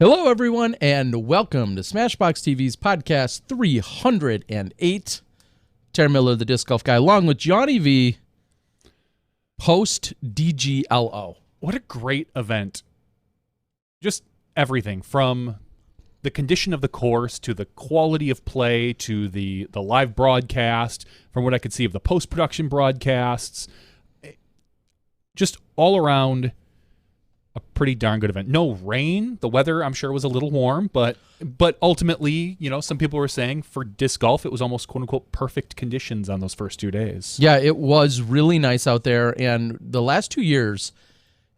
Hello, everyone, and welcome to SmashBoxxTV's podcast 308. Terry Miller, the Disc Golf Guy, along with Johnny V, post DGlo. What a great event. Just everything from the condition of the course to the quality of play to the live broadcast, from what I could see of the post-production broadcasts. Just all around a pretty darn good event. No rain. The weather, I'm sure, was a little warm, but ultimately, you know, some people were saying for disc golf, it was almost quote-unquote perfect conditions on those first 2 days. Yeah, it was really nice out there, and the last 2 years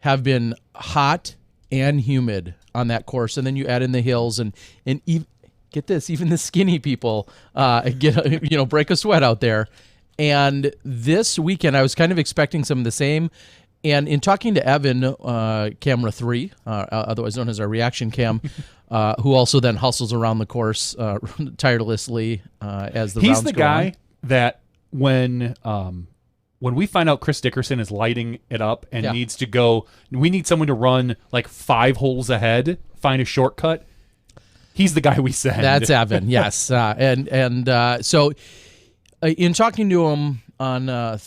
have been hot and humid on that course, and then you add in the hills, and get this, even the skinny people break a sweat out there. And this weekend, I was kind of expecting some of the same. And in talking to Evan, Camera 3, otherwise known as our reaction cam, who also then hustles around the course tirelessly as the rounds go on. He's the guy that when we find out Chris Dickerson is lighting it up and needs to go, we need someone to run like 5 holes ahead, find a shortcut. He's the guy we send. That's Evan, yes. So in talking to him on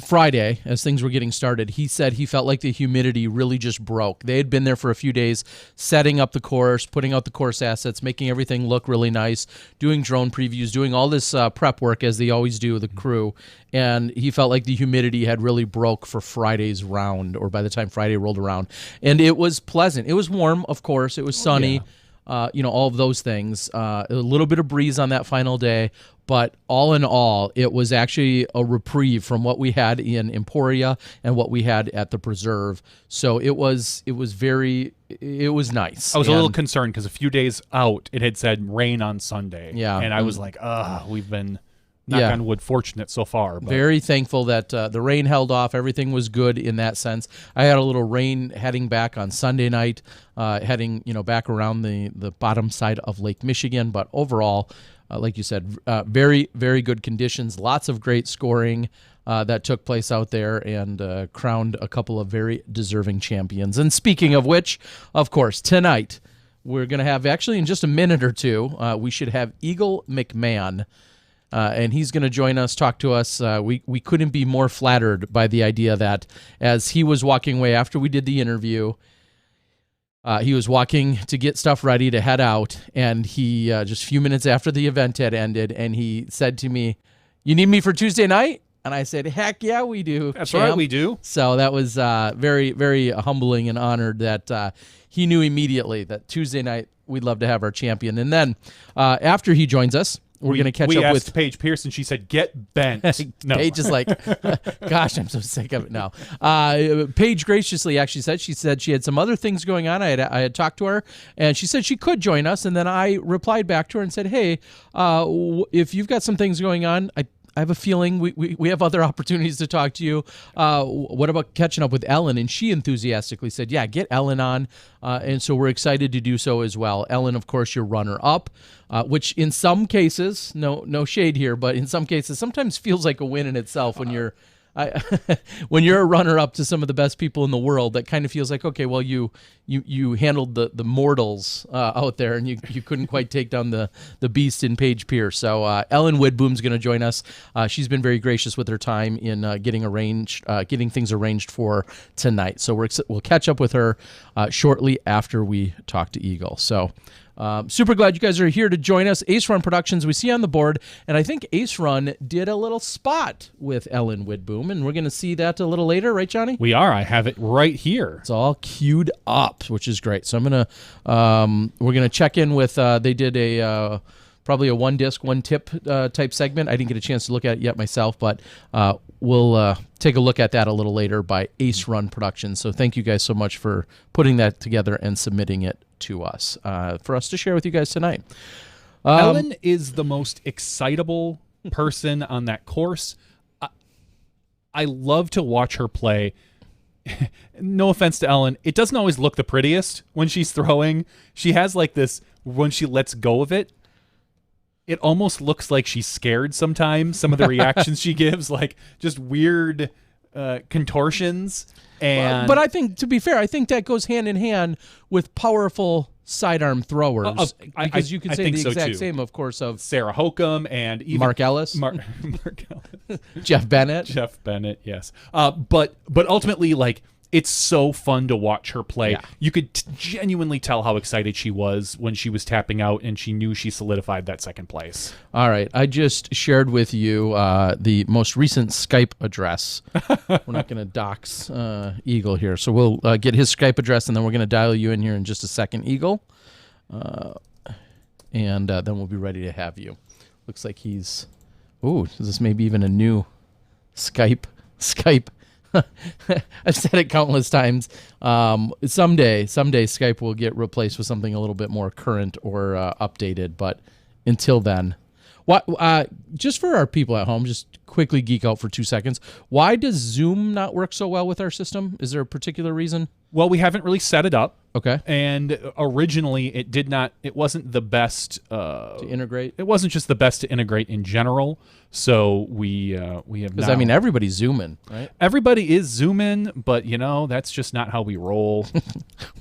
Friday, as things were getting started, he said he felt like the humidity really just broke. They had been there for a few days, setting up the course, putting out the course assets, making everything look really nice, doing drone previews, doing all this prep work as they always do, the crew. And he felt like the humidity had really broke for Friday's round, or by the time Friday rolled around. And it was pleasant. It was warm, of course. It was sunny. Yeah. All of those things. A little bit of breeze on that final day, but all in all, it was actually a reprieve from what we had in Emporia and what we had at the Preserve. So it was nice. I was a little concerned because a few days out, it had said rain on Sunday. Yeah. And I was like, we've been, knock on wood, fortunate so far. But. Very thankful that the rain held off. Everything was good in that sense. I had a little rain heading back on Sunday night, heading back around the bottom side of Lake Michigan. But overall, like you said, very, very good conditions. Lots of great scoring that took place out there, and crowned a couple of very deserving champions. And speaking of which, of course, tonight we're going to have, actually in just a minute or two, we should have Eagle McMahon. And he's going to join us, talk to us. We couldn't be more flattered by the idea that as he was walking away after we did the interview, he was walking to get stuff ready to head out, and he just a few minutes after the event had ended, and he said to me, "You need me for Tuesday night?" And I said, "Heck yeah, we do. That's champ." right, we do. So that was very, very humbling and honored that he knew immediately that Tuesday night we'd love to have our champion. And then after he joins us, we're going to catch up with Paige Pierce, and she said, "Get bent." No. Paige is like, gosh, I'm so sick of it now. Paige graciously actually said she had some other things going on. I had talked to her, and she said she could join us. And then I replied back to her and said, "Hey, if you've got some things going on, I have a feeling we have other opportunities to talk to you. What about catching up with Ellen?" And she enthusiastically said, "Yeah, get Ellen on." And so we're excited to do so as well. Ellen, of course, your runner-up, which in some cases, no shade here, but in some cases sometimes feels like a win in itself when you're when you're a runner-up to some of the best people in the world. That kind of feels like, okay, well, you handled the mortals out there, and you couldn't quite take down the beast in Paige Pierce. So Ellen Widboom's going to join us. She's been very gracious with her time in getting things arranged for tonight. So we'll catch up with her shortly after we talk to Eagle. So super glad you guys are here to join us. Ace Run Productions, we see on the board, and I think Ace Run did a little spot with Ellen Widboom, and we're going to see that a little later, right, Johnny? We are. I have it right here. It's all queued up, which is great. So we're gonna check in with. They did probably a one disc, one tip type segment. I didn't get a chance to look at it yet myself, but we'll take a look at that a little later by Ace Run Productions. So thank you guys so much for putting that together and submitting it to us for us to share with you guys tonight. Ellen is the most excitable person on that course. I love to watch her play. No offense to Ellen, it doesn't always look the prettiest when she's throwing. She has like this, when she lets go of it, it almost looks like she's scared sometimes. Some of the reactions she gives, like just weird contortions. And but I think, to be fair, I think that goes hand in hand with powerful sidearm throwers. Because you can I say think the so, exact too. same, of course, of Sarah Hokum and even Mark Ellis, Mark Ellis. Jeff Bennett. Jeff Bennett, yes. But ultimately, like, it's so fun to watch her play. Yeah. You could genuinely tell how excited she was when she was tapping out and she knew she solidified that second place. All right. I just shared with you the most recent Skype address. We're not going to dox Eagle here. So we'll get his Skype address, and then we're going to dial you in here in just a second, Eagle. And then we'll be ready to have you. Looks like he's... Ooh, is this maybe even a new Skype? I've said it countless times. Someday Skype will get replaced with something a little bit more current or updated. But until then, just for our people at home, just quickly geek out for 2 seconds. Why does Zoom not work so well with our system? Is there a particular reason? Well, we haven't really set it up. Okay. And originally it wasn't the best To integrate? It wasn't just the best to integrate in general. So we have Because, now, I mean, everybody's Zooming, right? everybody is Zooming, but that's just not how we roll.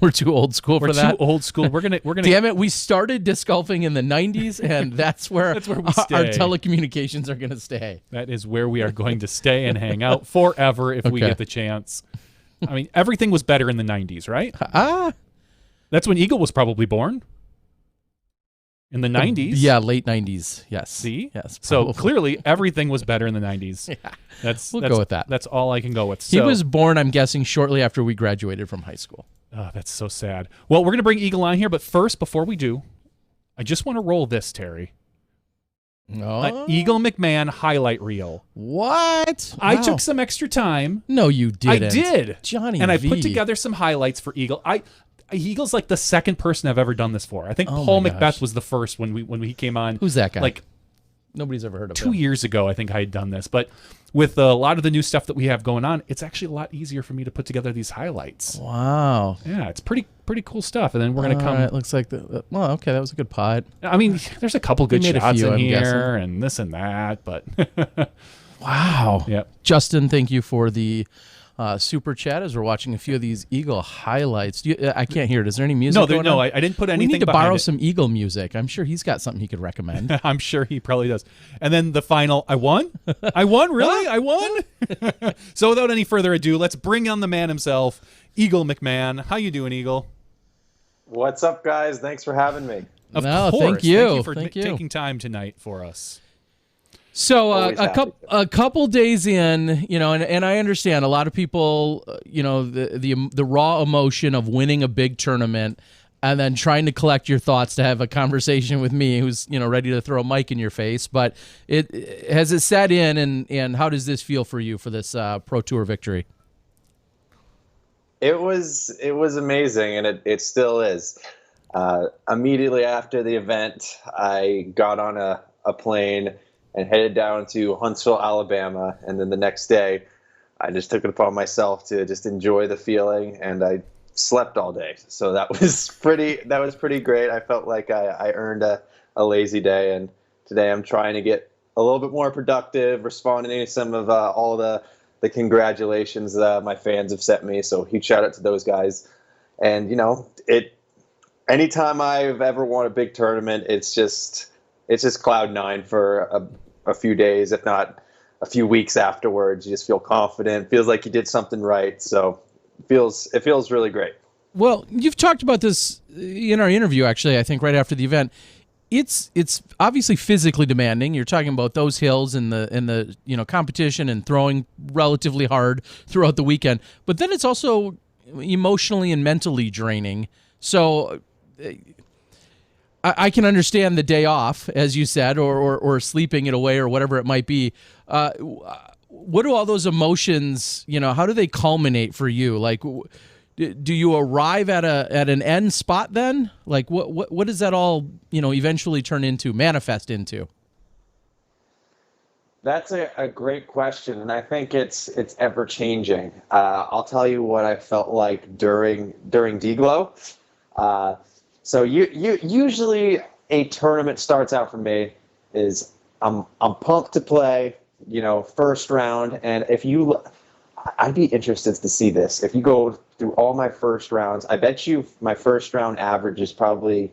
We're too old school for that. We're too old school. We're gonna Damn it, we started disc golfing in the 90s, and that's where, we our stay. telecommunications are going to stay. That is where we are going to stay and hang out forever if we Okay. get the chance. I mean, everything was better in the 90s, right? Ah. That's when Eagle was probably born. In the 90s. Yeah, late 90s. Yes. See? Yes. So probably. clearly everything was better in the 90s. Yeah. We'll go with that. That's all I can go with. He So, was born, I'm guessing, shortly after we graduated from high school. oh, that's so sad. Well, we're going to bring Eagle on here, but first, before we do, I just want to roll this, Terry. No. Eagle McMahon highlight reel. What? I Wow. took some extra time. No, you didn't. I did. Johnny And I V. put together some highlights for Eagle. Eagle's like the second person I've ever done this for. I think Oh Paul my Macbeth gosh. was the first when he came on. Who's that guy? Like Nobody's ever heard of 2 him. years ago, I think I had done this. But with a lot of the new stuff that we have going on, it's actually a lot easier for me to put together these highlights. Wow. Yeah, it's pretty cool stuff. And then we're gonna come. All right, looks like well, okay, that was a good pod. I mean, there's a couple good made a shots few, in I'm here guessing. and this and that, but Wow. Yep. Justin, thank you for the super chat as we're watching a few of these Eagle highlights. I can't hear it. Is there any music going on? I didn't put We anything. need to behind borrow it. some Eagle music. I'm sure he's got something he could recommend. I'm sure he probably does. And then the final, I won? I won? Really? I won? So without any further ado, let's bring on the man himself, Eagle McMahon. How you doing, Eagle? What's up, guys? Thanks for having me. Of No, course. thank you. for Thank you. taking time tonight for us. So Always happy. a couple days in, and I understand a lot of people, the raw emotion of winning a big tournament and then trying to collect your thoughts to have a conversation with me who's, ready to throw a mic in your face. But has it set in, and how does this feel for you for this Pro Tour victory? It was amazing, and it still is. Immediately after the event, I got on a plane and headed down to Huntsville, Alabama. And then the next day, I just took it upon myself to just enjoy the feeling, and I slept all day. So that was pretty great. I felt like I earned a lazy day, and today I'm trying to get a little bit more productive, responding to some of all the congratulations that my fans have sent me. So huge shout out to those guys. And anytime I've ever won a big tournament, it's just cloud nine for a few days, if not a few weeks afterwards. You just feel confident, feels like you did something right. So it feels really great. Well, you've talked about this in our interview, actually, I think right after the event. It's obviously physically demanding. You're talking about those hills and the competition and throwing relatively hard throughout the weekend. But then it's also emotionally and mentally draining. So I can understand the day off, as you said, or sleeping it away or whatever it might be. What do all those emotions, how do they culminate for you? Like, do you arrive at an end spot then? Like, what does that all, eventually manifest into? That's a great question, and I think it's ever changing. I'll tell you what I felt like during DGlo. So usually a tournament starts out for me is I'm pumped to play, first round, and I'd be interested to see this. If you go through all my first rounds, I bet you my first round average is probably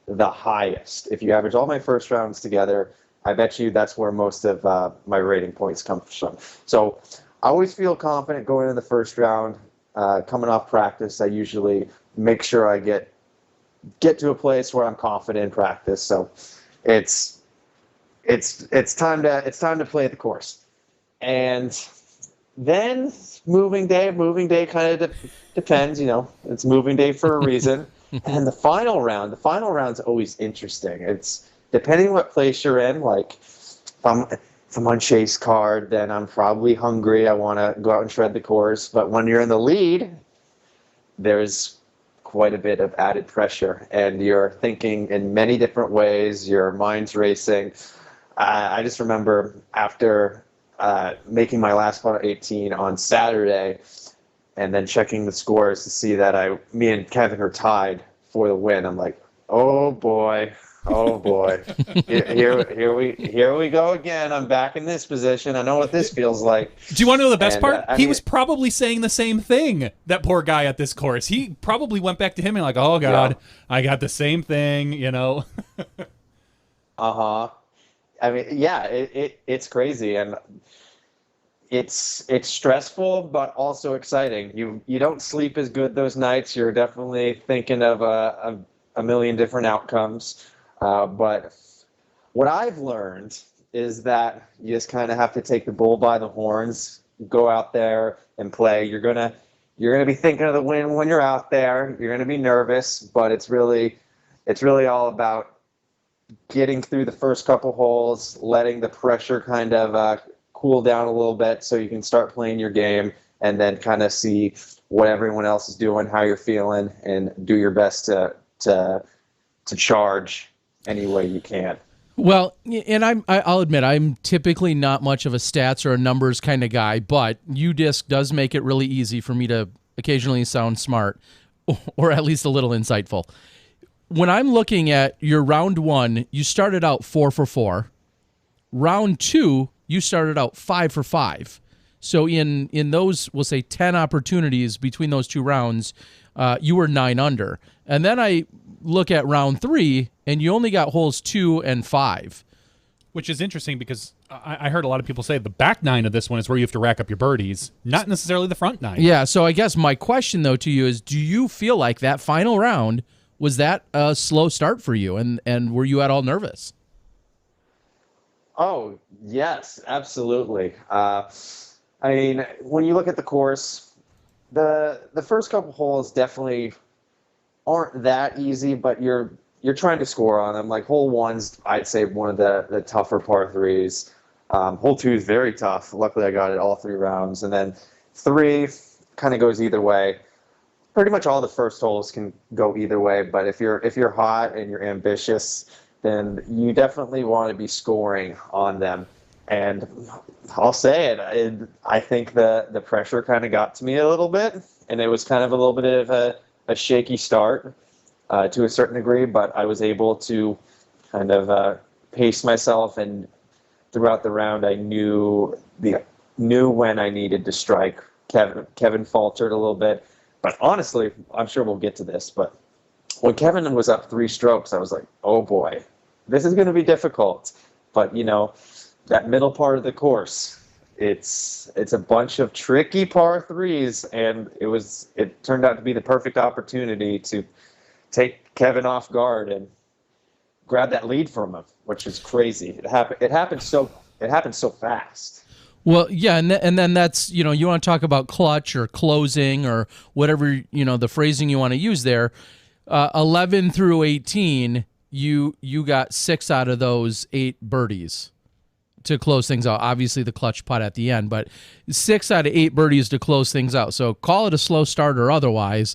the highest. If you average all my first rounds together, I bet you that's where most of my rating points come from. So I always feel confident going in the first round. Coming off practice, I usually make sure I get to a place where I'm confident in practice. So it's time to play the course. And then moving day kind of depends, it's moving day for a reason. And the final round's always interesting. It's depending what place you're in. Like if I'm on chase card, then I'm probably hungry. I want to go out and shred the course. But when you're in the lead, there's quite a bit of added pressure, and you're thinking in many different ways. Your mind's racing. I just remember after making my last putt at 18 on Saturday, and then checking the scores to see that me and Kevin are tied for the win. I'm like, oh boy, here we go again. I'm back in this position. I know what this feels like. Do you want to know the best part? He was probably saying the same thing. That poor guy at this course. He probably went back to him and like, oh God, yeah. I got the same thing. I mean, yeah, it's crazy, and it's stressful, but also exciting. You don't sleep as good those nights. You're definitely thinking of a million different outcomes. But what I've learned is that you just kind of have to take the bull by the horns, go out there and play. You're gonna be thinking of the win when you're out there. You're gonna be nervous, but it's really all about getting through the first couple holes, letting the pressure kind of cool down a little bit so you can start playing your game, and then kind of see what everyone else is doing, how you're feeling, and do your best to charge any way you can. Well, and I'll admit I'm typically not much of a stats or a numbers kind of guy, but UDisc does make it really easy for me to occasionally sound smart, or at least a little insightful. When I'm looking at your round one, you started out 4 for 4. Round two, you started out 5 for 5. So in those, we'll say 10 opportunities between those two rounds, you were 9 under. And then I look at round 3, and you only got holes 2 and 5. Which is interesting because I heard a lot of people say the back 9 of this one is where you have to rack up your birdies, not necessarily the front 9. Yeah, so I guess my question, though, to you is, do you feel like that final round, was that a slow start for you, and were you at all nervous? Oh, yes, absolutely. I mean, when you look at the course, the first couple holes definitely aren't that easy, but you're trying to score on them. Like hole 1's, I'd say, one of the tougher par 3s. Hole 2 is very tough. Luckily, I got it all 3 rounds. And then 3 kind of goes either way. Pretty much all the first holes can go either way, but if you're hot and you're ambitious, then you definitely want to be scoring on them. And I'll say it, I think the pressure kind of got to me a little bit, and it was kind of a little bit of a shaky start to a certain degree, but I was able to kind of pace myself, and throughout the round I knew when I needed to strike. Kevin faltered a little bit. But honestly, I'm sure we'll get to this, but when Kevin was up 3 strokes, I was like, oh boy, this is going to be difficult. But, that middle part of the course, it's a bunch of tricky par 3s, and it turned out to be the perfect opportunity to take Kevin off guard and grab that lead from him, which is crazy. It happened so fast. Well, yeah, and then that's, you want to talk about clutch or closing or whatever, the phrasing you want to use there. 11 through 18, you got 6 out of those 8 birdies to close things out. Obviously, the clutch putt at the end, but 6 out of 8 birdies to close things out. So call it a slow start or otherwise.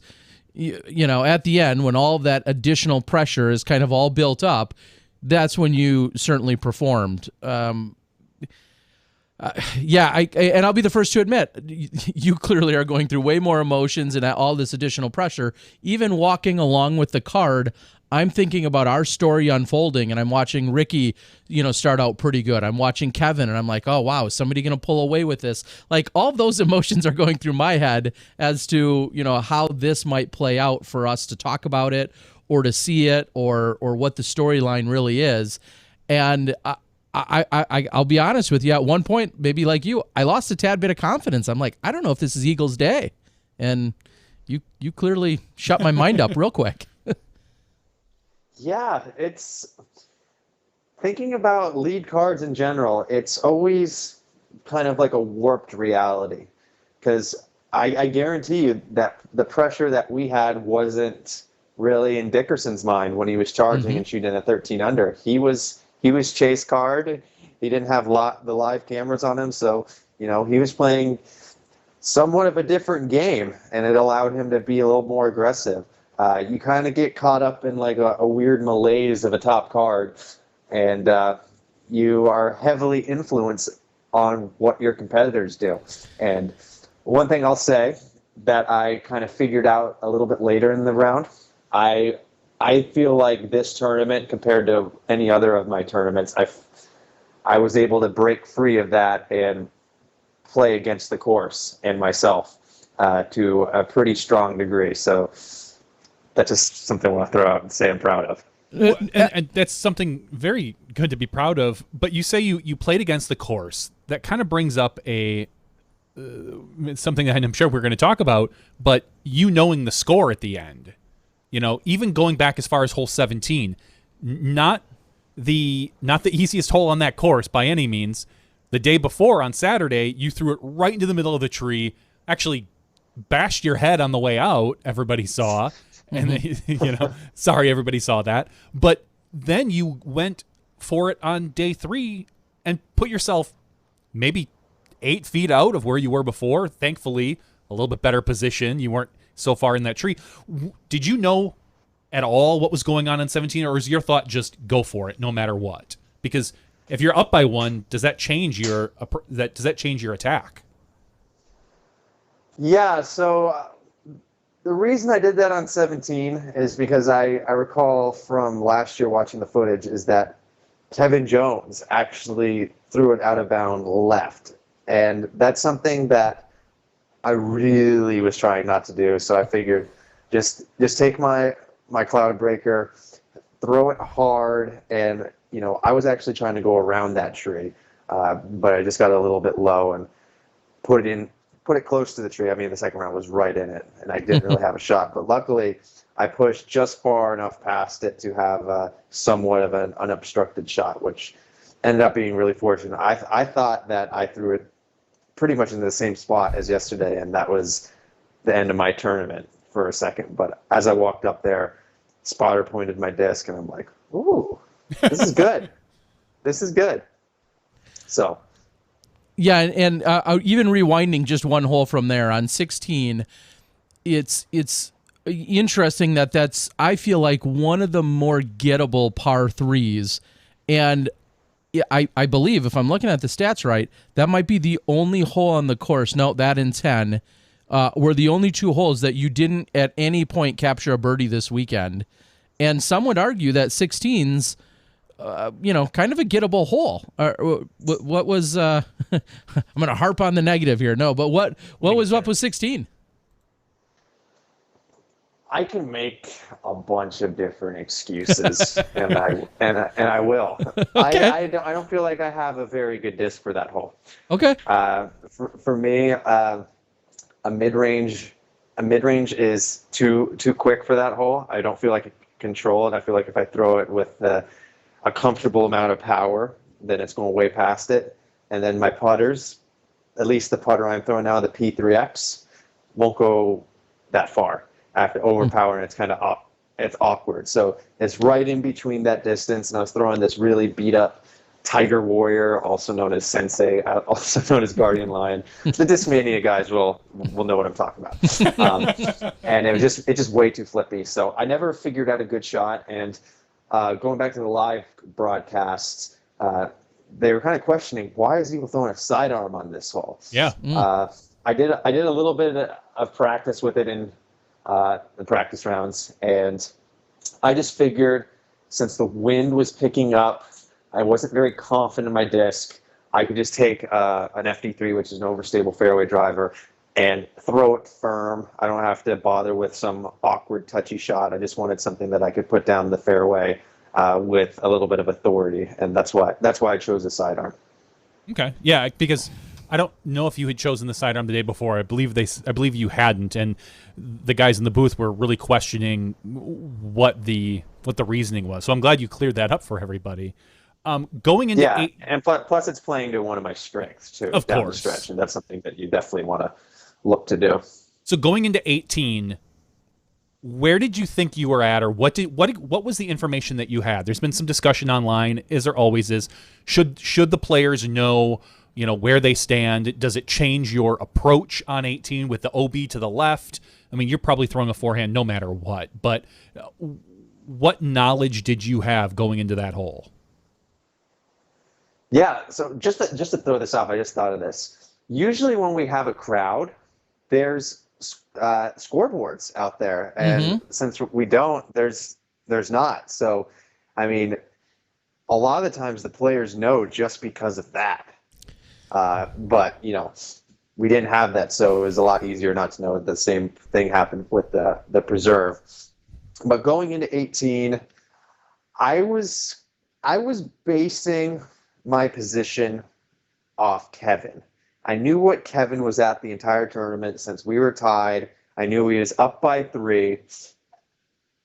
At the end, when all of that additional pressure is kind of all built up, that's when you certainly performed. And I'll be the first to admit, you clearly are going through way more emotions and all this additional pressure. Even walking along with the card, I'm thinking about our story unfolding, and I'm watching Ricky, start out pretty good. I'm watching Kevin, and I'm like, oh, wow, is somebody going to pull away with this? Like, all of those emotions are going through my head as to, how this might play out for us to talk about it or to see it or what the storyline really is. And I'll be honest with you. At one point, maybe like you, I lost a tad bit of confidence. I'm like, I don't know if this is Eagles' day. And you clearly shut my mind up real quick. Yeah, it's thinking about lead cards in general. It's always kind of like a warped reality, because I guarantee you that the pressure that we had wasn't really in Dickerson's mind when he was charging and shooting a 13 under. He was chase card. He didn't have the live cameras on him, so he was playing somewhat of a different game, and it allowed him to be a little more aggressive. You kind of get caught up in like a weird malaise of a top card, and you are heavily influenced on what your competitors do. And one thing I'll say that I kind of figured out a little bit later in the round, I feel like this tournament compared to any other of my tournaments, I was able to break free of that and play against the course and myself to a pretty strong degree. So that's just something I want to throw out and say I'm proud of. Well, and that's something very good to be proud of. But you say you played against the course. That kind of brings up something that I'm sure we're going to talk about, but knowing the score at the end. Even going back as far as hole 17, not the easiest hole on that course by any means. The day before, on Saturday, you threw it right into the middle of the tree, actually bashed your head on the way out, everybody saw. And, sorry everybody saw that. But then you went for it on day 3 and put yourself maybe 8 feet out of where you were before. Thankfully, a little bit better position. You weren't so far in that tree. Did you know at all what was going on 17, or is your thought just go for it no matter what? Because if you're up by 1, does that change your attack? Yeah, so the reason I did that on 17 is because I recall from last year watching the footage is that Kevin Jones actually threw it out of bounds left. And that's something that I really was trying not to do. So I figured just take my cloud breaker, throw it hard, and I was actually trying to go around that tree, but I just got a little bit low and put it close to the tree. I mean, the second round was right in it, and I didn't really have a shot. But luckily, I pushed just far enough past it to have somewhat of an unobstructed shot, which ended up being really fortunate. I thought that I threw it pretty much in the same spot as yesterday, and that was the end of my tournament for a second. But as I walked up there, spotter pointed my disc, and I'm like, ooh, this is good. This is good. So. Yeah, and even rewinding just one hole from there on 16, it's interesting that's I feel like one of the more gettable par 3s, and I believe if I'm looking at the stats right, that might be the only hole on the course. No, that and 10 were the only 2 holes that you didn't at any point capture a birdie this weekend, and some would argue that 16's. Kind of a gettable hole. What was? I'm going to harp on the negative here. No, but what was up with 16? I can make a bunch of different excuses, and I will. Okay. I don't feel like I have a very good disc for that hole. Okay. For me, a mid range is too quick for that hole. I don't feel like I can control it. I feel like if I throw it with a comfortable amount of power, then it's going way past it. And then my putters, at least the putter I'm throwing now, the P3X, won't go that far. After overpowering, it's kind of it's awkward. So it's right in between that distance, and I was throwing this really beat up Tiger Warrior, also known as Sensei, also known as Guardian Lion. The Discmania guys will know what I'm talking about. And it was just way too flippy. So I never figured out a good shot. And going back to the live broadcasts, they were kind of questioning, why is he throwing a sidearm on this hole? Yeah. I did a little bit of practice with it in the practice rounds, and I just figured since the wind was picking up, I wasn't very confident in my disc. I could just take an FD3, which is an overstable fairway driver, and throw it firm. I don't have to bother with some awkward, touchy shot. I just wanted something that I could put down the fairway with a little bit of authority, and that's why I chose the sidearm. Okay, yeah, because I don't know if you had chosen the sidearm the day before. I believe you hadn't, and the guys in the booth were really questioning what the reasoning was. So I'm glad you cleared that up for everybody. Going into and plus it's playing to one of my strengths too, of down course, the stretch, and that's something that you definitely want to look to do. So going into 18, where did you think you were at, or what was the information that you had? There's been some discussion online, as there always is. Should the players know, where they stand? Does it change your approach on 18 with the OB to the left? I mean, you're probably throwing a forehand no matter what, but what knowledge did you have going into that hole? Yeah, so just to throw this off, I just thought of this. Usually when we have a crowd, there's scoreboards out there, and since we don't, there's not. So, I mean, a lot of the times the players know just because of that. But we didn't have that, so it was a lot easier not to know. The same thing happened with the preserve. But going into 18, I was basing my position off Kevin. I knew what Kevin was at the entire tournament since we were tied. I knew he was up by 3,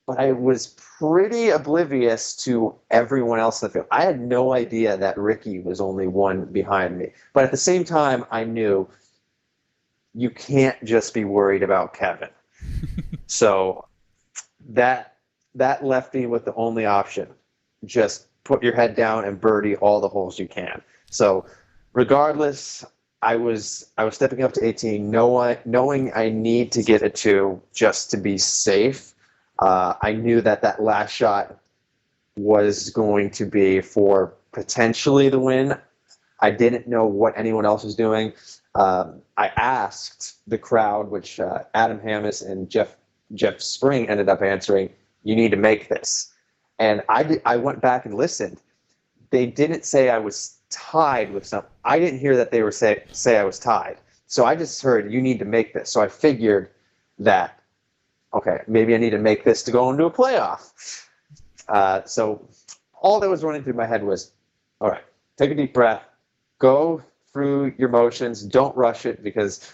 but I was pretty oblivious to everyone else in the field. I had no idea that Ricky was only 1 behind me. But at the same time, I knew you can't just be worried about Kevin. So that left me with the only option. Just put your head down and birdie all the holes you can. So regardless, I was stepping up to 18, knowing I need to get a 2 just to be safe. I knew that last shot was going to be for potentially the win. I didn't know what anyone else was doing. I asked the crowd, which Adam Hammis and Jeff Spring ended up answering, "You need to make this." And I went back and listened. They didn't say I was tied with some. I didn't hear that they were say I was tied. So I just heard, "You need to make this." So I figured that, okay, maybe I need to make this to go into a playoff. So all that was running through my head was, all right, take a deep breath, go through your motions, don't rush it, because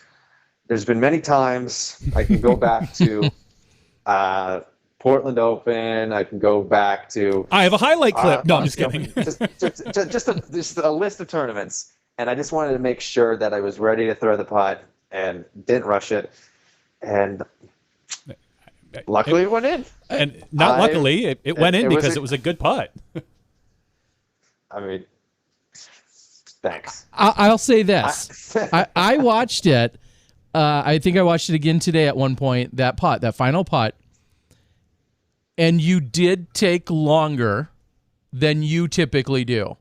there's been many times I can go back to Portland Open. I can go back to. I have a highlight clip. No, I'm just kidding. just a list of tournaments, and I just wanted to make sure that I was ready to throw the putt and didn't rush it. And luckily, it went in. And not luckily, it went in because it was a good putt. I mean, thanks. I'll say this: I watched it. I think I watched it again today at one point. That final putt. And you did take longer than you typically do.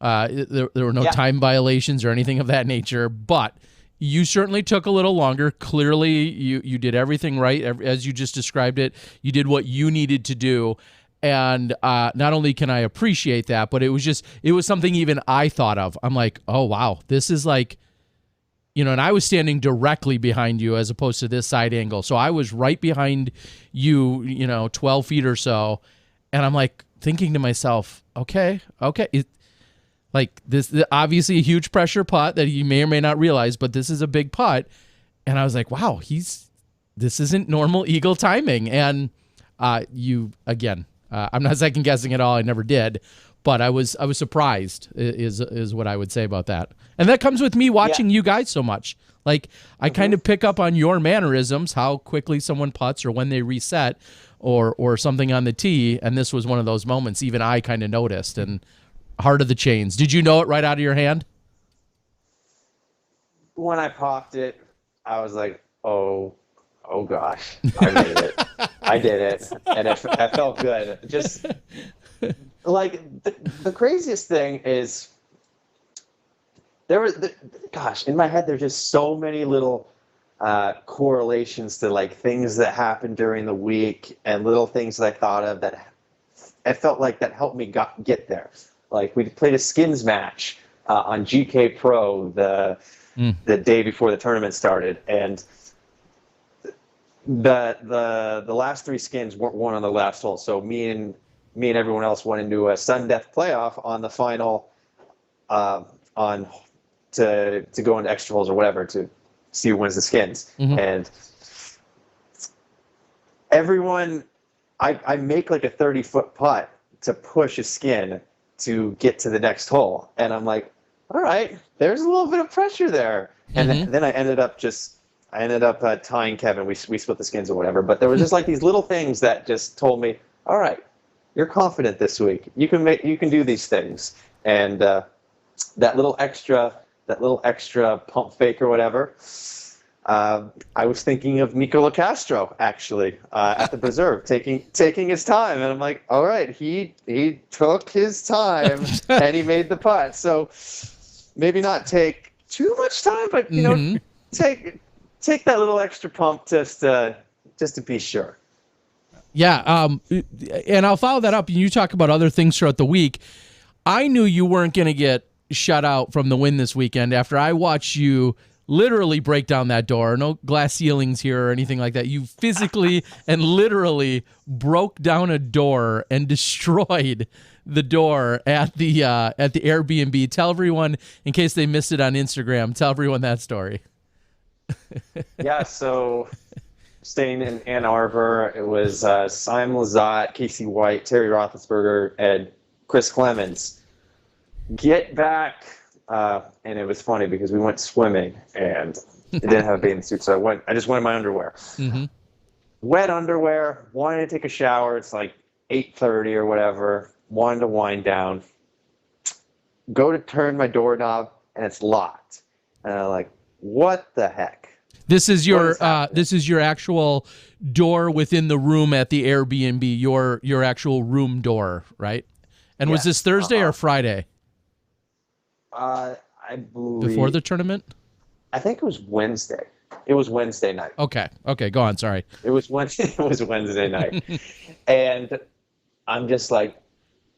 There were no time violations or anything of that nature, but you certainly took a little longer. Clearly, you did everything right, as you just described it. You did what you needed to do. And not only can I appreciate that, but it was something even I thought of. I'm like, oh, wow, this is like, and I was standing directly behind you as opposed to this side angle. So I was right behind you, 12 feet or so. And I'm like thinking to myself, okay. This obviously a huge pressure putt that you may or may not realize, but this is a big putt. And I was like, wow, this isn't normal eagle timing. And I'm not second guessing at all. I never did. But I was surprised is what I would say about that. And that comes with me watching you guys so much. Like, I kind of pick up on your mannerisms, how quickly someone putts or when they reset or something on the tee. And this was one of those moments even I kind of noticed. And heart of the chains. Did you know it right out of your hand? When I popped it, I was like, oh gosh, I made it. I did it. And it felt good. Just... Like, the craziest thing is in my head, there's just so many little correlations to like things that happened during the week and little things that I thought of that I felt like that helped me get there. Like we played a skins match on GK Pro the day before the tournament started, and the last 3 skins weren't won on the last hole. So me and everyone else went into a sudden death playoff on the final, to go into extra holes or whatever to see who wins the skins. And everyone, I make like a 30-foot putt to push a skin to get to the next hole, and I'm like, all right, there's a little bit of pressure there. And then I ended up tying Kevin. We split the skins or whatever. But there was just like these little things that just told me, all right, you're confident this week. You can do these things. And that little extra pump fake or whatever. I was thinking of Nico Locastro actually at the preserve, taking his time, and I'm like, all right, he took his time and he made the putt. So maybe not take too much time, but take that little extra pump just to be sure. Yeah, and I'll follow that up. You talk about other things throughout the week. I knew you weren't going to get shut out from the win this weekend after I watched you literally break down that door. No glass ceilings here or anything like that. You physically and literally broke down a door and destroyed the door at the Airbnb. Tell everyone, in case they missed it on Instagram, tell everyone that story. Yeah, so staying in Ann Arbor, it was Simon Lizotte, Casey White, Terry Roethlisberger, and Chris Clemens. Get back, and it was funny because we went swimming and it didn't have a bathing suit, so I just went in my underwear. Wet underwear, wanted to take a shower. It's like 8:30 or whatever. Wanted to wind down. Go to turn my doorknob and it's locked. And I'm like, what the heck? This is your actual door within the room at the Airbnb, your actual room door, right? And was this Thursday or Friday? I believe before the tournament. I think it was Wednesday. It was Wednesday night. Okay, go on. Sorry. It was Wednesday night, and I'm just like,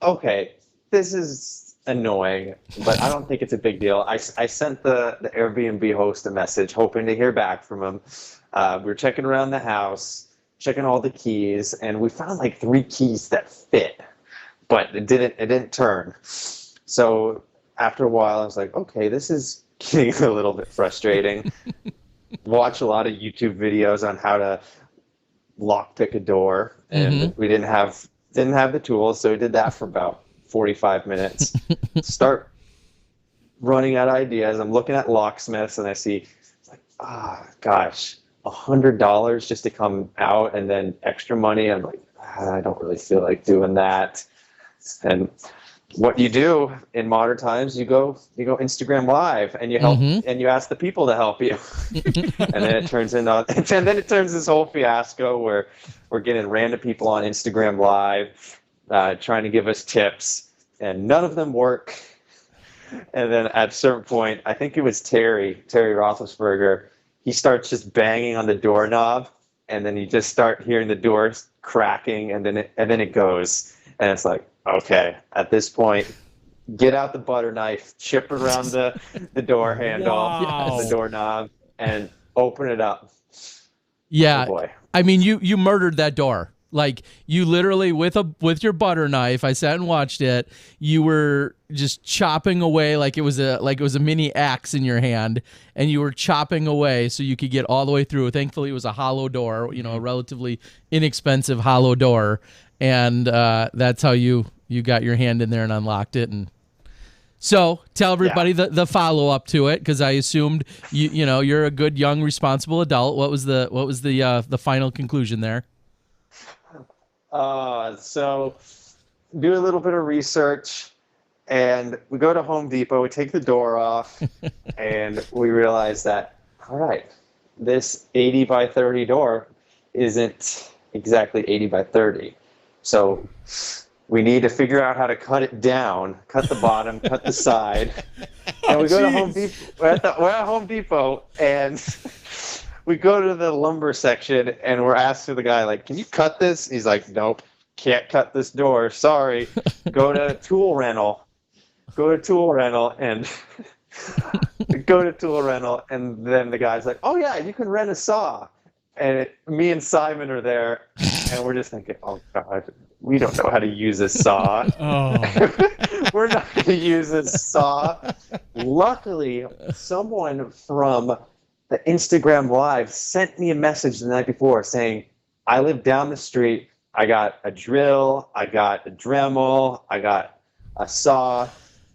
okay, this is annoying, but I don't think it's a big deal. I sent the Airbnb host a message, hoping to hear back from him. We were checking around the house, checking all the keys, and we found like 3 keys that fit, but it didn't turn. So after a while, I was like, okay, this is getting a little bit frustrating. Watch a lot of YouTube videos on how to lockpick a door, and we didn't have the tools, so we did that for about 45 minutes. Start running out of ideas. I'm looking at locksmiths, and I see, gosh, $100 just to come out, and then extra money. I'm like, I don't really feel like doing that. And what you do in modern times, you go Instagram Live and you help and you ask the people to help you, and then it turns this whole fiasco where we're getting random people on Instagram Live trying to give us tips, and none of them work. And then at a certain point, I think it was Terry Roethlisberger, he starts just banging on the doorknob, and then you just start hearing the doors cracking, and then it goes, and it's like, okay, at this point, get out the butter knife, chip around the door handle, the doorknob, and open it up. Yeah, oh boy. I mean, you murdered that door. Like, you literally, with your butter knife, I sat and watched it. You were just chopping away like it was a mini axe in your hand, and you were chopping away so you could get all the way through. Thankfully, it was a hollow door, a relatively inexpensive hollow door. And that's how you got your hand in there and unlocked it. And so tell everybody the follow up to it, because I assumed you're a good young responsible adult. What was the final conclusion there? So do a little bit of research, and we go to Home Depot. We take the door off, and we realize that, all right, this 80 by 30 door isn't exactly 80 by 30. So we need to figure out how to cut it down, cut the bottom, cut the side. And we go to Home Depot. We're at Home Depot, and we go to the lumber section and we're asking the guy, like, can you cut this? He's like, nope, can't cut this door. Sorry. Go to tool rental. And then the guy's like, oh yeah, you can rent a saw. And me and Simon are there, and we're just thinking, oh God, we don't know how to use a saw. Oh. We're not going to use a saw. Luckily, someone from the Instagram Live sent me a message the night before saying, I live down the street. I got a drill. I got a Dremel. I got a saw,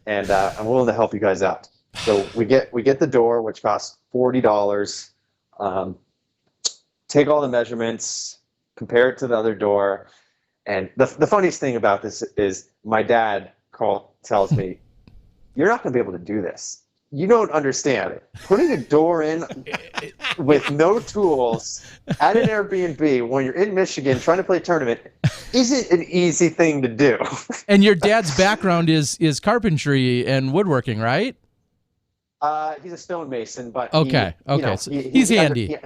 and I'm willing to help you guys out. So we get the door, which costs $40. Take all the measurements, compare it to the other door. And the funniest thing about this is my dad tells me, you're not going to be able to do this. You don't understand it. Putting a door in with no tools at an Airbnb when you're in Michigan trying to play a tournament isn't an easy thing to do. And your dad's background is carpentry and woodworking, right? He's a stonemason, but okay. So he's handy.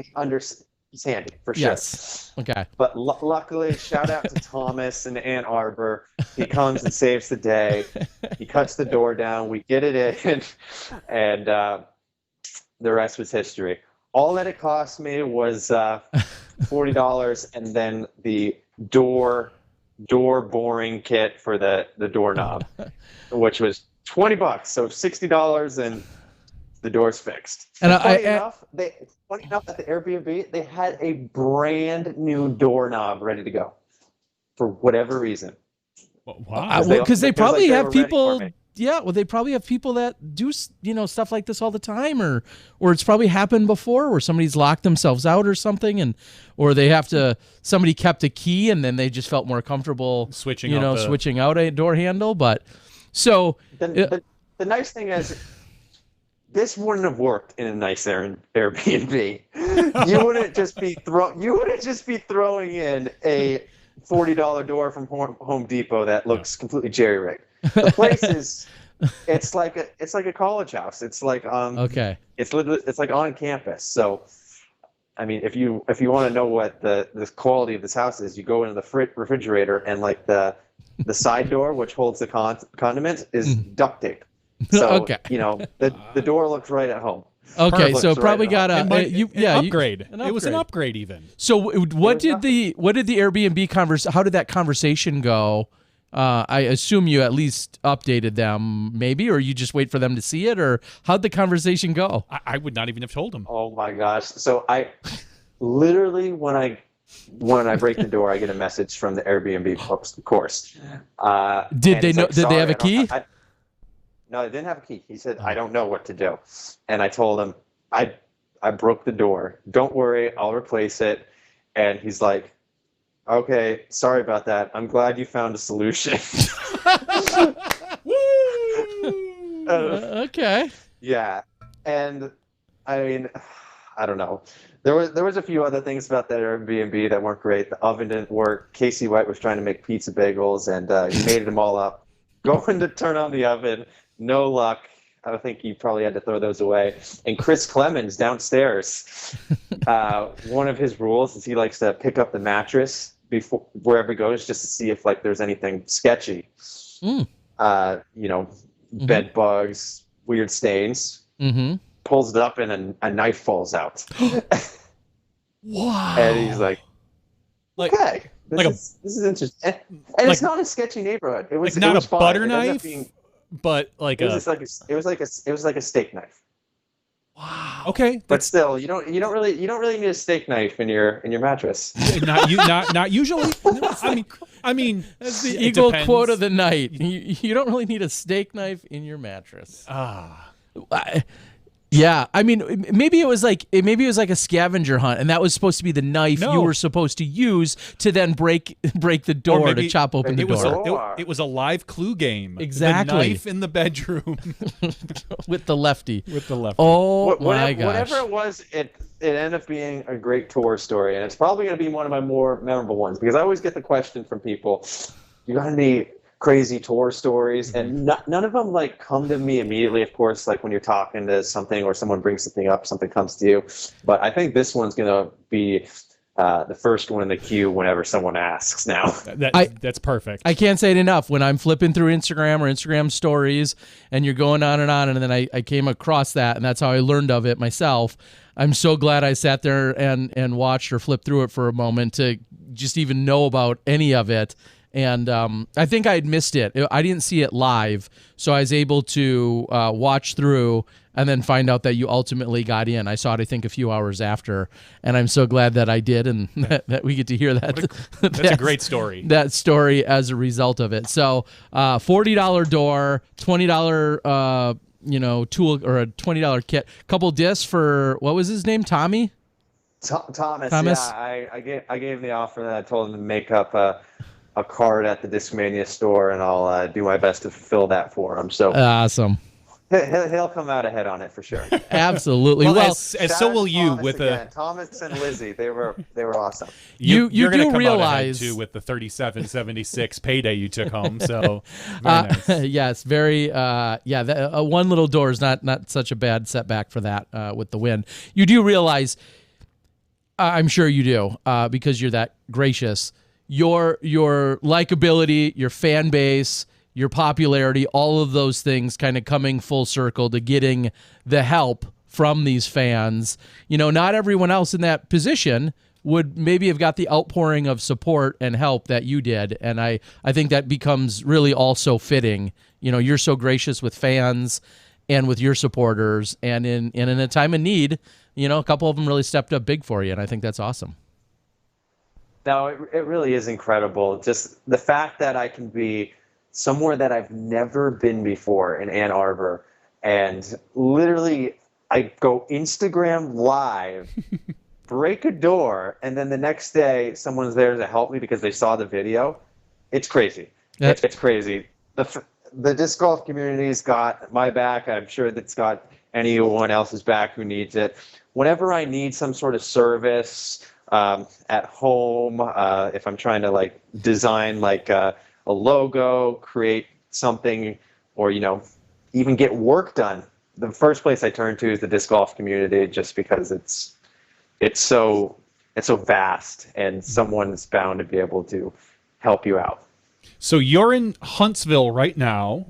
He's handy, for sure. Yes. Okay. But luckily, shout out to Thomas in Ann Arbor. He comes and saves the day. He cuts the door down. We get it in, and the rest was history. All that it cost me was $40, and then the door boring kit for the doorknob, which was $20. So $60, and the door's fixed. And funny enough, at the Airbnb, they had a brand new doorknob ready to go, for whatever reason. Wow! Because they probably have people. Yeah, well, they probably have people that do stuff like this all the time, or it's probably happened before, where somebody's locked themselves out or something, or they have to. Somebody kept a key, and then they just felt more comfortable switching out a door handle. But so the nice thing is, this wouldn't have worked in a nice Airbnb. You wouldn't just be throwing in a $40 door from Home Depot that looks completely jerry-rigged. The place it's like a college house. It's like it's like on campus. So, I mean, if you want to know what the quality of this house is, you go into the refrigerator, and like the side door, which holds the condiments, is duct tape. So, the door looks right at home. Okay, so probably got an upgrade. It was an upgrade even. So what did the Airbnb how did that conversation go? I assume you at least updated them, maybe, or you just wait for them to see it, or how'd the conversation go? I would not even have told them. Oh my gosh! So I literally when I break the door, I get a message from the Airbnb course. Did they know? Did they have a key? No, they didn't have a key. He said, I don't know what to do. And I told him, I broke the door. Don't worry, I'll replace it. And he's like, okay, sorry about that. I'm glad you found a solution. Okay. Yeah. And I mean, I don't know. There was a few other things about that Airbnb that weren't great. The oven didn't work. Casey White was trying to make pizza bagels, and he made them all up. Going to turn on the oven. No luck. I think you probably had to throw those away. And Chris Clemens downstairs, one of his rules is he likes to pick up the mattress before wherever he goes, just to see if there's anything sketchy. Bed bugs, weird stains. Mm-hmm. Pulls it up, and a knife falls out. Wow! And he's like, okay, this is interesting. And it's not a sketchy neighborhood. It was not a butter knife. But it was like a steak knife. Wow. Okay. But still, you don't really need a steak knife in your mattress. Not usually. I mean that's the Eagle quote of the night. You don't really need a steak knife in your mattress. Yeah, I mean, maybe it was like a scavenger hunt, and that was supposed to be the knife you were supposed to use to then break the door to chop open the door. It was a live clue game. Exactly. The knife in the bedroom with the lefty. Oh my gosh! Whatever it was, it ended up being a great tour story, and it's probably going to be one of my more memorable ones because I always get the question from people: "You got any crazy tour stories, and none of them like come to me immediately. Of course, like when you're talking to something or someone brings something up, something comes to you. But I think this one's gonna be the first one in the queue whenever someone asks now. That's perfect. I can't say it enough. When I'm flipping through Instagram or Instagram stories and you're going on, and then I came across that, and that's how I learned of it myself. I'm so glad I sat there and watched or flipped through it for a moment to just even know about any of it. And I think I had missed it. I didn't see it live, so I was able to watch through and then find out that you ultimately got in. I saw it, I think, a few hours after, and I'm so glad that I did, and that we get to hear that. That's a great story. That story as a result of it. So $40 door, $20 tool, or a $20 kit, couple discs for, what was his name, Tommy? Thomas. Yeah, I gave him the offer, and I told him to make up a card at the Discmania store, and I'll do my best to fulfill that for him. So awesome. He'll come out ahead on it for sure. Absolutely. Well, as so will you Thomas with again. Thomas and Lizzie. They were awesome. You you're do come realize out ahead too with the $37.76 payday you took home. So very nice. Yes, very. One little door is not such a bad setback for that with the win. You do realize, I'm sure you do, because you're that gracious. Your likability, your fan base, your popularity, all of those things kind of coming full circle to getting the help from these fans. Not everyone else in that position would maybe have got the outpouring of support and help that you did. And I think that becomes really also fitting. You're so gracious with fans and with your supporters, and in a time of need, a couple of them really stepped up big for you. And I think that's awesome. No, it really is incredible. Just the fact that I can be somewhere that I've never been before in Ann Arbor, and literally I go Instagram live, break a door, and then the next day someone's there to help me because they saw the video. It's crazy. It's crazy. The disc golf community's got my back. I'm sure that's got anyone else's back who needs it. Whenever I need some sort of service at home, if I'm trying to design a logo, create something, or even get work done, the first place I turn to is the disc golf community, just because it's so vast, and someone's bound to be able to help you out. So you're in Huntsville right now,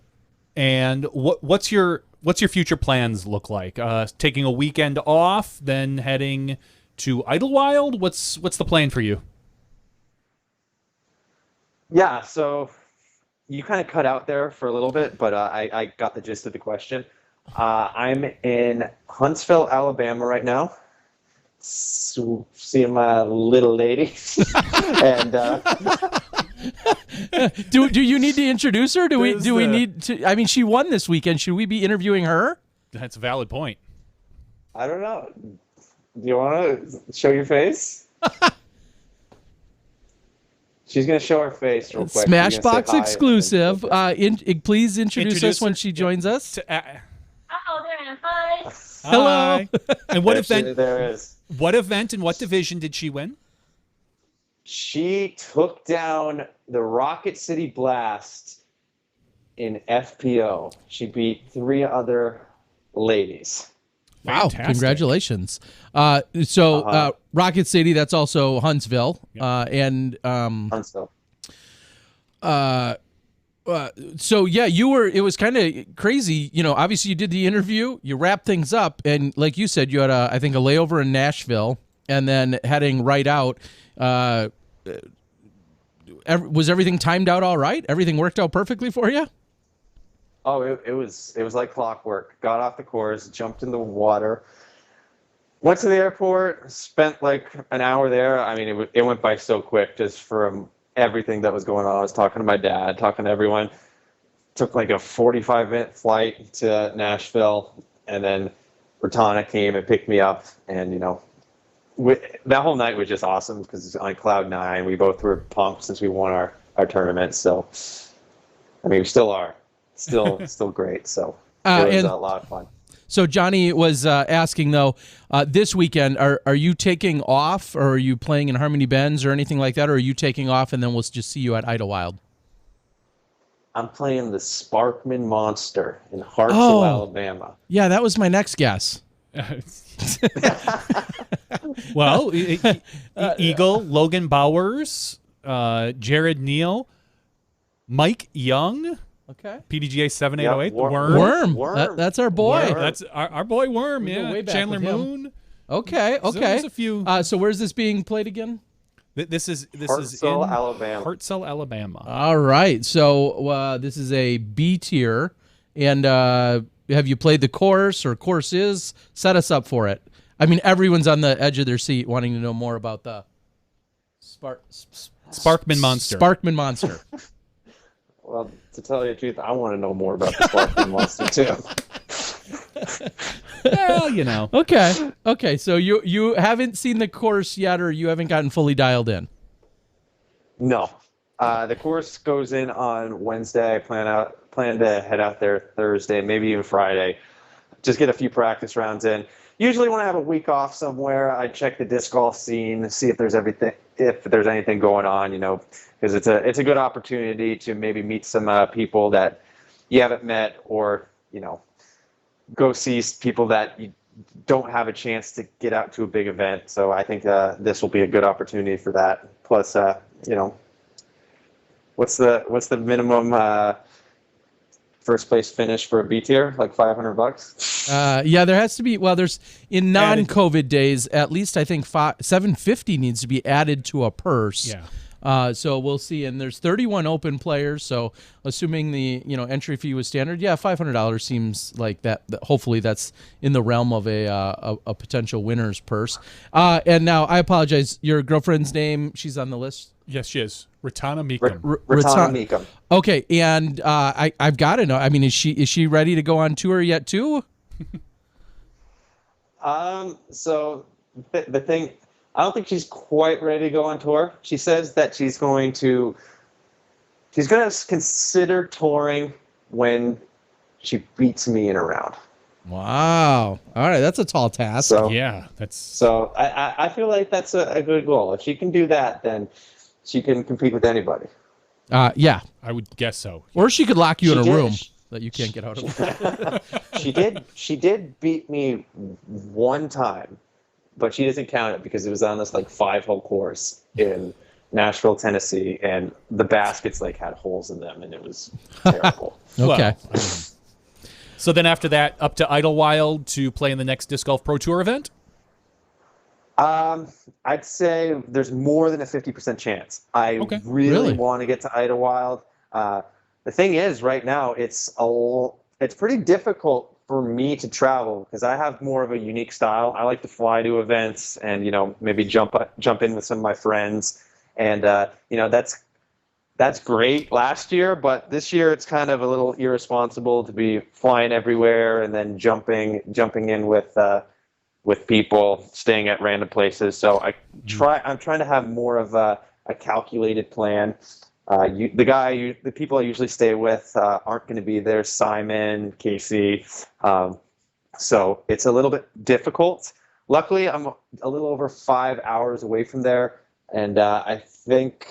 and what's your future plans look like? Taking a weekend off, then heading to Idlewild? What's the plan for you? Yeah, so you kind of cut out there for a little bit, but I got the gist of the question. I'm in Huntsville, Alabama right now, seeing my little lady. And do you need to introduce her? Do we need to? I mean, she won this weekend. Should we be interviewing her? That's a valid point. I don't know. Do you want to show your face? She's going to show her face real quick. Smashbox exclusive. Please introduce us when she joins us. Hello there. Hi. Hello. And what event? There is. What event and what division did she win? She took down the Rocket City Blast in FPO. She beat 3 other ladies. Wow! Fantastic. Congratulations. Rocket City, that's also Huntsville, and Huntsville. So yeah, it was kind of crazy. Obviously you did the interview, you wrapped things up, and like you said, you had I think a layover in Nashville, and then heading right out. Was everything timed out all right? Everything worked out perfectly for you? Oh, it was like clockwork. Got off the course, jumped in the water, went to the airport, spent an hour there. I mean, it went by so quick just from everything that was going on. I was talking to my dad, talking to everyone. Took a 45-minute flight to Nashville, and then Ratana came and picked me up, and that whole night was just awesome because it's on cloud 9. We both were pumped since we won our tournament. So, I mean, we still are. Still great. So it was a lot of fun. So Johnny was asking though, this weekend, are you taking off, or are you playing in Harmony Bends or anything like that, or are you taking off and then we'll just see you at Idlewild? I'm playing the Sparkman Monster in Hartselle, Alabama. Yeah, that was my next guess. Well, Eagle, Logan Bowers, Jared Neal, Mike Young, Okay. PDGA 7808, Worm. Worm. That's our boy. Worm. That's our boy Worm, We go yeah. way back Chandler with him. Moon. Okay. So there's a few. So where's this being played again? This is Hartselle, in Alabama. Hartselle, Alabama. All right. So this is a B tier, and have you played the course or courses? Set us up for it. I mean, everyone's on the edge of their seat wanting to know more about the Sparkman Monster. Sparkman Monster. Well, to tell you the truth, I want to know more about the Sparkman Monster too. Well, you know. Okay. So you haven't seen the course yet, or you haven't gotten fully dialed in? No. The course goes in on Wednesday. I plan to head out there Thursday, maybe even Friday. Just get a few practice rounds in. Usually when I have a week off somewhere, I check the disc golf scene, see if there's anything going on, because it's a good opportunity to maybe meet some people that you haven't met, or go see people that you don't have a chance to get out to a big event. So I think this will be a good opportunity for that. Plus, what's the minimum first place finish for a B tier? Like $500? Yeah, there has to be. Well, there's in non-COVID days, at least I think $750 needs to be added to a purse. Yeah. So we'll see. And there's 31 open players. So assuming the entry fee was standard, yeah, $500 seems like that. Hopefully that's in the realm of a potential winner's purse. And now I apologize. Your girlfriend's name? She's on the list. Yes, she is. Ratana Meekum. Ratana Meekum. Okay, and I've got to know. I mean, is she ready to go on tour yet too? So the thing, I don't think she's quite ready to go on tour. She says that she's going to consider touring when she beats me in a round. Wow. All right, that's a tall task. So I feel like that's a good goal. If she can do that, then she can compete with anybody. Yeah. I would guess so. Or she could lock you in a room that you can't get out of. She did beat me one time, but she doesn't count it because it was on this 5-hole course in Nashville, Tennessee, and the baskets had holes in them, and it was terrible. Okay. Well, so then after that, up to Idlewild to play in the next Disc Golf Pro Tour event? I'd say there's more than a 50% chance. I really want to get to Idlewild. The thing is, right now, it's pretty difficult for me to travel because I have more of a unique style. I like to fly to events and maybe jump in with some of my friends, and that's great last year, but this year it's kind of a little irresponsible to be flying everywhere and then jumping in with people, staying at random places. So I'm trying to have more of a calculated plan. The people I usually stay with aren't going to be there. Simon, Casey. So it's a little bit difficult. Luckily, I'm a little over 5 hours away from there, and I think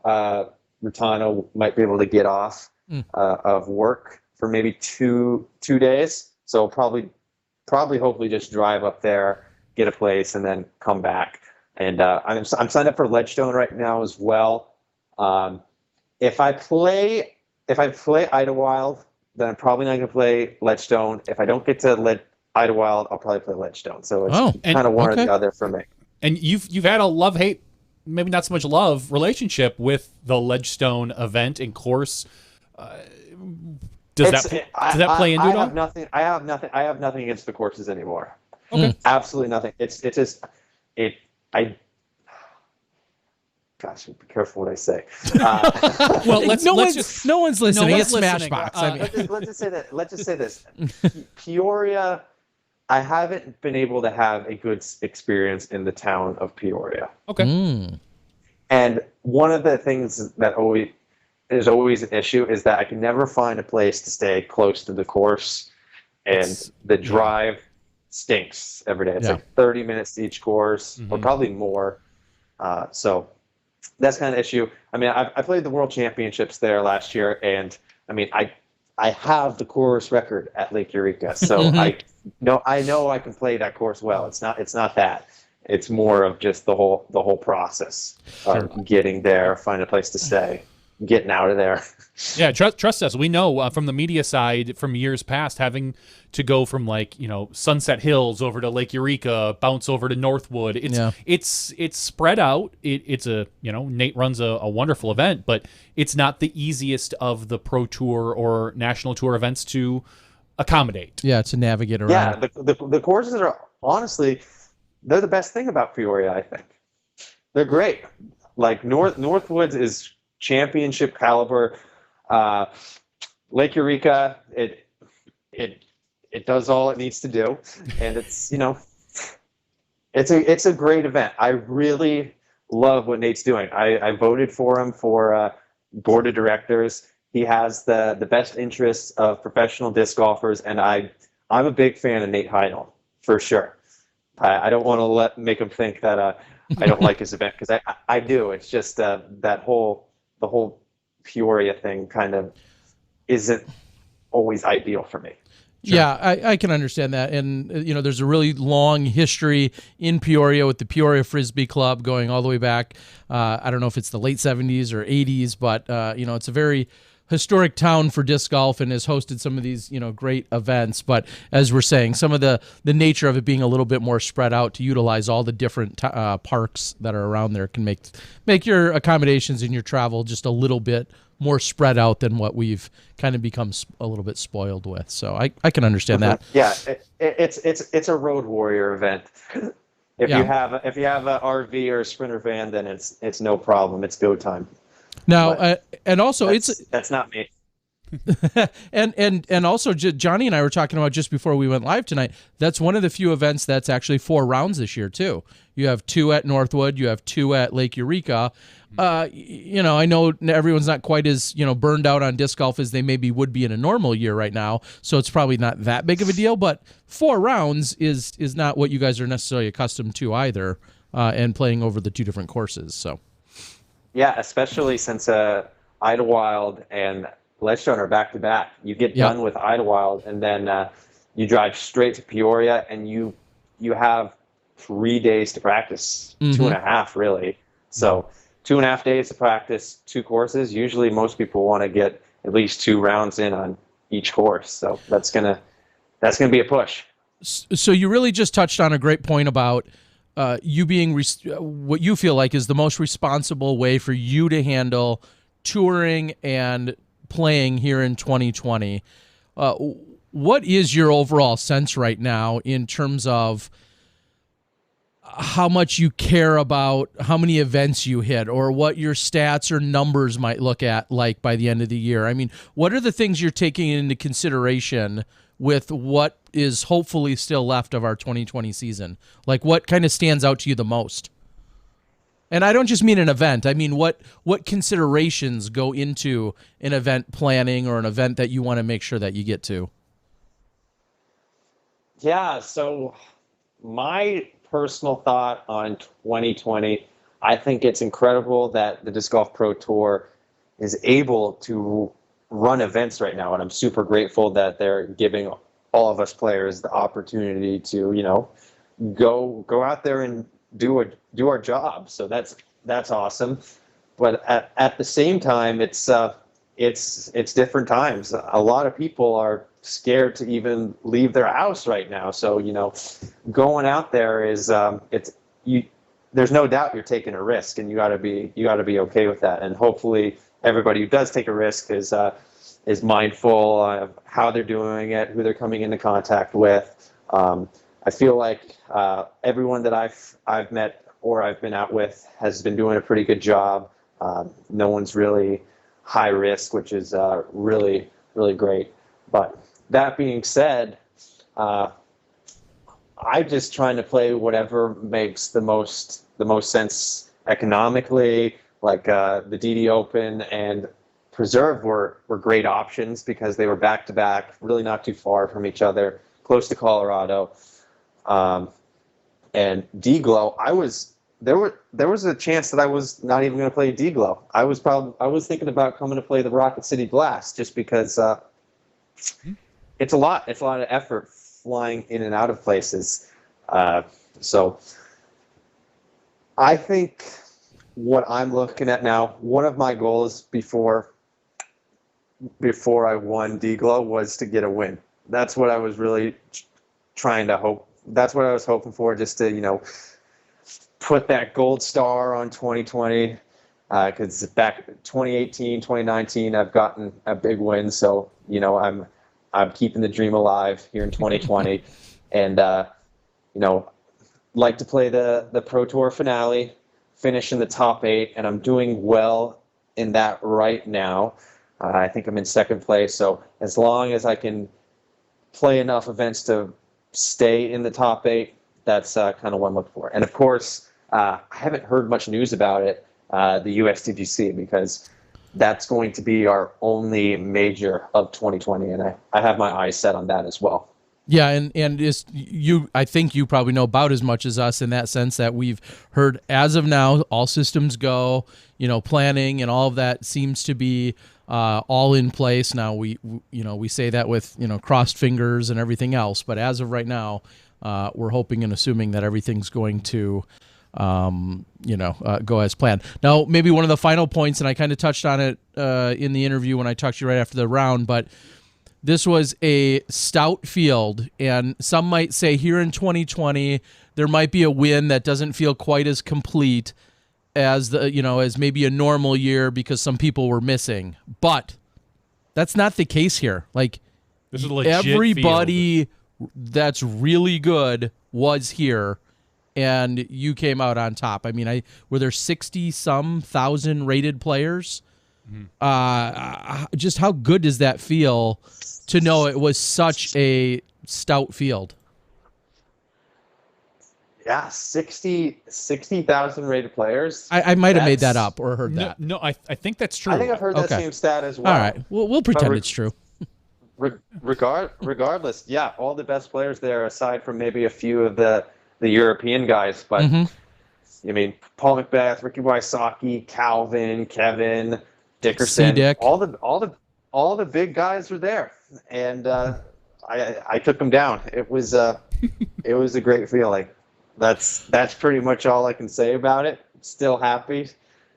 Rutano might be able to get off of work for maybe two days. So probably hopefully just drive up there, get a place, and then come back. And I'm signed up for Ledgestone right now as well. If I play Idlewild, then I'm probably not going to play Ledgestone. If I don't get to Idlewild, I'll probably play Ledgestone. So it's kind of one or the other for me. And you've had a love-hate, maybe not so much love, relationship with the Ledgestone event and course. Does that play into it? I have nothing against the courses anymore. Okay. Absolutely nothing. Gosh, be careful what I say. Well, no one's listening. It's SmashBoxx. Let's just say this. Peoria, I haven't been able to have a good experience in the town of Peoria. Okay. And one of the things that is always an issue is that I can never find a place to stay close to the course, and the drive stinks every day. It's 30 minutes to each course, or probably more. So that's kind of the issue. I mean, I played the World Championships there last year, and I mean, I have the course record at Lake Eureka, so I know I can play that course well. It's not that. It's more of just the whole process of getting there, finding a place to stay, getting out of there. Yeah, trust us. We know from the media side from years past, having to go from like Sunset Hills over to Lake Eureka, bounce over to Northwood. It's spread out. It's a Nate runs a wonderful event, but it's not the easiest of the Pro Tour or National Tour events to accommodate. Yeah, to navigate around. Yeah, the courses are honestly, they're the best thing about Peoria. I think they're great. Like Northwoods is championship caliber. Lake Eureka, it does all it needs to do, and it's a great event. I really love what Nate's doing. I voted for him for board of directors. He has the best interests of professional disc golfers, and I'm a big fan of Nate Heidel for sure. I don't want to make him think that I don't like his event, because I do. It's just the whole Peoria thing kind of isn't always ideal for me. Sure. Yeah, I can understand that. And, there's a really long history in Peoria with the Peoria Frisbee Club going all the way back. I don't know if it's the late 70s or 80s, but, it's a very historic town for disc golf and has hosted some of these, great events. But as we're saying, some of the nature of it being a little bit more spread out to utilize all the different parks that are around there can make your accommodations and your travel just a little bit more spread out than what we've kind of become a little bit spoiled with. So I can understand that. Yeah, it's a road warrior event. If you have an RV or a Sprinter van, then it's no problem. It's go time. Now, and also that's not me. and also Johnny and I were talking about just before we went live tonight. That's one of the few events that's actually 4 rounds this year too. You have 2 at Northwood, you have 2 at Lake Eureka. I know everyone's not quite as burned out on disc golf as they maybe would be in a normal year right now, so it's probably not that big of a deal. But 4 rounds is not what you guys are necessarily accustomed to either, and playing over the 2 different courses. So. Yeah, especially since Idlewild and Ledgestone are back to back. You get done with Idlewild, and then you drive straight to Peoria, and you have 3 days to practice, 2.5 really. So 2.5 days to practice 2 courses. Usually, most people want to get at least 2 rounds in on each course. So that's gonna be a push. So you really just touched on a great point about. You being what you feel like is the most responsible way for you to handle touring and playing here in 2020. What is your overall sense right now in terms of how much you care about how many events you hit, or what your stats or numbers might look at like by the end of the year? I mean, what are the things you're taking into consideration with what is hopefully still left of our 2020 season? Like, what kind of stands out to you the most? And I don't just mean an event. I mean, what considerations go into an event planning or an event that you want to make sure that you get to? Yeah, so my personal thought on 2020, I think it's incredible that the Disc Golf Pro Tour is able to run events right now, and I'm super grateful that they're giving all of us players the opportunity to go out there and do our job. So that's awesome. But at the same time, it's different times. A lot of people are scared to even leave their house right now. So going out there is there's no doubt you're taking a risk, and you got to be okay with that. And hopefully everybody who does take a risk is mindful of how they're doing it, who they're coming into contact with. I feel like everyone that I've met or I've been out with has been doing a pretty good job. No one's really high risk, which is really, really great. But that being said, I'm just trying to play whatever makes the most sense economically. Like the DD Open and Preserve were great options because they were back to back, really not too far from each other, close to Colorado. And DGlo, I was there was a chance that I was not even going to play DGlo. I was thinking about coming to play the Rocket City Blast just because it's a lot of effort flying in and out of places. So I think what I'm looking at now, one of my goals before I won DGlo was to get a win. That's what I was really trying to hope. That's what I was hoping for, just to, put that gold star on 2020. Because back 2018, 2019, I've gotten a big win. So, I'm keeping the dream alive here in 2020. And, like to play the Pro Tour finale, finish in the top 8, and I'm doing well in that right now. I think I'm in second place. So as long as I can play enough events to stay in the top 8, that's kind of what I'm looking for. And of course, I haven't heard much news about it, the USDGC, because that's going to be our only major of 2020, and I have my eyes set on that as well. Yeah, and I think you probably know about as much as us in that sense that we've heard as of now, all systems go, planning and all of that seems to be all in place. Now we say that with, crossed fingers and everything else, but as of right now, we're hoping and assuming that everything's going to go as planned. Now, maybe one of the final points, and I kind of touched on it in the interview when I talked to you right after the round, but this was a stout field, and some might say here in 2020 there might be a win that doesn't feel quite as complete as as maybe a normal year because some people were missing. But that's not the case here. Like, this is a legit everybody field that's really good was here, and you came out on top. I mean, were there 60-some thousand rated players? Mm-hmm. Just how good does that feel to know it was such a stout field? Yeah, 60,000 rated players. I might have made that up or heard that. No, I think that's true. I think I've heard that same stat as well. All right, we'll pretend it's true. Regardless, yeah, all the best players there, aside from maybe a few of the European guys. But I mean, Paul Macbeth, Ricky Wysocki, Calvin, Kevin, Dickerson, C-Dick. all the big guys were there, and I took them down. It was a great feeling. That's pretty much all I can say about it. Still happy,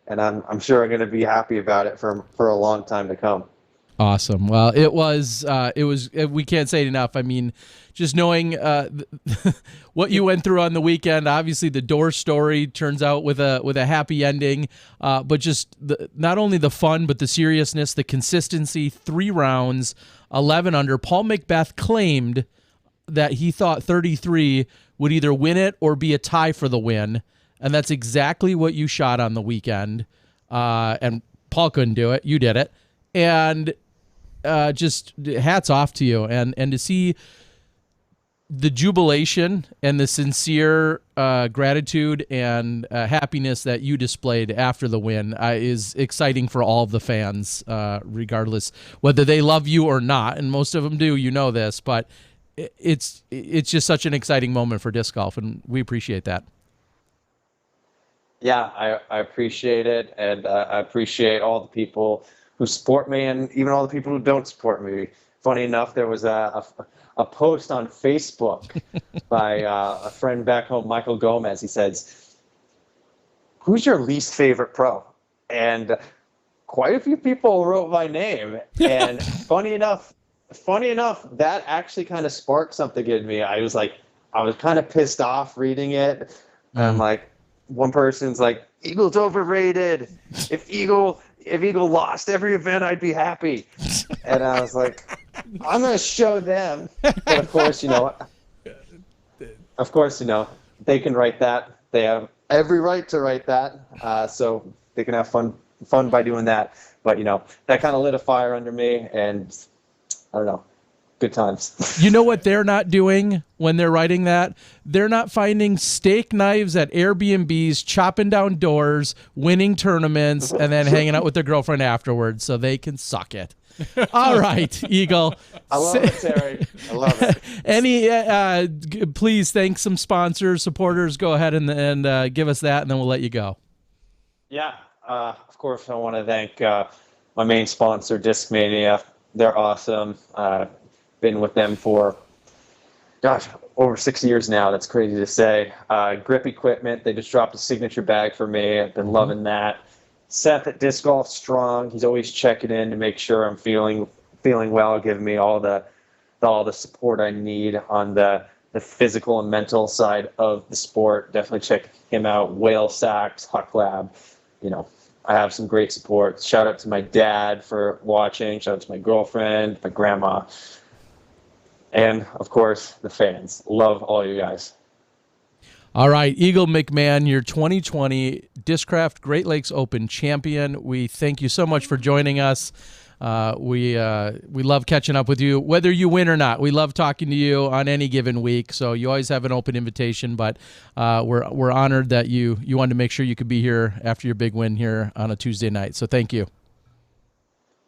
and I'm sure I'm going to be happy about it for a long time to come. Awesome. Well, it was we can't say it enough. I mean, just knowing what you went through on the weekend, obviously the door story turns out with a happy ending, but just not only the fun, but the seriousness, the consistency, 3 rounds, 11 under. Paul Macbeth claimed that he thought 33 would either win it or be a tie for the win, and that's exactly what you shot on the weekend. And Paul couldn't do it. You did it. And just hats off to you, and to see the jubilation and the sincere gratitude and happiness that you displayed after the win is exciting for all of the fans, regardless whether they love you or not, and most of them do. You know this, but it's just such an exciting moment for disc golf, and we appreciate that. Yeah, I appreciate it, and I appreciate all the people who support me, and even all the people who don't support me. Funny enough, there was a post on Facebook by a friend back home, Michael Gomez. He says, "Who's your least favorite pro?" And quite a few people wrote my name. And funny enough, that actually kind of sparked something in me. I was kind of pissed off reading it. I'm like, one person's like, "Eagle's overrated. If Eagle lost every event, I'd be happy." And I was like, I'm going to show them. But of course, they can write that. They have every right to write that. So they can have fun by doing that. But, that kind of lit a fire under me, and I don't know. Good times. You know what they're not doing when they're writing that? They're not finding steak knives at Airbnbs, chopping down doors, winning tournaments, and then hanging out with their girlfriend afterwards so they can suck it. All right, Eagle. I love it, Terry. I love it. Please thank some sponsors, supporters. Go ahead and give us that, and then we'll let you go. Yeah, of course, I want to thank my main sponsor, Discmania. They're awesome. Been with them for, over 6 years now. That's crazy to say. Grip Equipment, they just dropped a signature bag for me. I've been loving that. Seth at Disc Golf Strong, he's always checking in to make sure I'm feeling well, giving me all the support I need on the physical and mental side of the sport. Definitely check him out. Whale Sacks, Huck Lab. I have some great support. Shout out to my dad for watching. Shout out to my girlfriend, my grandma, and of course the fans. Love all you guys. All right, Eagle McMahon, your 2020 Discraft Great Lakes Open champion. We thank you so much for joining us. We love catching up with you, whether you win or not. We love talking to you on any given week. So you always have an open invitation. But we're honored that you wanted to make sure you could be here after your big win here on a Tuesday night. So thank you.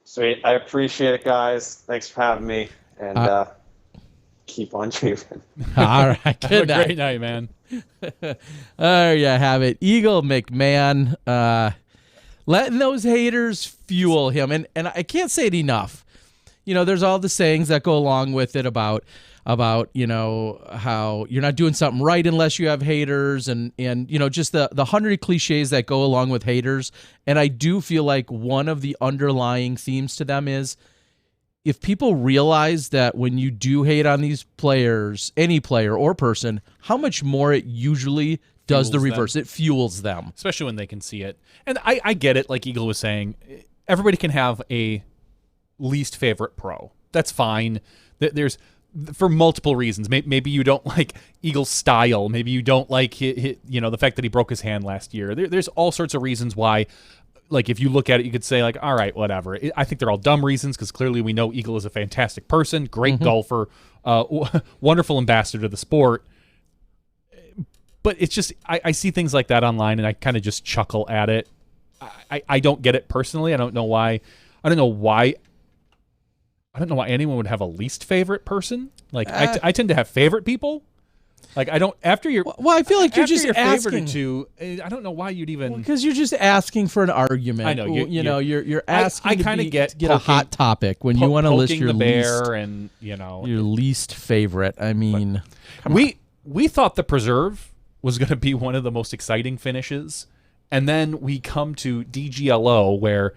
Sweet, I appreciate it, guys. Thanks for having me, and keep on dreaming. All right, good Have a night. great night, man. There you have it, Eagle McMahon. Letting those haters fuel him. And I can't say it enough. There's all the sayings that go along with it about how you're not doing something right unless you have haters and just the 100 cliches that go along with haters. And I do feel like one of the underlying themes to them is if people realize that when you do hate on these players, any player or person, how much more it usually does the reverse. It fuels them. Especially when they can see it. And I get it, like Eagle was saying. Everybody can have a least favorite pro. That's fine. There's for multiple reasons. Maybe you don't like Eagle's style. Maybe you don't like the fact that he broke his hand last year. There's all sorts of reasons why. Like, if you look at it, you could say, like, all right, whatever. I think they're all dumb reasons because clearly we know Eagle is a fantastic person, great golfer, wonderful ambassador to the sport. But it's just, I see things like that online, and I kind of just chuckle at it. I don't get it personally. I don't know why anyone would have a least favorite person. Like, I tend to have favorite people. Like, I don't, after your... Well, I feel like you're just your favorite asking. or two, I don't know why you'd even... Because you're just asking for an argument. I know. You're asking I kind of get a hot topic when you want to list your the bear least, and, your least favorite. I mean, we thought the Preserve was going to be one of the most exciting finishes, and then we come to DGlo where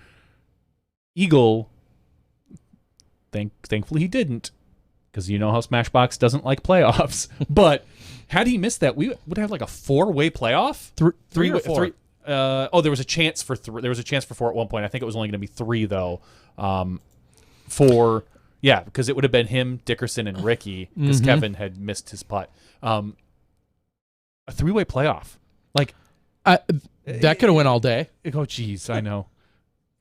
Eagle, thankfully he didn't, because you know how SmashBoxx doesn't like playoffs. But had he missed that, we would have like a 4-way playoff. Three or four. There was a chance for 3. There was a chance for 4 at one point. I think it was only going to be 3 though. Because it would have been him, Dickerson, and Ricky, because Kevin had missed his putt. A 3-way playoff, like that could have went all day. Oh, geez, I know.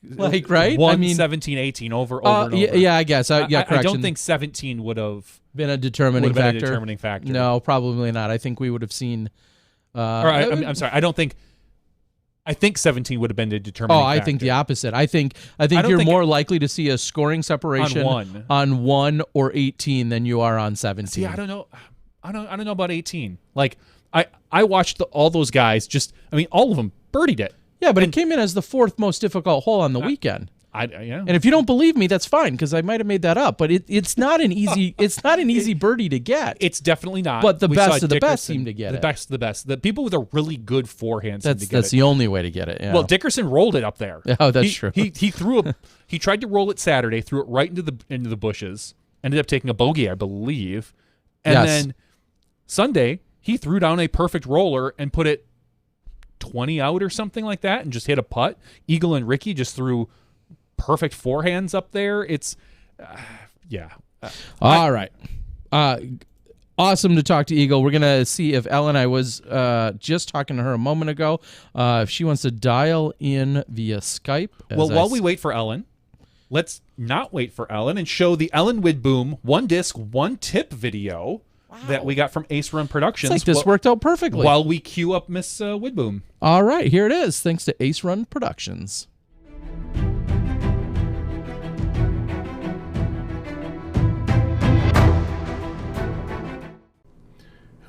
Like, right? 17-18 over and over. Yeah, I guess. I don't think 17 would have been a determining factor. No, probably not. I think we would have seen. I'm sorry. I think 17 would have been the determining factor. I think the opposite. I think you're more likely to see a scoring separation on 1 or 18 than you are on 17. See, I don't know. I don't know about 18. Like, I watched all those guys. All of them birdied it. Yeah, but it came in as the 4th most difficult hole on the weekend. Yeah. And if you don't believe me, that's fine, because I might have made that up. But it's not an easy birdie to get. It's definitely not. But the best of the best seem to get it. The best of the best. The people with a really good forehand seem to get it. That's the only way to get it. Yeah. Well, Dickerson rolled it up there. Oh, that's true. He he tried to roll it Saturday, threw it right into the bushes. Ended up taking a bogey, I believe. And then Sunday, he threw down a perfect roller and put it 20 out or something like that and just hit a putt. Eagle and Ricky just threw perfect forehands up there. It's all right. Awesome to talk to Eagle. We're gonna see if Ellen, I was just talking to her a moment ago, if she wants to dial in via Skype. Well, while we wait for Ellen, let's not wait for Ellen and show the Ellen Widboom 1 disc 1 tip video that we got from Ace Run Productions. It's like this worked out perfectly. While we queue up Miss Widboom. All right, here it is, thanks to Ace Run Productions.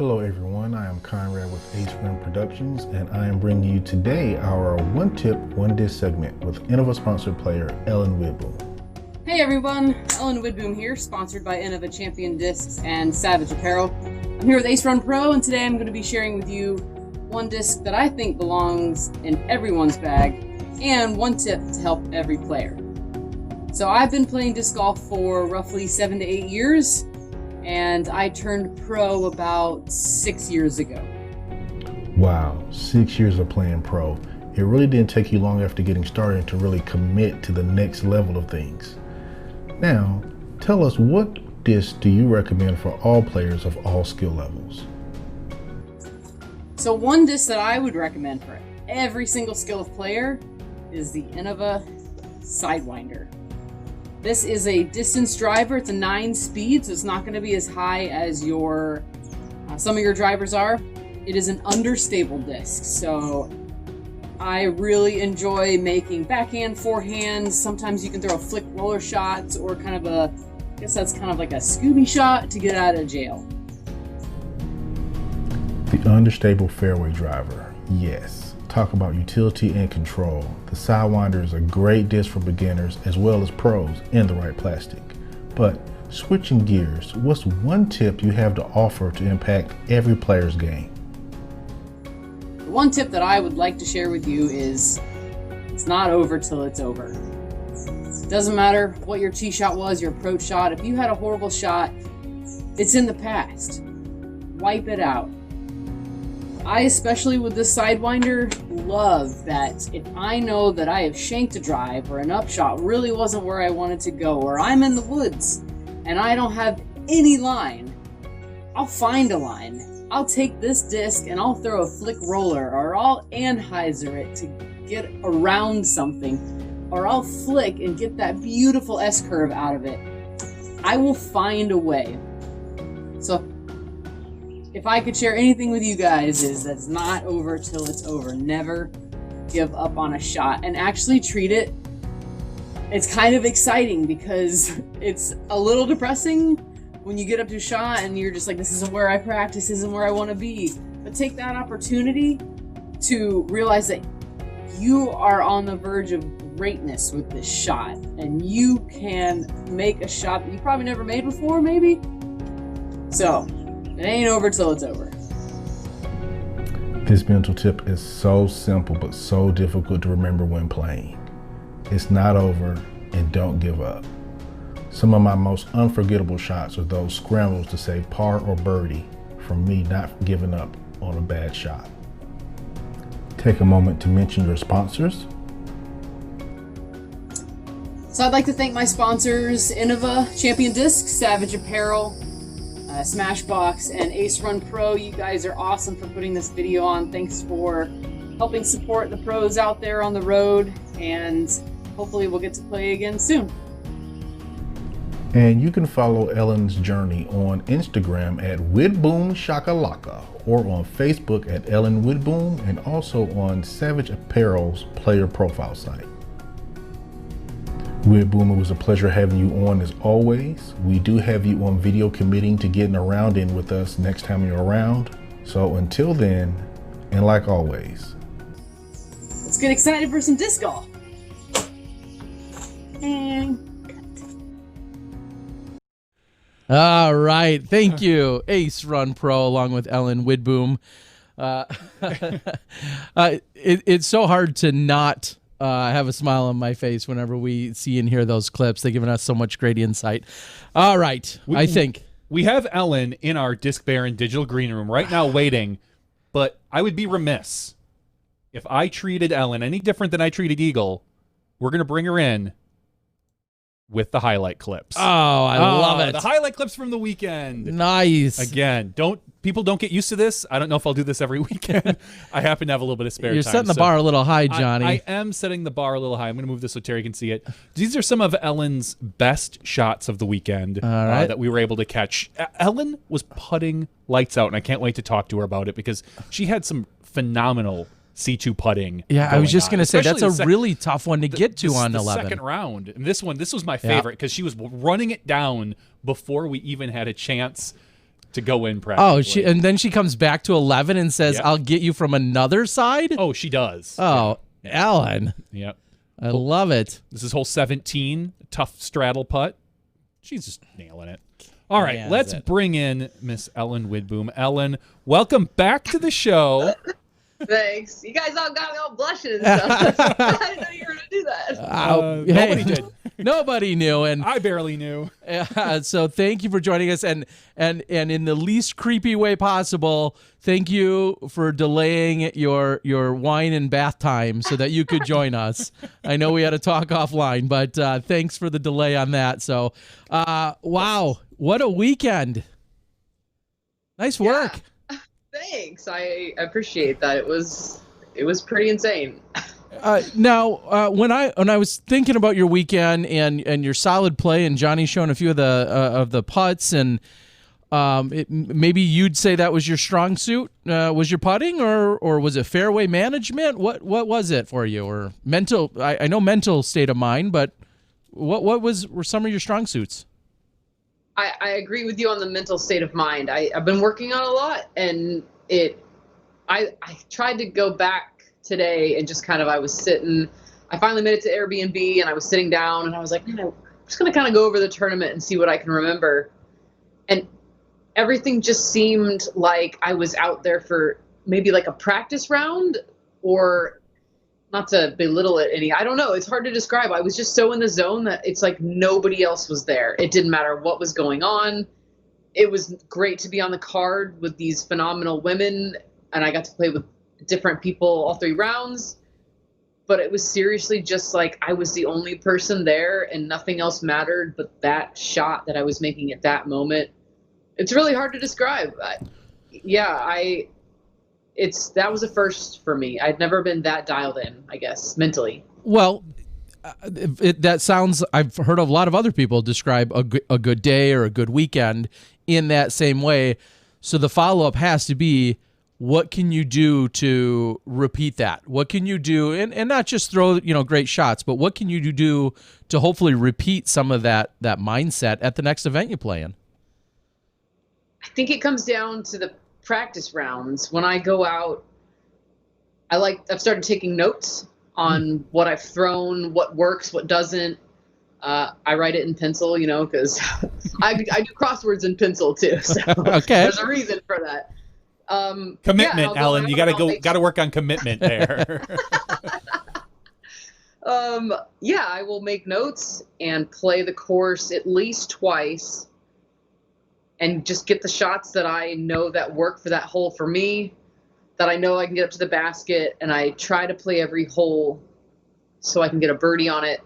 Hello everyone, I am Conrad with Ace Rim Productions, and I am bringing you today our One Tip, One Disc segment with Innova sponsored player Ellen Widboom. Hey everyone, Ellen Widboom here, sponsored by Innova Champion Discs and Savage Apparel. I'm here with Ace Run Pro, and today I'm going to be sharing with you one disc that I think belongs in everyone's bag, and one tip to help every player. So I've been playing disc golf for roughly 7 to 8 years, and I turned pro about 6 years ago. Wow, 6 years of playing pro. It really didn't take you long after getting started to really commit to the next level of things. Now, tell us, what disc do you recommend for all players of all skill levels? So one disc that I would recommend for every single skill of player is the Innova Sidewinder. This is a distance driver. It's a 9-speed, so it's not going to be as high as your some of your drivers are. It is an understable disc, so I really enjoy making backhand, forehand. Sometimes you can throw a flick roller shots or kind of a, I guess that's kind of like a Scooby shot to get out of jail. The understable fairway driver, yes. Talk about utility and control. The Sidewinder is a great disc for beginners as well as pros in the right plastic. But switching gears, what's one tip you have to offer to impact every player's game? The one tip that I would like to share with you is it's not over till it's over. It doesn't matter what your tee shot was, your approach shot. If you had a horrible shot, it's in the past. Wipe it out. I, especially with this Sidewinder, love that if I know that I have shanked a drive or an upshot really wasn't where I wanted to go, or I'm in the woods and I don't have any line, I'll find a line. I'll take this disc and I'll throw a flick roller, or I'll anhyzer it to get around something, or I'll flick and get that beautiful S-curve out of it. I will find a way. So if I could share anything with you guys, is that it's not over till it's over. Never give up on a shot, and actually treat it. It's kind of exciting because it's a little depressing when you get up to a shot and you're just like, this isn't where I practice, this isn't where I want to be. But take that opportunity to realize that you are on the verge of greatness with this shot, and you can make a shot that you probably never made before, maybe. So it ain't over till it's over. This mental tip is so simple but so difficult to remember when playing. It's not over, and don't give up. Some of my most unforgettable shots are those scrambles to save par or birdie from me not giving up on a bad shot. Take a moment to mention your sponsors. So I'd like to thank my sponsors, Innova Champion Discs, Savage Apparel, SmashBoxx, and Ace Run Pro. You guys are awesome for putting this video on. Thanks for helping support the pros out there on the road, and hopefully we'll get to play again soon. And you can follow Ellen's journey on Instagram at Widboom Shakalaka, or on Facebook at Ellen Widboom, and also on Savage Apparel's player profile site. Widboom, it was a pleasure having you on as always. We do have you on video committing to getting a round in with us next time you're around. So until then, and like always, let's get excited for some disc golf. And All right. Thank you, Ace Run Pro, along with Ellen Widboom. It's so hard to not have a smile on my face whenever we see and hear those clips. They've given us so much great insight. All right. I think we have Ellen in our Disc Baron digital green room right now waiting, but I would be remiss if I treated Ellen any different than I treated Eagle. We're going to bring her in with the highlight clips. Oh, I love it. The highlight clips from the weekend. Nice. Again, people don't get used to this. I don't know if I'll do this every weekend. I happen to have a little bit of spare time. You're setting the bar a little high, Johnny. I am setting the bar a little high. I'm going to move this so Terry can see it. These are some of Ellen's best shots of the weekend that we were able to catch. Ellen was putting lights out, and I can't wait to talk to her about it because she had some phenomenal C2 putting. Yeah, I was just going to say, that's a really tough one to get to on 11. The second round. And this was my favorite because she was running it down before we even had a chance to go in practically. and then she comes back to 11 and says, Yep. I'll get you from another side? Oh, she does. Oh, Ellen. Yep. I love it. This is hole 17, tough straddle putt. She's just nailing it. All right, Nails let's it. bring in Miss Ellen Widboom. Ellen, welcome back to the show. Thanks. You guys all got me all blushing and stuff. I didn't know you were going to do that. Nobody did. Nobody knew. And I barely knew. so thank you for joining us. And in the least creepy way possible, thank you for delaying your wine and bath time so that you could join us. I know we had to talk offline, but thanks for the delay on that. So, wow, what a weekend. Nice work. Yeah. Thanks. I appreciate that. It was pretty insane. Now, when I was thinking about your weekend and your solid play, and Johnny showing a few of the putts, and maybe you'd say that was your strong suit. Was your putting, or was it fairway management? What was it for you, or mental? I know mental state of mind, but what were some of your strong suits? I agree with you on the mental state of mind. I've been working on a lot, and I tried to go back today and just kind of, I was sitting, I finally made it to Airbnb, and I was sitting down, and I was like, man, I'm just going to kind of go over the tournament and see what I can remember. And everything just seemed like I was out there for maybe like a practice round, or not to belittle it any, I don't know. It's hard to describe. I was just so in the zone that it's like nobody else was there. It didn't matter what was going on. It was great to be on the card with these phenomenal women, and I got to play with different people all 3 rounds. But it was seriously just like I was the only person there, and nothing else mattered but that shot that I was making at that moment. It's really hard to describe. That was a first for me. I'd never been that dialed in, I guess, mentally. Well, that sounds, I've heard a lot of other people describe a good day or a good weekend in that same way. So the follow-up has to be, what can you do to repeat that? What can you do, and not just throw great shots, but what can you do to hopefully repeat some of that mindset at the next event you play in? I think it comes down to the practice rounds. When I go out, I've started taking notes on what I've thrown, what works, what doesn't. I write it in pencil, because I do crosswords in pencil too. So okay. There's a reason for that. Commitment, Ellen. You got to work on commitment there. I will make notes and play the course at least twice, and just get the shots that I know that work for that hole for me, that I know I can get up to the basket, and I try to play every hole so I can get a birdie on it.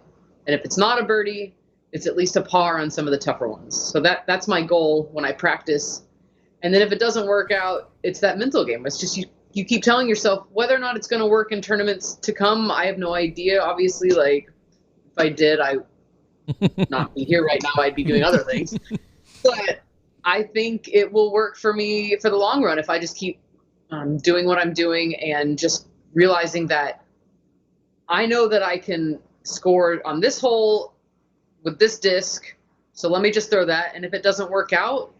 And if it's not a birdie, it's at least a par on some of the tougher ones. So that's my goal when I practice. And then if it doesn't work out, it's that mental game. It's just you keep telling yourself whether or not it's going to work in tournaments to come. I have no idea. Obviously, like, if I did, I would not be here right now. I'd be doing other things. But I think it will work for me for the long run if I just keep doing what I'm doing, and just realizing that I know that I can score on this hole with this disc. So let me just throw that. And if it doesn't work out,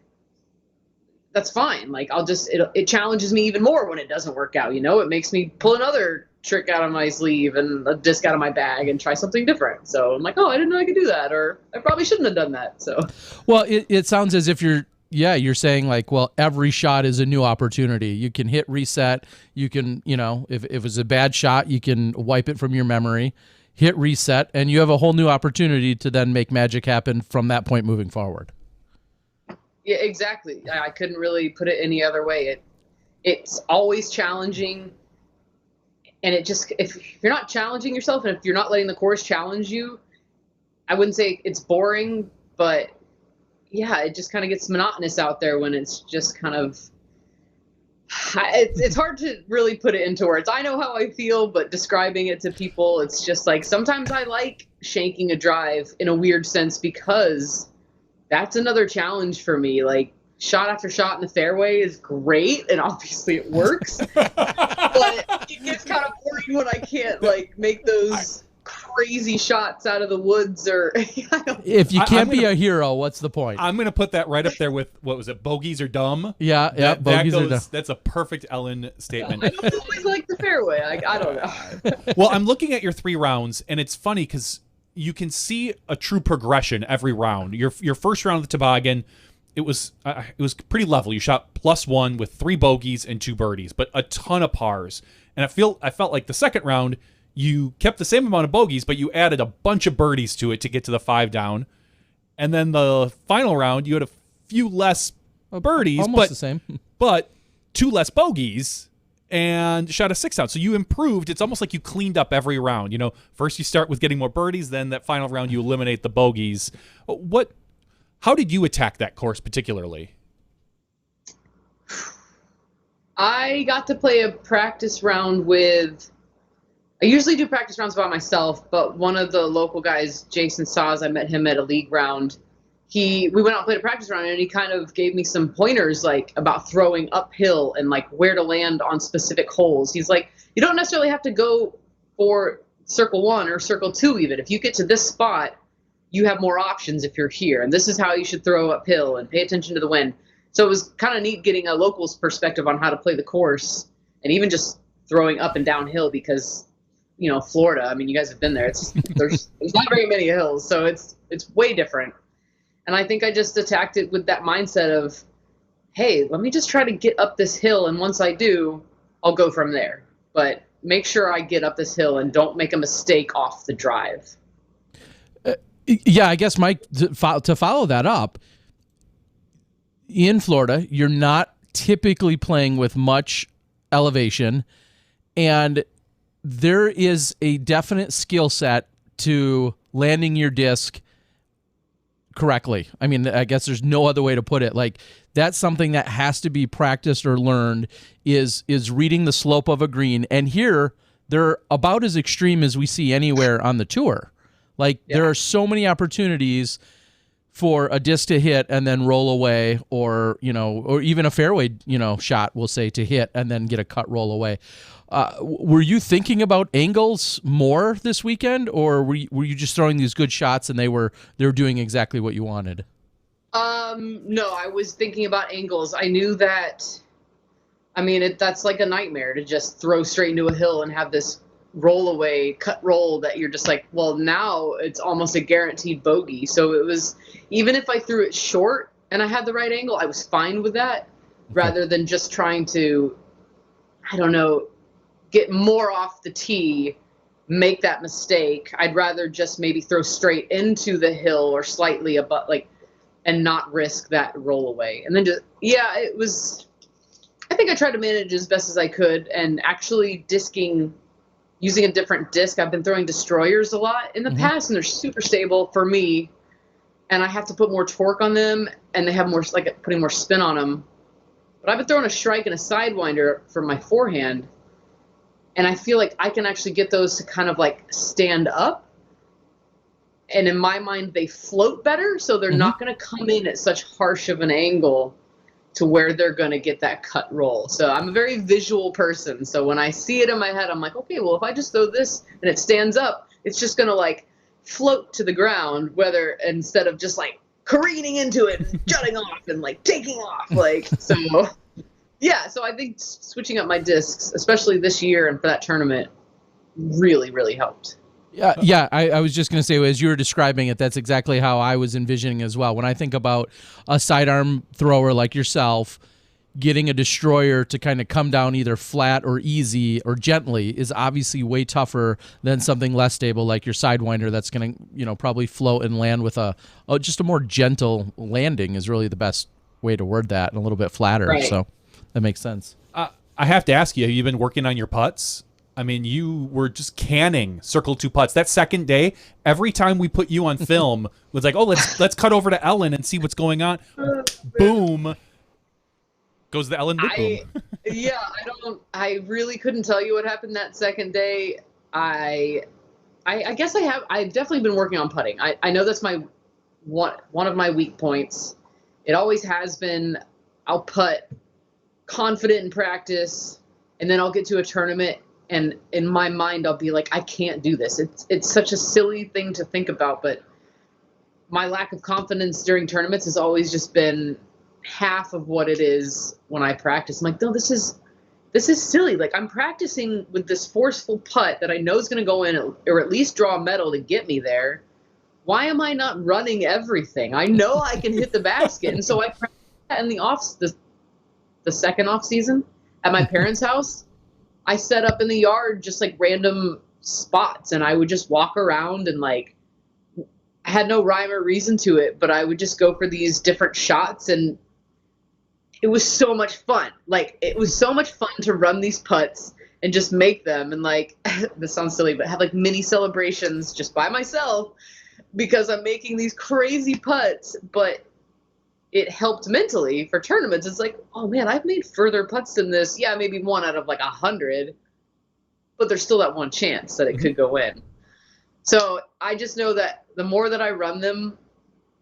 that's fine. Like, it challenges me even more when it doesn't work out. It makes me pull another trick out of my sleeve and a disc out of my bag and try something different. So I'm like, oh, I didn't know I could do that, or I probably shouldn't have done that. So, well, it sounds as if you're saying like, well, every shot is a new opportunity. You can hit reset. You can, if it was a bad shot, you can wipe it from your memory, hit reset, and you have a whole new opportunity to then make magic happen from that point moving forward. Yeah, exactly. I couldn't really put it any other way. It's always challenging. And it just, if you're not challenging yourself, and if you're not letting the course challenge you, I wouldn't say it's boring, but yeah, it just kind of gets monotonous out there when it's just kind of, it's hard to really put it into words. I know how I feel, but describing it to people, it's just like, sometimes I like shanking a drive in a weird sense, because that's another challenge for me. Like, shot after shot in the fairway is great, and obviously it works. But it gets kind of boring when I can't like make those crazy shots out of the woods or. If you can't be a hero, what's the point? I'm going to put that right up there with, what was it, bogeys are dumb? Yeah, bogeys are dumb. That's a perfect Ellen statement. I don't always like the fairway. I don't know. Well, I'm looking at your 3 rounds, and it's funny because you can see a true progression every round. Your first round of the toboggan, it was pretty level. You shot +1 with 3 bogeys and 2 birdies, but a ton of pars. And I felt like the second round, you kept the same amount of bogeys, but you added a bunch of birdies to it to get to the 5 down. And then the final round, you had a few less birdies, almost the same, but 2 less bogeys, and shot a 6 down. So you improved. It's almost like you cleaned up every round. You know, first you start with getting more birdies, then that final round you eliminate the bogeys. How did you attack that course particularly? I got to play a practice round with. I usually do practice rounds by myself, but one of the local guys, Jason Saws, I met him at a league round. We went out and played a practice round, and he kind of gave me some pointers like about throwing uphill and like where to land on specific holes. He's like, you don't necessarily have to go for circle 1 or circle 2 even. If you get to this spot, you have more options if you're here, and this is how you should throw uphill and pay attention to the wind. So it was kind of neat getting a local's perspective on how to play the course, and even just throwing up and downhill because, you know, Florida, I mean, you guys have been there. There's not very many hills, so it's way different. And I think I just attacked it with that mindset of, hey, let me just try to get up this hill, and once I do, I'll go from there. But make sure I get up this hill and don't make a mistake off the drive. Yeah, I guess, Mike, to follow that up, in Florida, you're not typically playing with much elevation, and there is a definite skill set to landing your disc correctly. I mean, I guess there's no other way to put it. Like, that's something that has to be practiced or learned, is reading the slope of a green. And here, they're about as extreme as we see anywhere on the tour. Like, there are so many opportunities for a disc to hit and then roll away, or, you know, or even a fairway, you know, shot, we'll say, to hit and then get a cut roll away. Were you thinking about angles more this weekend, or were you just throwing these good shots and they were doing exactly what you wanted? No, I was thinking about angles. I knew that, I mean, that's like a nightmare to just throw straight into a hill and have this roll away, cut roll that you're just like, well, now it's almost a guaranteed bogey. So it was, even if I threw it short and I had the right angle, I was fine with that, rather than just trying to, I don't know, get more off the tee, make that mistake. I'd rather just maybe throw straight into the hill or slightly above, like, and not risk that roll away. And then just, yeah, it was, I think I tried to manage as best as I could, and actually disking, using a different disc. I've been throwing destroyers a lot in the past, and they're super stable for me, and I have to put more torque on them, and they have more, like, putting more spin on them. But I've been throwing a strike and a sidewinder for my forehand, and I feel like I can actually get those to kind of like stand up. And in my mind, they float better, so they're not going to come in at such harsh of an angle to where they're going to get that cut roll. So I'm a very visual person. So when I see it in my head, I'm like, okay, well, if I just throw this and it stands up, it's just going to like float to the ground, whether, instead of just like careening into it and jutting off and like taking off. Like, so yeah, so I think switching up my discs, especially this year and for that tournament, really, really helped. Yeah, I was just going to say, as you were describing it, that's exactly how I was envisioning as well. When I think about a sidearm thrower like yourself, getting a destroyer to kind of come down either flat or easy or gently is obviously way tougher than something less stable like your sidewinder that's going to, you know, probably float and land with just a more gentle landing is really the best way to word that, and a little bit flatter. Right. So that makes sense. I have to ask you, have you been working on your putts? I mean, you were just canning circle 2 putts. That second day, every time we put you on film, was like, oh, let's cut over to Ellen and see what's going on. Boom. Goes the Ellen Widboom. I really couldn't tell you what happened that second day. I guess I've definitely been working on putting. I know that's my one of my weak points. It always has been. I'll putt confident in practice, and then I'll get to a tournament And in my mind, I'll be like, I can't do this. It's such a silly thing to think about, but my lack of confidence during tournaments has always just been half of what it is when I practice. I'm like, no, this is silly. Like, I'm practicing with this forceful putt that I know is going to go in or at least draw a medal to get me there. Why am I not running everything? I know I can hit the basket. And so I practiced that in the second off season at my parents' house. I set up in the yard just like random spots, and I would just walk around and like, I had no rhyme or reason to it, but I would just go for these different shots, and it was so much fun. Like, it was so much fun to run these putts and just make them, and like, this sounds silly, but have like mini celebrations just by myself because I'm making these crazy putts, but it helped mentally for tournaments. It's like, oh man, I've made further putts than this. Yeah, maybe 1 out of like 100, but there's still that one chance that it could go in. So I just know that the more that I run them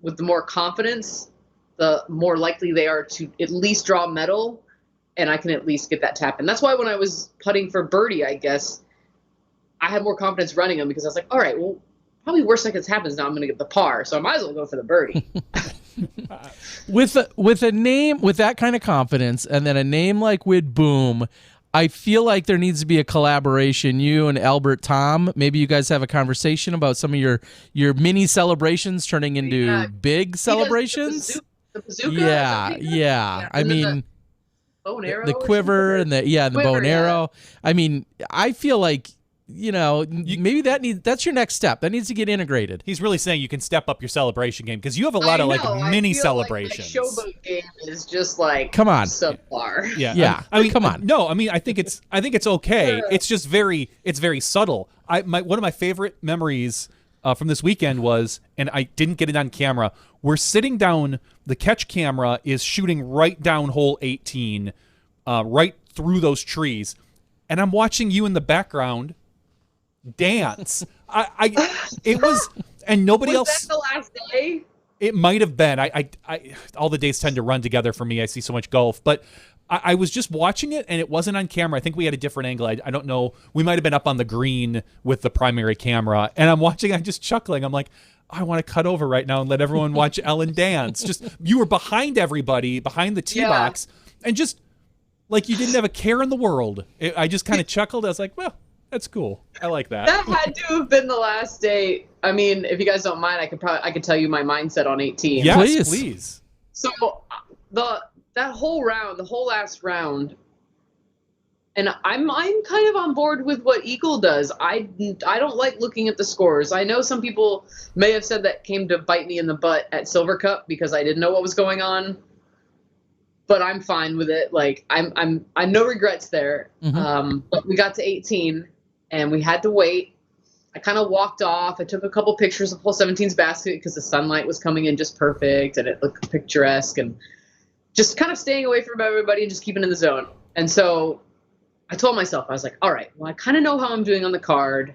with the more confidence, the more likely they are to at least draw a medal, and I can at least get that tap in. That's why when I was putting for birdie, I guess, I had more confidence running them because I was like, all right, well, probably worst that happens now I'm going to get the par, so I might as well go for the birdie. With a name with that kind of confidence, and then a name like Widboom, I feel like there needs to be a collaboration. You and Albert Tom, maybe you guys have a conversation about some of your mini celebrations turning into big celebrations. The bazooka. Yeah. I mean, bow and arrow, the quiver and the bow and arrow. I mean, I feel like, maybe that's your next step. That needs to get integrated. He's really saying you can step up your celebration game because you have a lot of mini celebrations. Like my showboat game is just like, come on, subpar. Yeah. I mean, come on. No, I mean, I think it's okay. It's just very subtle. One of my favorite memories from this weekend was, and I didn't get it on camera. We're sitting down. The catch camera is shooting right down hole 18, right through those trees, and I'm watching you in the background dance. It was, and nobody else. Was that the last day? It might have been. I all the days tend to run together for me. I see so much golf, but I was just watching it, and it wasn't on camera. I think we had a different angle. I don't know. We might have been up on the green with the primary camera, and I'm watching. I'm just chuckling. I'm like, I want to cut over right now and let everyone watch Ellen dance. Just, you were behind everybody, behind the tee box, and just like you didn't have a care in the world. I just kind of chuckled. I was like, well, that's cool. I like that. That had to have been the last day. I mean, if you guys don't mind, I could tell you my mindset on 18. Yes, please. So that whole round, the whole last round, and I'm kind of on board with what Eagle does. I don't like looking at the scores. I know some people may have said that came to bite me in the butt at Silver Cup because I didn't know what was going on. But I'm fine with it. Like, I'm no regrets there. Mm-hmm. But we got to 18 and we had to wait. I kind of walked off. I took a couple pictures of hole 17's basket because the sunlight was coming in just perfect and it looked picturesque, and just kind of staying away from everybody and just keeping in the zone. And so I told myself, I was like, all right, well, I kind of know how I'm doing on the card.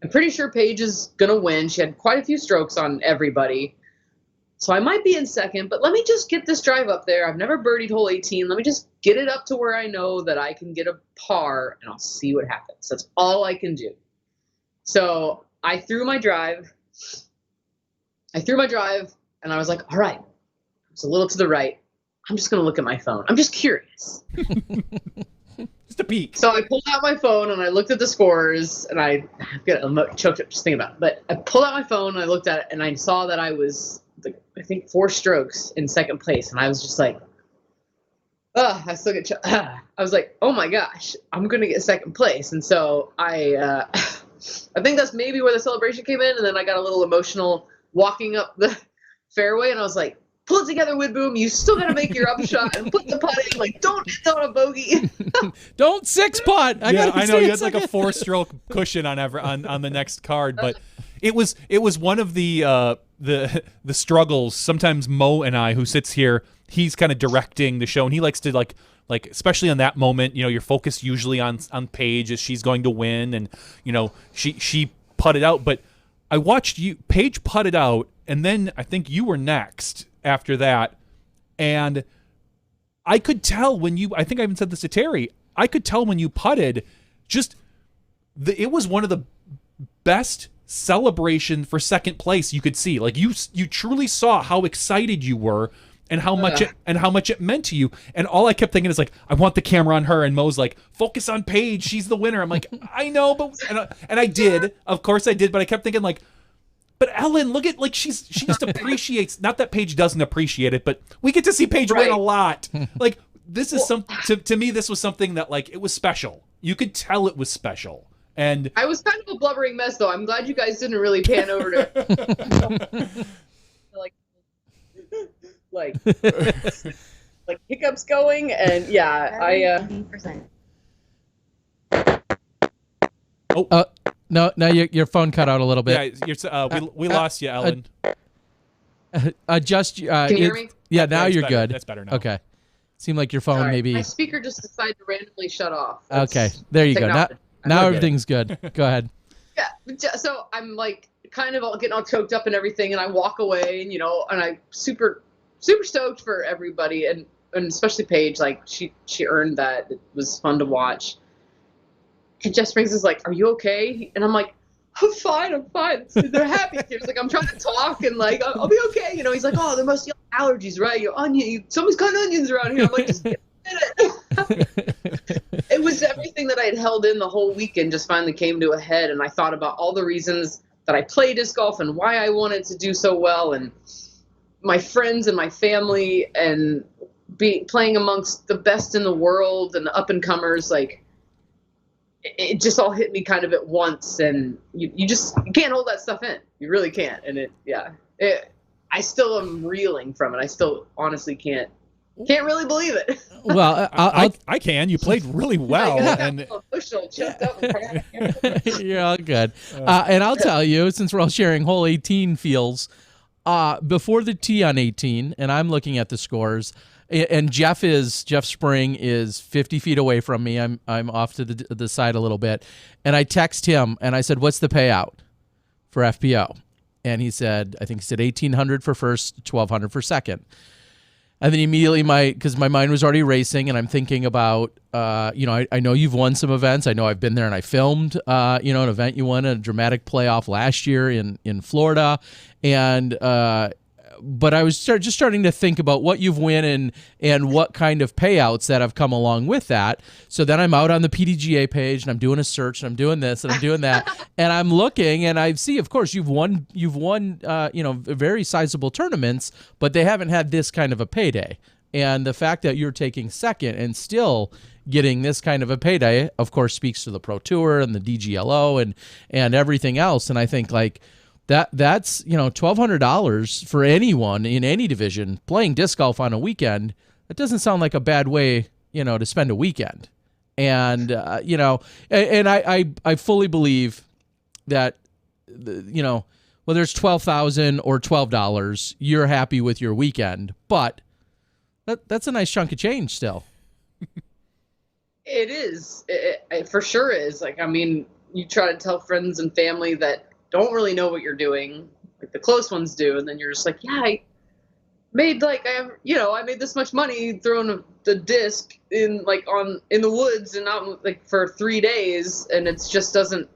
I'm pretty sure Paige is going to win. She had quite a few strokes on everybody. So I might be in second, but let me just get this drive up there. I've never birdied hole 18. Let me just get it up to where I know that I can get a par, and I'll see what happens. That's all I can do. So I threw my drive. And I was like, all right, it's a little to the right. I'm just going to look at my phone. I'm just curious. Just a peek. So I pulled out my phone and I looked at the scores, and I'm choked up just thinking about it. But I pulled out my phone and I looked at it, and I saw that I was, I think, 4 strokes in second place. And I was just like, I still get I was like, oh my gosh, I'm going to get second place. And so I think that's maybe where the celebration came in. And then I got a little emotional walking up the fairway, and I was like, pull it together, Widboom. You still got to make your upshot and put the putt in. Like, don't hit on a bogey. Don't 6-putt. I know you had like a 4-stroke cushion on the next card, but it was one of the struggles. Sometimes Mo and I, who sits here, he's kind of directing the show, and he likes to like especially on that moment, you're focused usually on Paige as she's going to win, and she putted out, but I watched Paige putted out, and then I think you were next after that, and I could tell when I think I even said this to Terry, I could tell when you putted, just it was one of the best celebration for second place you could see. Like you truly saw how excited you were and how much it meant to you. And all I kept thinking is like, I want the camera on her. And Mo's like, focus on Paige. She's the winner. I'm like, I know, but and I did. Of course I did. But I kept thinking like, but Ellen, look at like she just appreciates. Not that Paige doesn't appreciate it, but we get to see Paige win a lot. Like this is to me. This was something that like it was special. You could tell it was special. And I was kind of a blubbering mess, though. I'm glad you guys didn't really pan over to like hiccups going, and yeah, No, your phone cut out a little bit. Yeah, we lost you, Ellen. Adjust. Can you hear me? Yeah, now you're better. good. That's better now. Okay. Seemed like your phone Sorry. maybe. My speaker just decided to randomly shut off. Okay, there you go. Now everything's good. Go ahead. Yeah, so I'm like kind of all getting all choked up and everything, and I walk away, and and I'm super stoked for everybody, and especially Paige. Like she earned that. It was fun to watch. And Jeff Springs is like, "Are you okay?" And I'm like, I'm fine. They're happy. He was like, I'm trying to talk and like, I'll be okay. He's like, oh, there must be allergies, right? Your onion, someone's cutting onions around here. I'm like, just get it. It was everything that I had held in the whole weekend just finally came to a head. And I thought about all the reasons that I play disc golf and why I wanted to do so well. And my friends and my family and playing amongst the best in the world and the up and comers, like, it just all hit me kind of at once, and you can't hold that stuff in. You really can't. And I still am reeling from it. I still honestly can't really believe it. Well, I can. You played really well. And emotional, choked up. You're all good. And I'll tell you, since we're all sharing hole 18 feels, before the tee on 18, and I'm looking at the scores. And Jeff Spring is 50 feet away from me. I'm off to the side a little bit, and I text him and I said, "What's the payout for FPO?" And he said, I think he said 1,800 for first, 1,200 for second. And then immediately because my mind was already racing, and I'm thinking about, I know you've won some events. I know I've been there and I filmed, an event you won, a dramatic playoff last year in Florida, and. But I was just starting to think about what you've won and what kind of payouts that have come along with that. So then I'm out on the PDGA page and I'm doing a search and I'm doing this and I'm doing that and I'm looking and I see, of course, you've won, very sizable tournaments, but they haven't had this kind of a payday. And the fact that you're taking second and still getting this kind of a payday, of course, speaks to the Pro Tour and the DGLO and everything else. And I think like. That's $1,200 for anyone in any division playing disc golf on a weekend. That doesn't sound like a bad way, to spend a weekend. And and I fully believe that whether it's $12,000 or $12, you're happy with your weekend. But that's a nice chunk of change still. It is. It for sure is. Like, I mean, you try to tell friends and family that don't really know what you're doing, like the close ones do, and then you're just like, yeah, I made I made this much money throwing the disc in the woods and out like for 3 days, and it just doesn't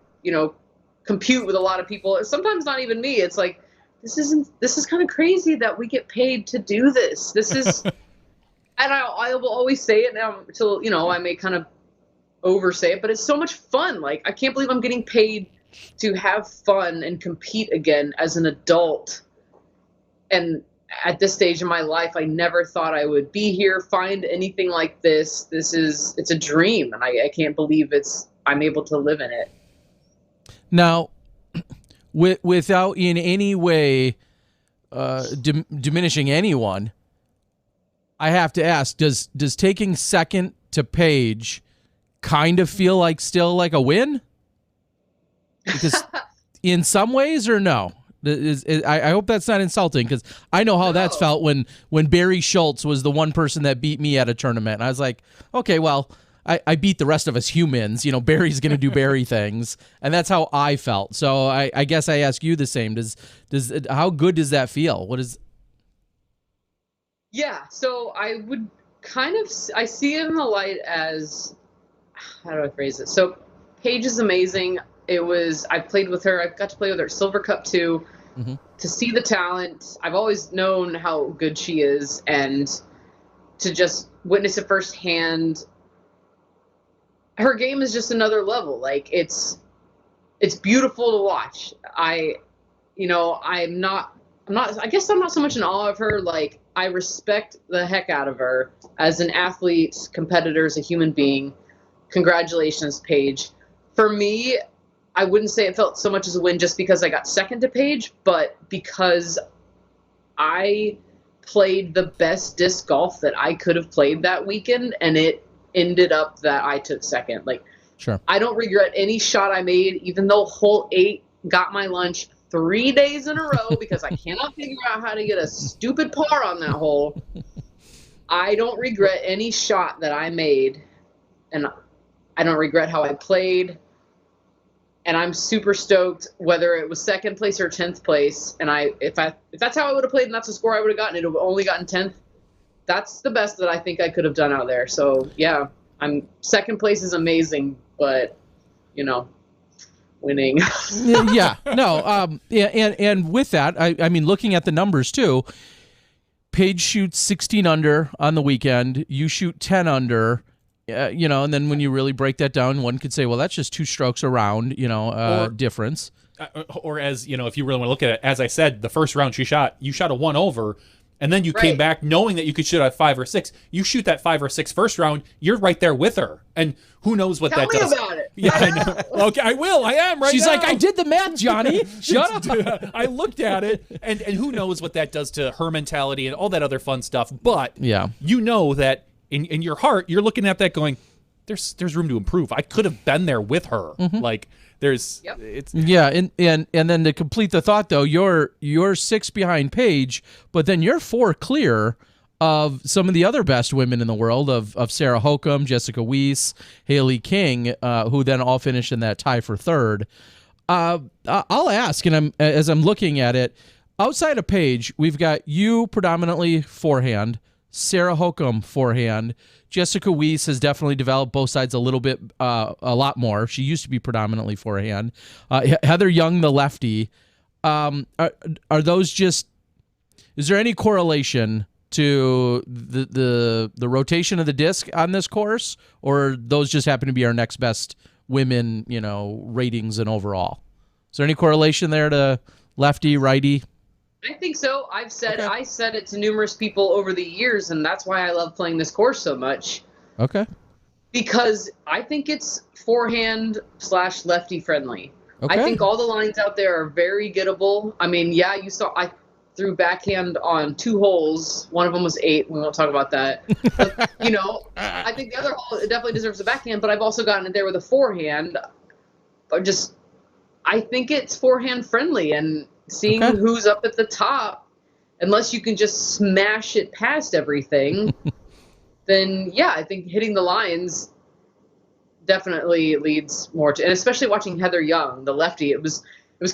compute with a lot of people. Sometimes not even me. It's like this is kind of crazy that we get paid to do this. This is, and I will always say it now until I may kind of oversay it, but it's so much fun. Like I can't believe I'm getting paid to have fun and compete again as an adult. And at this stage in my life, I never thought I would be here, find anything like this. It's a dream, and I can't believe I'm able to live in it. Now, without in any way diminishing anyone, I have to ask, does taking second to Paige kind of feel like still like a win? Because in some ways, or no? I hope that's not insulting, because I know how that's felt when Barry Schultz was the one person that beat me at a tournament. And I was like, okay, well, I beat the rest of us humans. Barry's going to do Barry things. And that's how I felt. So I guess I ask you the same. How good does that feel? What is... Yeah, so I would I see it in the light as, how do I phrase it? So Paige is amazing. I played with her. I got to play with her at Silver Cup too. To see the talent. I've always known how good she is, and to just witness it firsthand. Her game is just another level. Like it's beautiful to watch. I guess I'm not so much in awe of her. Like, I respect the heck out of her as an athlete, competitor, as a human being. Congratulations, Paige. For me, I wouldn't say it felt so much as a win just because I got second to Paige, but because I played the best disc golf that I could have played that weekend, and it ended up that I took second. Like, Sure. I don't regret any shot I made, even though hole 8 got my lunch 3 days in a row because I cannot figure out how to get a stupid par on that hole. I don't regret any shot that I made, and I don't regret how I played. And I'm super stoked, whether it was second place or 10th place. And if that's how I would have played and that's the score I would have gotten, it would have only gotten 10th. That's the best that I think I could have done out there. So yeah, second place is amazing, but winning. Yeah, no, and with that, I mean, looking at the numbers too, Paige shoots 16 under on the weekend. You shoot 10 under. And then when you really break that down, one could say, well, that's just 2 strokes around, difference. Or as, if you really want to look at it, as I said, the first round you shot a 1 over, and then you came back knowing that you could shoot at 5 or 6. You shoot that 5 or 6 first round, you're right there with her. And who knows what that does. Tell me about it. Yeah, I know. Okay, I will. I am right She's now. like, I did the math, Johnny. Shut up. I looked at it, and who knows what that does to her mentality and all that other fun stuff. But you know that in your heart, you're looking at that going, there's room to improve. I could have been there with her. Like, there's it's and then to complete the thought though, you're 6 behind Paige, but then you're 4 clear of some of the other best women in the world of Sarah Hokum, Jessica Weiss, Haley King, who then all finished in that tie for 3rd. I'll ask, and as I'm looking at it, outside of Paige, we've got you predominantly forehand, Sarah Hokum forehand. Jessica Weiss has definitely developed both sides a little bit, a lot more. She used to be predominantly forehand. Heather Young, the lefty. Are those just? Is there any correlation to the rotation of the disc on this course, or those just happen to be our next best women, ratings and overall? Is there any correlation there to lefty, righty? I think so. I said it to numerous people over the years, and that's why I love playing this course so much. Okay. Because I think it's forehand/lefty friendly. Okay. I think all the lines out there are very gettable. I mean, yeah, you saw I threw backhand on 2 holes. One of them was 8. We won't talk about that. But, I think the other hole, it definitely deserves a backhand, but I've also gotten it there with a forehand. I think it's forehand friendly, and seeing who's up at the top, unless you can just smash it past everything, then yeah, I think hitting the lines definitely leads more to, and especially watching Heather Young, the lefty, it was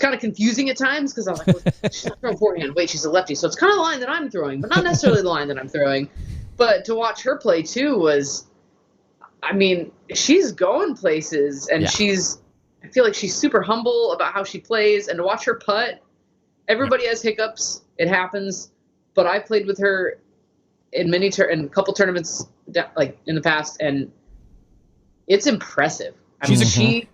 kind of confusing at times because I was like, well, she's not throwing forehand. Wait, she's a lefty, so it's kind of the line that I'm throwing, but not necessarily the line that I'm throwing. But to watch her play too was, I mean, she's going places, and I feel like she's super humble about how she plays, and to watch her putt. Everybody has hiccups. It happens. But I played with her in a couple tournaments like in the past, and it's impressive. I mean, she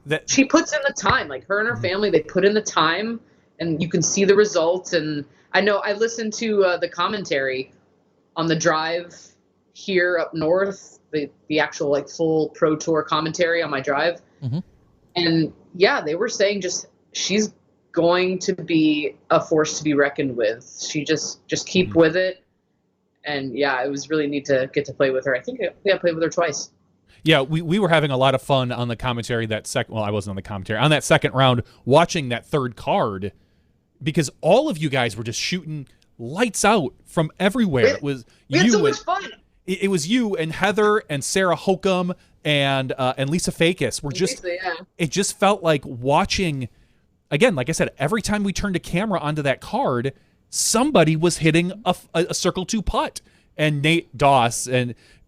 puts in the time. Like, her and her family, they put in the time, and you can see the results. And I know I listened to the commentary on the drive here up north, the actual like full Pro Tour commentary on my drive. And yeah, they were saying she's going to be a force to be reckoned with. She just keep with it. And yeah, it was really neat to get to play with her. I think I played with her twice. Yeah, we were having a lot of fun on the commentary I wasn't on the commentary, on that second round, watching that 3rd card, because all of you guys were just shooting lights out from everywhere. It was you. Had so much fun. It was you and Heather and Sarah Hokum and Lisa Fakis were just. It just felt like watching. Again, like I said, every time we turned a camera onto that card, somebody was hitting a circle 2 putt. And Nate Doss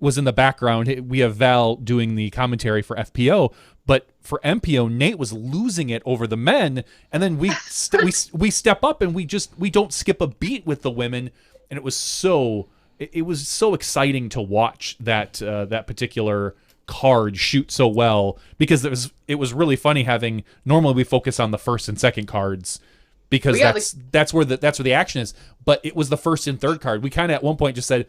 was in the background. We have Val doing the commentary for FPO, but for MPO, Nate was losing it over the men, and then we step up and we don't skip a beat with the women, and it was so exciting to watch that particular card shoot so well, because it was really funny having, normally we focus on the first and second cards because that's where the action is, but it was the first and third card. We kind of at one point just said,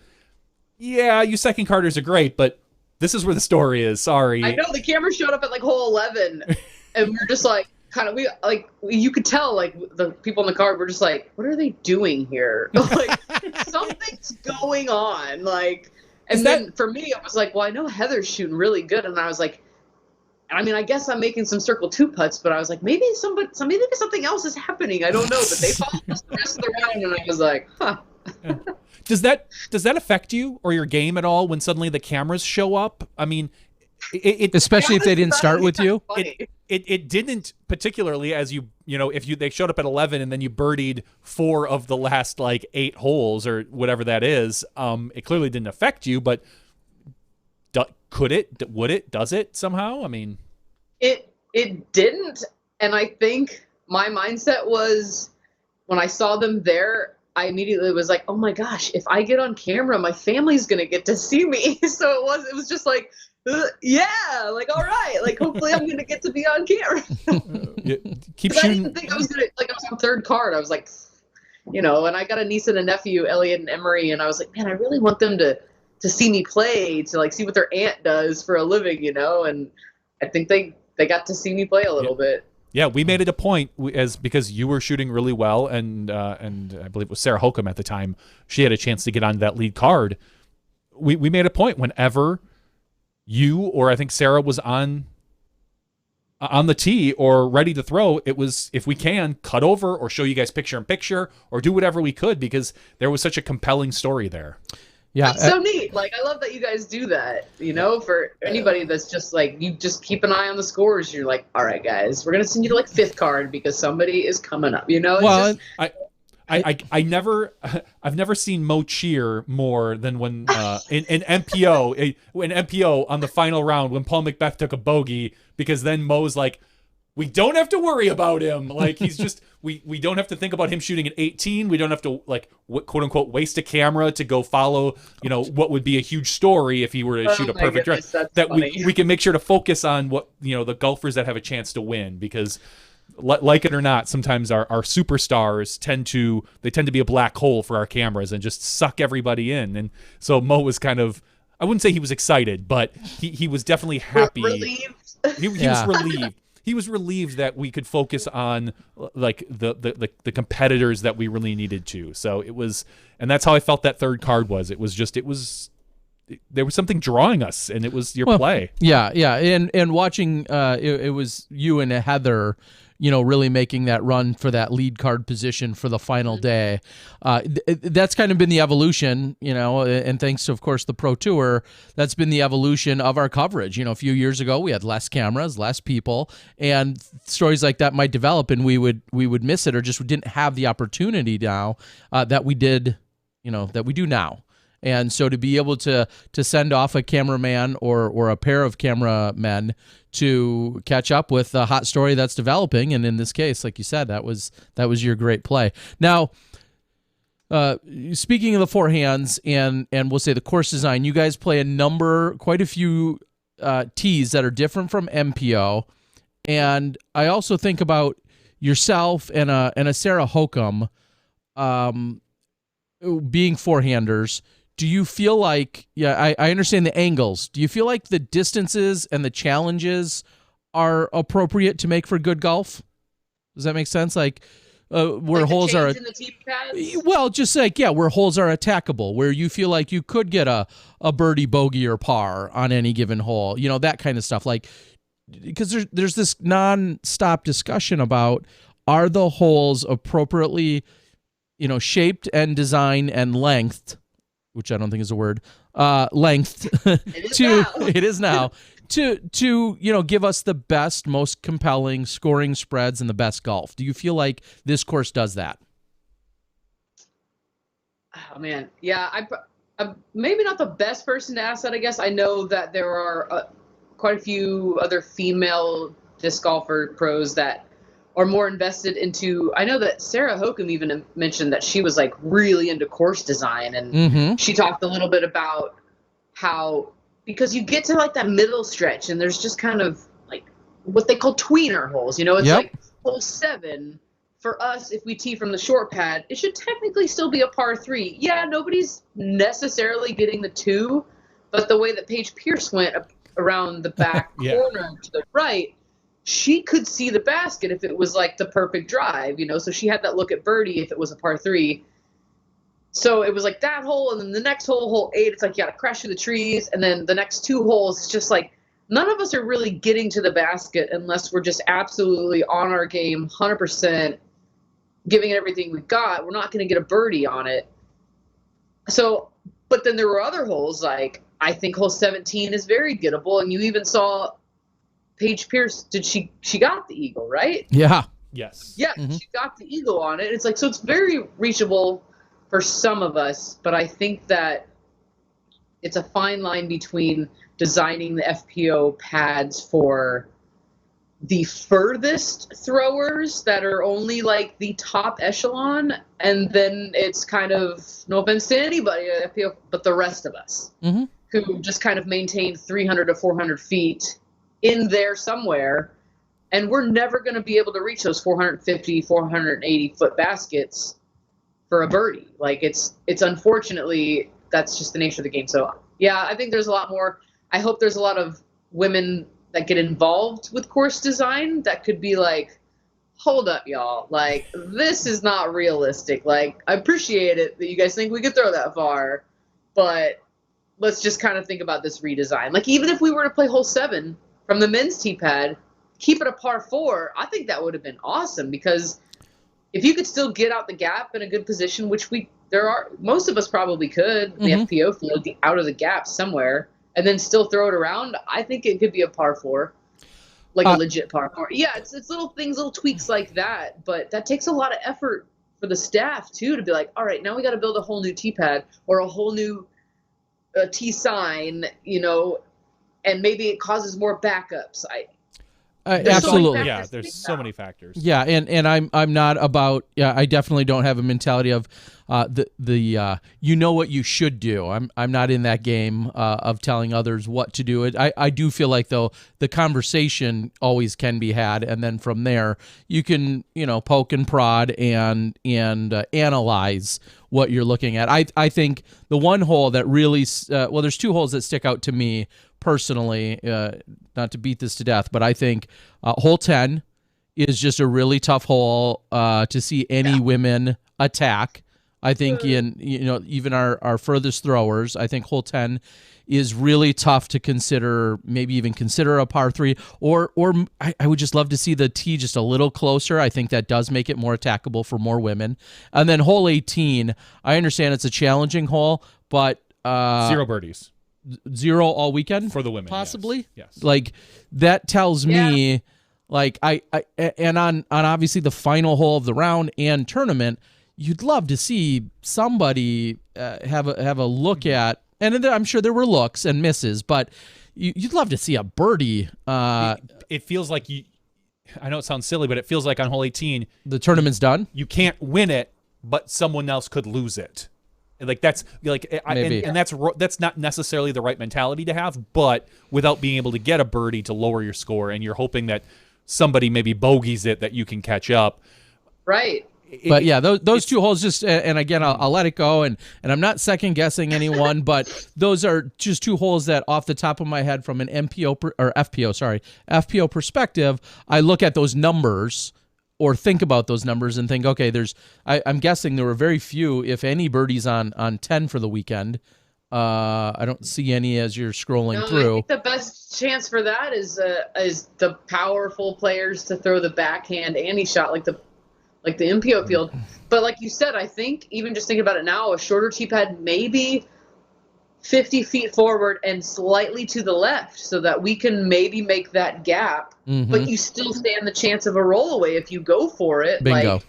yeah, you second carders are great, but this is where the story is. Sorry. I know the camera showed up at like hole 11, and we're just like, you could tell, like, the people in the card were just like, what are they doing here? Like, something's going on. Like, and then for me, I was like, well, I know Heather's shooting really good, and I was like, I mean, I guess I'm making some circle 2 putts, but I was like, maybe something else is happening. I don't know, but they followed us the rest of the round, and I was like, huh. Yeah. Does that affect you or your game at all when suddenly the cameras show up? I mean, especially if they didn't start with you. It didn't, particularly as they showed up at 11 and then you birdied 4 of the last like 8 holes or whatever that is. It clearly didn't affect you, but would it? Does it somehow? I mean, it didn't, and I think my mindset was when I saw them there, I immediately was like, oh my gosh, if I get on camera, my family's going to get to see me. So it was just like, yeah, like, all right, like, hopefully I'm going to get to be on camera. Keep shooting. I didn't think I was on third card. I was like, and I got a niece and a nephew, Elliot and Emery, and I was like, man, I really want them to see me play, to like see what their aunt does for a living, and I think they got to see me play a little bit. Yeah, we made it a point because you were shooting really well, and I believe it was Sarah Holcomb at the time. She had a chance to get onto that lead card. We made a point whenever you or I think Sarah was on the tee or ready to throw, it was, if we can, cut over or show you guys picture in picture or do whatever we could, because there was such a compelling story there. Yeah, that's so neat. Like, I love that you guys do that. For anybody that's just like, you just keep an eye on the scores. You're like, all right, guys, we're gonna send you to like 5th card because somebody is coming up. Well, I've never seen Mo cheer more than when in MPO on the final round when Paul Macbeth took a bogey, because then Mo's like, we don't have to worry about him. Like, he's just, we don't have to think about him shooting at 18. We don't have to, like, quote unquote, waste a camera to go follow, what would be a huge story if he were to shoot a perfect drive. That we can make sure to focus on what, the golfers that have a chance to win, because like it or not, sometimes our superstars tend to be a black hole for our cameras and just suck everybody in. And so Mo was kind of, I wouldn't say he was excited, but he was definitely happy. Relieved. He was relieved. He was relieved that we could focus on like the competitors that we really needed to. So it was, and that's how I felt that third card was. There was something drawing us, and it was your play. Yeah, and watching, it was you and Heather, really making that run for that lead card position for the final day. That's kind of been the evolution, and thanks to, of course, the Pro Tour, that's been the evolution of our coverage. A few years ago, we had less cameras, less people, and stories like that might develop, and we would miss it, or just didn't have the opportunity now that we did, that we do now. And so to be able to send off a cameraman or a pair of cameramen to catch up with a hot story that's developing, and in this case, like you said, that was your great play. Now, speaking of the forehands and we'll say the course design, you guys play quite a few tees that are different from MPO, and I also think about yourself and a Sarah Holcomb being forehanders. Do you feel like, I understand the angles. Do you feel like the distances and the challenges are appropriate to make for good golf? Does that make sense? Like where holes are, in the tee pads? Well, just like, where holes are attackable, where you feel like you could get a birdie, bogey, or par on any given hole, that kind of stuff. Like, because there's this non-stop discussion about, are the holes appropriately, shaped and designed and lengthed, which I don't think is a word, length it is now to give us the best, most compelling scoring spreads and the best golf. Do you feel like this course does that? Oh man, yeah. Maybe not the best person to ask that, I guess. I know that there are quite a few other female disc golfer pros that are more invested into. I know that Sarah Hokum even mentioned that she was like really into course design, and she talked a little bit about how, because you get to like that middle stretch and there's just kind of like what they call tweener holes, you know, it's like hole 7 for us. If we tee from the short pad, it should technically still be a par 3. Yeah, nobody's necessarily getting the 2, but the way that Paige Pierce went around the back corner to the right, she could see the basket if it was like the perfect drive, you know, so she had that look at birdie if it was a par 3. So it was like that hole, and then the next hole, hole 8, it's like you got to crash through the trees, and then the next 2 holes, it's just like none of us are really getting to the basket unless we're just absolutely on our game, 100%, giving it everything we've got. We're not going to get a birdie on it. So, but then there were other holes, like I think hole 17 is very gettable, and you even saw Paige Pierce, she got the eagle, right? Yeah. Yes. Yeah, she got the eagle on it. It's like, so it's very reachable for some of us, but I think that it's a fine line between designing the FPO pads for the furthest throwers that are only like the top echelon, and then it's kind of, no offense to anybody at FPO, but the rest of us who just kind of maintain 300 to 400 feet in there somewhere, and we're never going to be able to reach those 450, 480 foot baskets for a birdie. Like it's unfortunately, that's just the nature of the game. So yeah, I think there's a lot more. I hope there's a lot of women that get involved with course design that could be like, hold up, y'all. Like, this is not realistic. Like, I appreciate it that you guys think we could throw that far, but let's just kind of think about this redesign. Like, even if we were to play hole 7 from the men's tee pad, keep it a par 4, I think that would have been awesome, because if you could still get out the gap in a good position, which most of us probably could, the FPO field, out of the gap somewhere, and then still throw it around, I think it could be a par 4, like a legit par 4. Yeah, it's little things, little tweaks like that, but that takes a lot of effort for the staff, too, to be like, all right, now we got to build a whole new tee pad or a whole new tee sign, you know, and maybe it causes more backups. Absolutely. Yeah, there's so many factors. Yeah, and I'm not about. Yeah, I definitely don't have a mentality of the you know what you should do. I'm not in that game of telling others what to do. I do feel like, though, the conversation always can be had, and then from there you can, you know, poke and prod and analyze what you're looking at. I think the one hole that really there's 2 holes that stick out to me personally, not to beat this to death, but I think hole 10 is just a really tough hole to see any women attack. I think even our furthest throwers, I think hole 10 is really tough to consider, maybe even consider a par 3, or I would just love to see the tee just a little closer. I think that does make it more attackable for more women. And then hole 18, I understand it's a challenging hole, but 0 birdies. 0 all weekend for the women, possibly. Yes. Like that tells me, like I and on obviously the final hole of the round and tournament, you'd love to see somebody have a look at, and then I'm sure there were looks and misses, but you'd love to see a birdie. It feels like I know it sounds silly, but it feels like on hole 18 the tournament's done. You can't win it, but someone else could lose it. Like that's like, and that's not necessarily the right mentality to have. But without being able to get a birdie to lower your score, and you're hoping that somebody maybe bogeys it that you can catch up. Right. But yeah, those 2 holes just, and again, I'll let it go, and I'm not second guessing anyone, but those are just 2 holes that off the top of my head from an FPO perspective, I look at those numbers or think about those numbers and think, okay, I'm guessing there were very few, if any, birdies on 10 for the weekend. I don't see any as you're scrolling through. I think the best chance for that is the powerful players to throw the backhand ante shot like the MPO field. But like you said, I think even just thinking about it now, a shorter tee pad maybe 50 feet forward and slightly to the left so that we can maybe make that gap, but you still stand the chance of a rollaway if you go for it. Bingo.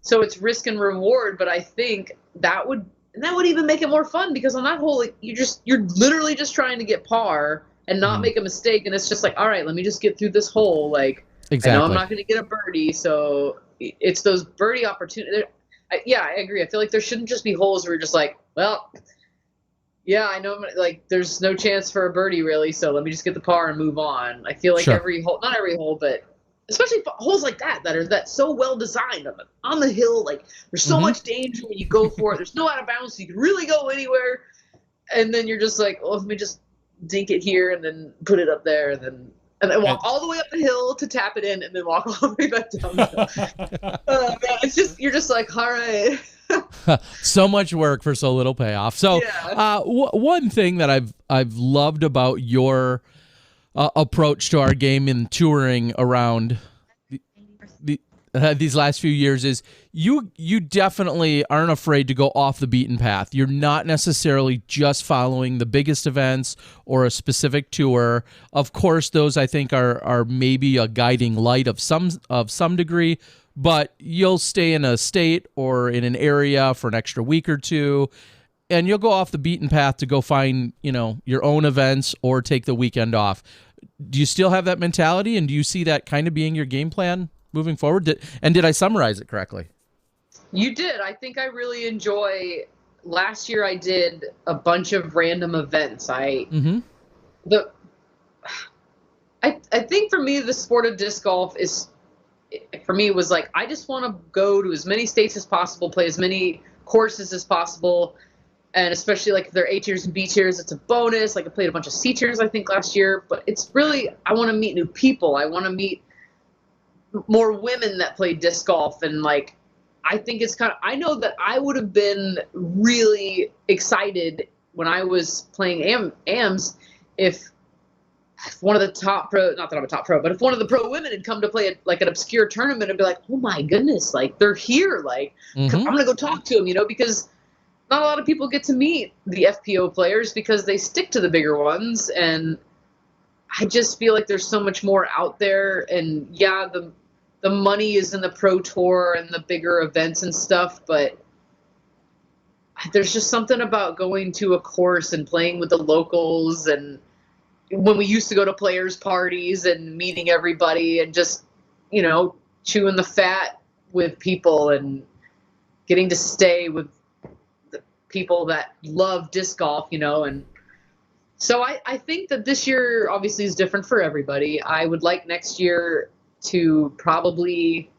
So it's risk and reward, but I think that would And that would even make it more fun because on that hole, like, you're literally just trying to get par and not make a mistake. And it's just like, all right, let me just get through this hole. Like, Exactly. I know I'm not going to get a birdie, so it's those birdie opportunities. Yeah, I agree. I feel like there shouldn't just be holes where you're just like, well, yeah, I know, like, there's no chance for a birdie really, so let me just get the par and move on. I feel like every hole, not every hole, but especially holes like that's so well designed on the hill. Like, there's so much danger when you go for it. There's no out of bounds, so you can really go anywhere. And then you're just like, oh, let me just dink it here and then put it up there and then walk all the way up the hill to tap it in and then walk all the way back down the hill. It's just, you're just like, all right. So much work for so little payoff. So one thing that I've loved about your approach to our game and touring around these last few years is you definitely aren't afraid to go off the beaten path. You're not necessarily just following the biggest events or a specific tour. Of course, those I think are maybe a guiding light of some degree, but you'll stay in a state or in an area for an extra week or two, and you'll go off the beaten path to go find, your own events or take the weekend off. Do you still have that mentality, and do you see that kind of being your game plan moving forward? Did I summarize it correctly? You did. I think I really enjoy. Last year I did a bunch of random events. I think for me the sport of disc golf was like, I just want to go to as many states as possible, play as many courses as possible, and especially like if they're A tiers and B tiers, it's a bonus. Like I played a bunch of C tiers I think last year, but it's really, I want to meet new people. I want to meet more women that play disc golf, and like I think it's I know that I would have been really excited when I was playing AMs if one of the top pro, not that I'm a top pro, but if one of the pro women had come to play like an obscure tournament and be like, oh my goodness, like they're here, like I'm gonna go talk to them, because not a lot of people get to meet the FPO players because they stick to the bigger ones, and I just feel like there's so much more out there. And yeah, the money is in the pro tour and the bigger events and stuff, but there's just something about going to a course and playing with the locals, and when we used to go to players parties and meeting everybody and just, chewing the fat with people and getting to stay with the people that love disc golf, and so I think that this year obviously is different for everybody. I would like next year to probably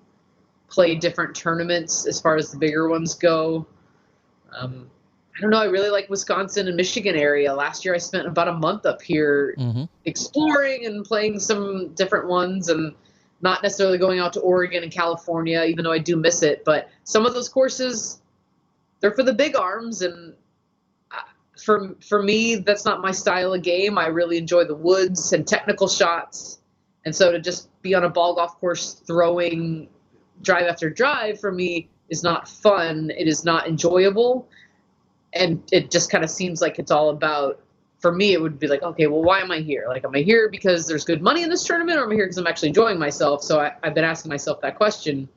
play different tournaments as far as the bigger ones go. I don't know. I really like Wisconsin and Michigan area. Last year I spent about a month up here exploring and playing some different ones, and not necessarily going out to Oregon and California, even though I do miss it. But some of those courses, they're for the big arms, and for me, that's not my style of game. I really enjoy the woods and technical shots. And so to just be on a ball golf course throwing drive after drive for me is not fun. It is not enjoyable. And it just kind of seems like it's all about, for me, it would be like, okay, well, why am I here? Like, am I here because there's good money in this tournament, or am I here because I'm actually enjoying myself? So I've been asking myself that question.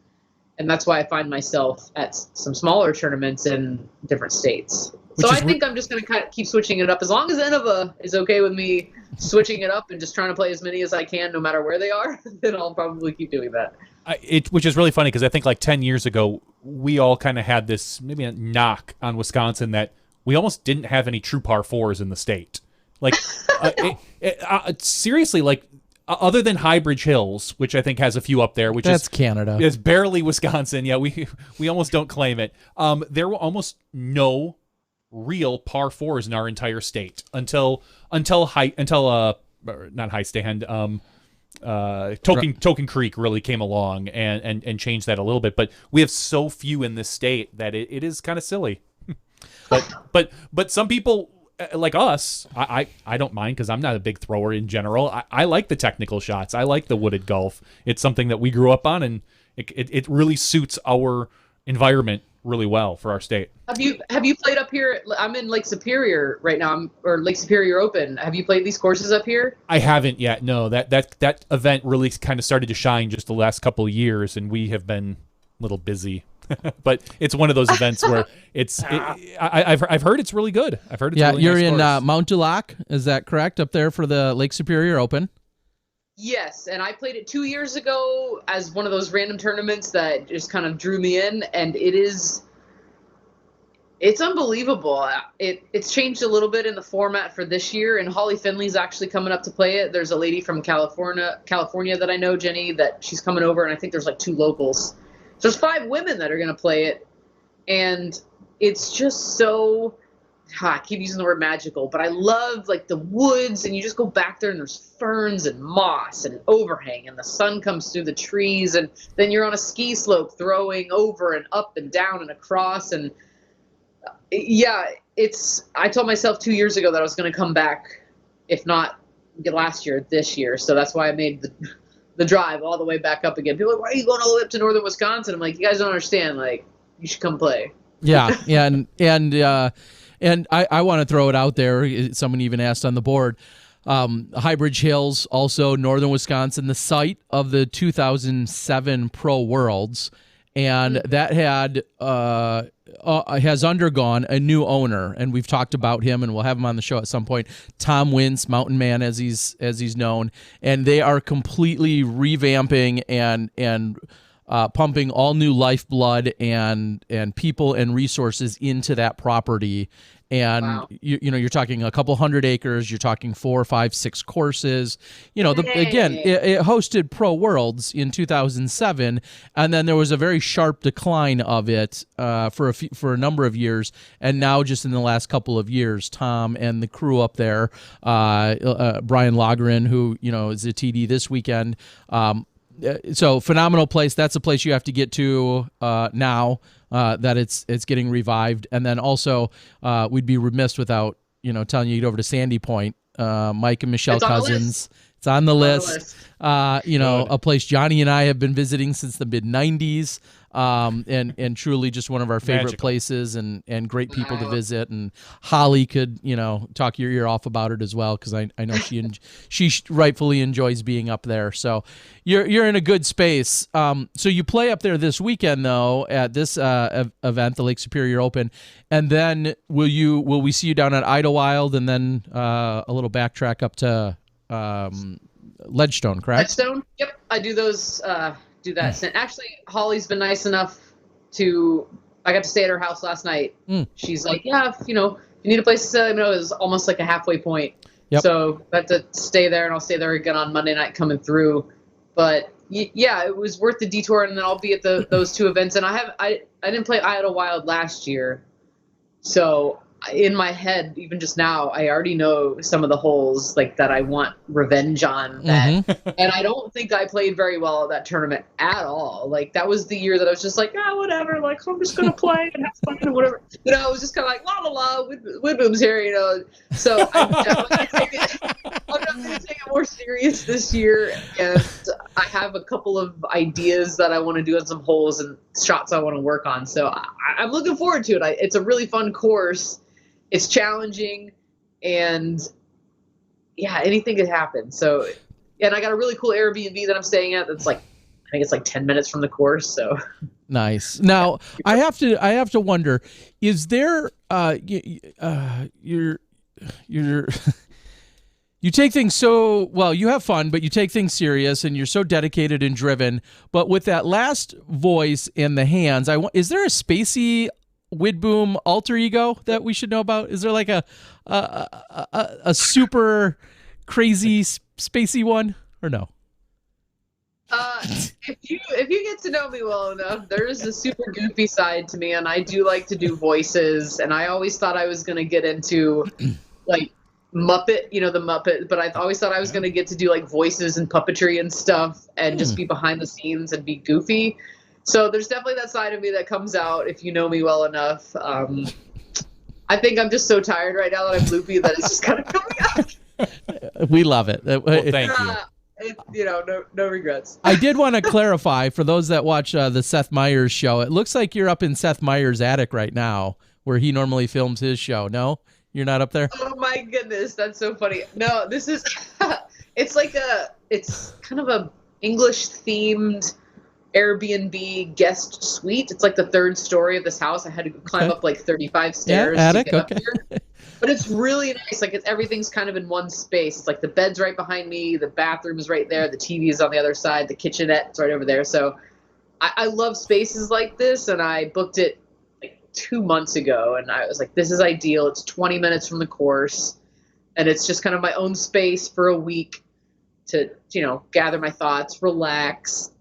And that's why I find myself at some smaller tournaments in different states. So I think I'm just going to kind of keep switching it up. As long as Innova is okay with me switching it up and just trying to play as many as I can, no matter where they are, then I'll probably keep doing that. Which is really funny because I think like 10 years ago, we all kind of had this maybe a knock on Wisconsin that we almost didn't have any true par fours in the state. Like, seriously, like, other than Highbridge Hills, which I think has a few up there, which that's Canada. It's barely Wisconsin. Yeah, we almost don't claim it. There were almost no real par fours in our entire state until not High Stand. Token Creek really came along and changed that a little bit. But we have so few in this state that it is kind of silly. but some people like us, I don't mind because I'm not a big thrower in general. I like the technical shots. I like the wooded golf. It's something that we grew up on, and it really suits our environment really well for our state. Have you played up here? I'm in Lake Superior right now, or Lake Superior Open. Have you played these courses up here? I haven't yet. No, that event really kind of started to shine just the last couple of years, and we have been a little busy. But it's one of those events where I've heard it's really good. I've heard it's Yeah, really you're nice in course. Mount Dulac. Is that correct? Up there for the Lake Superior Open? Yes, and I played it 2 years ago as one of those random tournaments that just kind of drew me in, and it's unbelievable. It's changed a little bit in the format for this year, and Holly Finley's actually coming up to play it. There's a lady from California that I know, Jenny, that she's coming over, and I think there's like 2 locals. So there's 5 women that are going to play it, and it's just so I keep using the word magical, but I love like the woods, and you just go back there and there's ferns and moss and overhang, and the sun comes through the trees, and then you're on a ski slope throwing over and up and down and across. And yeah, I told myself 2 years ago that I was going to come back, if not last year, this year. So that's why I made the drive all the way back up again. People are like, why are you going all the way up to northern Wisconsin? I'm like, you guys don't understand. Like, you should come play. Yeah, and I want to throw it out there. Someone even asked on the board. High Bridge Hills, also northern Wisconsin, the site of the 2007 Pro Worlds, and that has undergone a new owner, and we've talked about him, and we'll have him on the show at some point. Tom Wintz, Mountain Man, as he's known, and they are completely revamping and pumping all new lifeblood and people and resources into that property. And wow. You're talking a couple 100 acres. You're talking 4, 5, 6 courses. It hosted Pro Worlds in 2007, and then there was a very sharp decline of it for a number of years. And now, just in the last couple of years, Tom and the crew up there, Brian Lagerin, who is a TD this weekend. So phenomenal place. That's a place you have to get to now that it's getting revived. And then also we'd be remiss without telling you to get over to Sandy Point. Mike and Michelle Cousins. It's on the list. A place Johnny and I have been visiting since the mid '90s. And truly just one of our favorite Magical. places and great people to visit. And Holly could, talk your ear off about it as well, because I know she rightfully enjoys being up there. So you're in a good space. So you play up there this weekend, though, at this event, the Lake Superior Open. And then will we see you down at Idlewild, and then a little backtrack up to Ledgestone, correct? Ledgestone? Yep, I do those. Do that. Actually, Holly's been nice enough I got to stay at her house last night. She's like, yeah, if you need a place to stay, it was almost like a halfway point. Yep. So I had to stay there, and I'll stay there again on Monday night coming through. But yeah, it was worth the detour, and then I'll be at those 2 events. And I didn't play Idlewild last year, so in my head, even just now, I already know some of the holes like that I want revenge on. And I don't think I played very well at that tournament at all. Like, that was the year that I was just like, whatever. Like, I'm just gonna play and have fun and whatever. I was just kind of like, la la la. Widboom's here, So I'm definitely gonna take it more serious this year. And I have a couple of ideas that I want to do on some holes and shots I want to work on. So I'm looking forward to it. It's a really fun course. It's challenging, and yeah, anything could happen. So, and I got a really cool Airbnb that I'm staying at. That's I think it's 10 minutes from the course. So nice. Now I have to wonder: is there you take things so well? You have fun, but you take things serious, and you're so dedicated and driven. But with that last voice and the hands, is there a spacey Widboom alter ego that we should know about? Is there like a super crazy spacey one, or no? If you get to know me well enough, there is a super goofy side to me, and I do like to do voices. And I always thought I was going to get into like Muppet, the Muppet, but I always thought I was going to get to do like voices and puppetry and stuff, and just be behind the scenes and be goofy. So there's definitely that side of me that comes out if you know me well enough. I think I'm just so tired right now that I'm loopy that it's just kind of coming out. We love it. Well, thank you. No regrets. I did want to clarify for those that watch the Seth Meyers show. It looks like you're up in Seth Meyers' attic right now, where he normally films his show. No, you're not up there. Oh my goodness, that's so funny. No, this is. It's kind of a English themed Airbnb guest suite. It's like the third story of this house. I had to climb up like 35 stairs attic, to get up here. But it's really nice. Like everything's kind of in one space. It's like the bed's right behind me, the bathroom is right there, the TV is on the other side, the kitchenette's right over there. So I love spaces like this, and I booked it like 2 months ago, and I was like, this is ideal. It's 20 minutes from the course, and it's just kind of my own space for a week to, gather my thoughts, relax.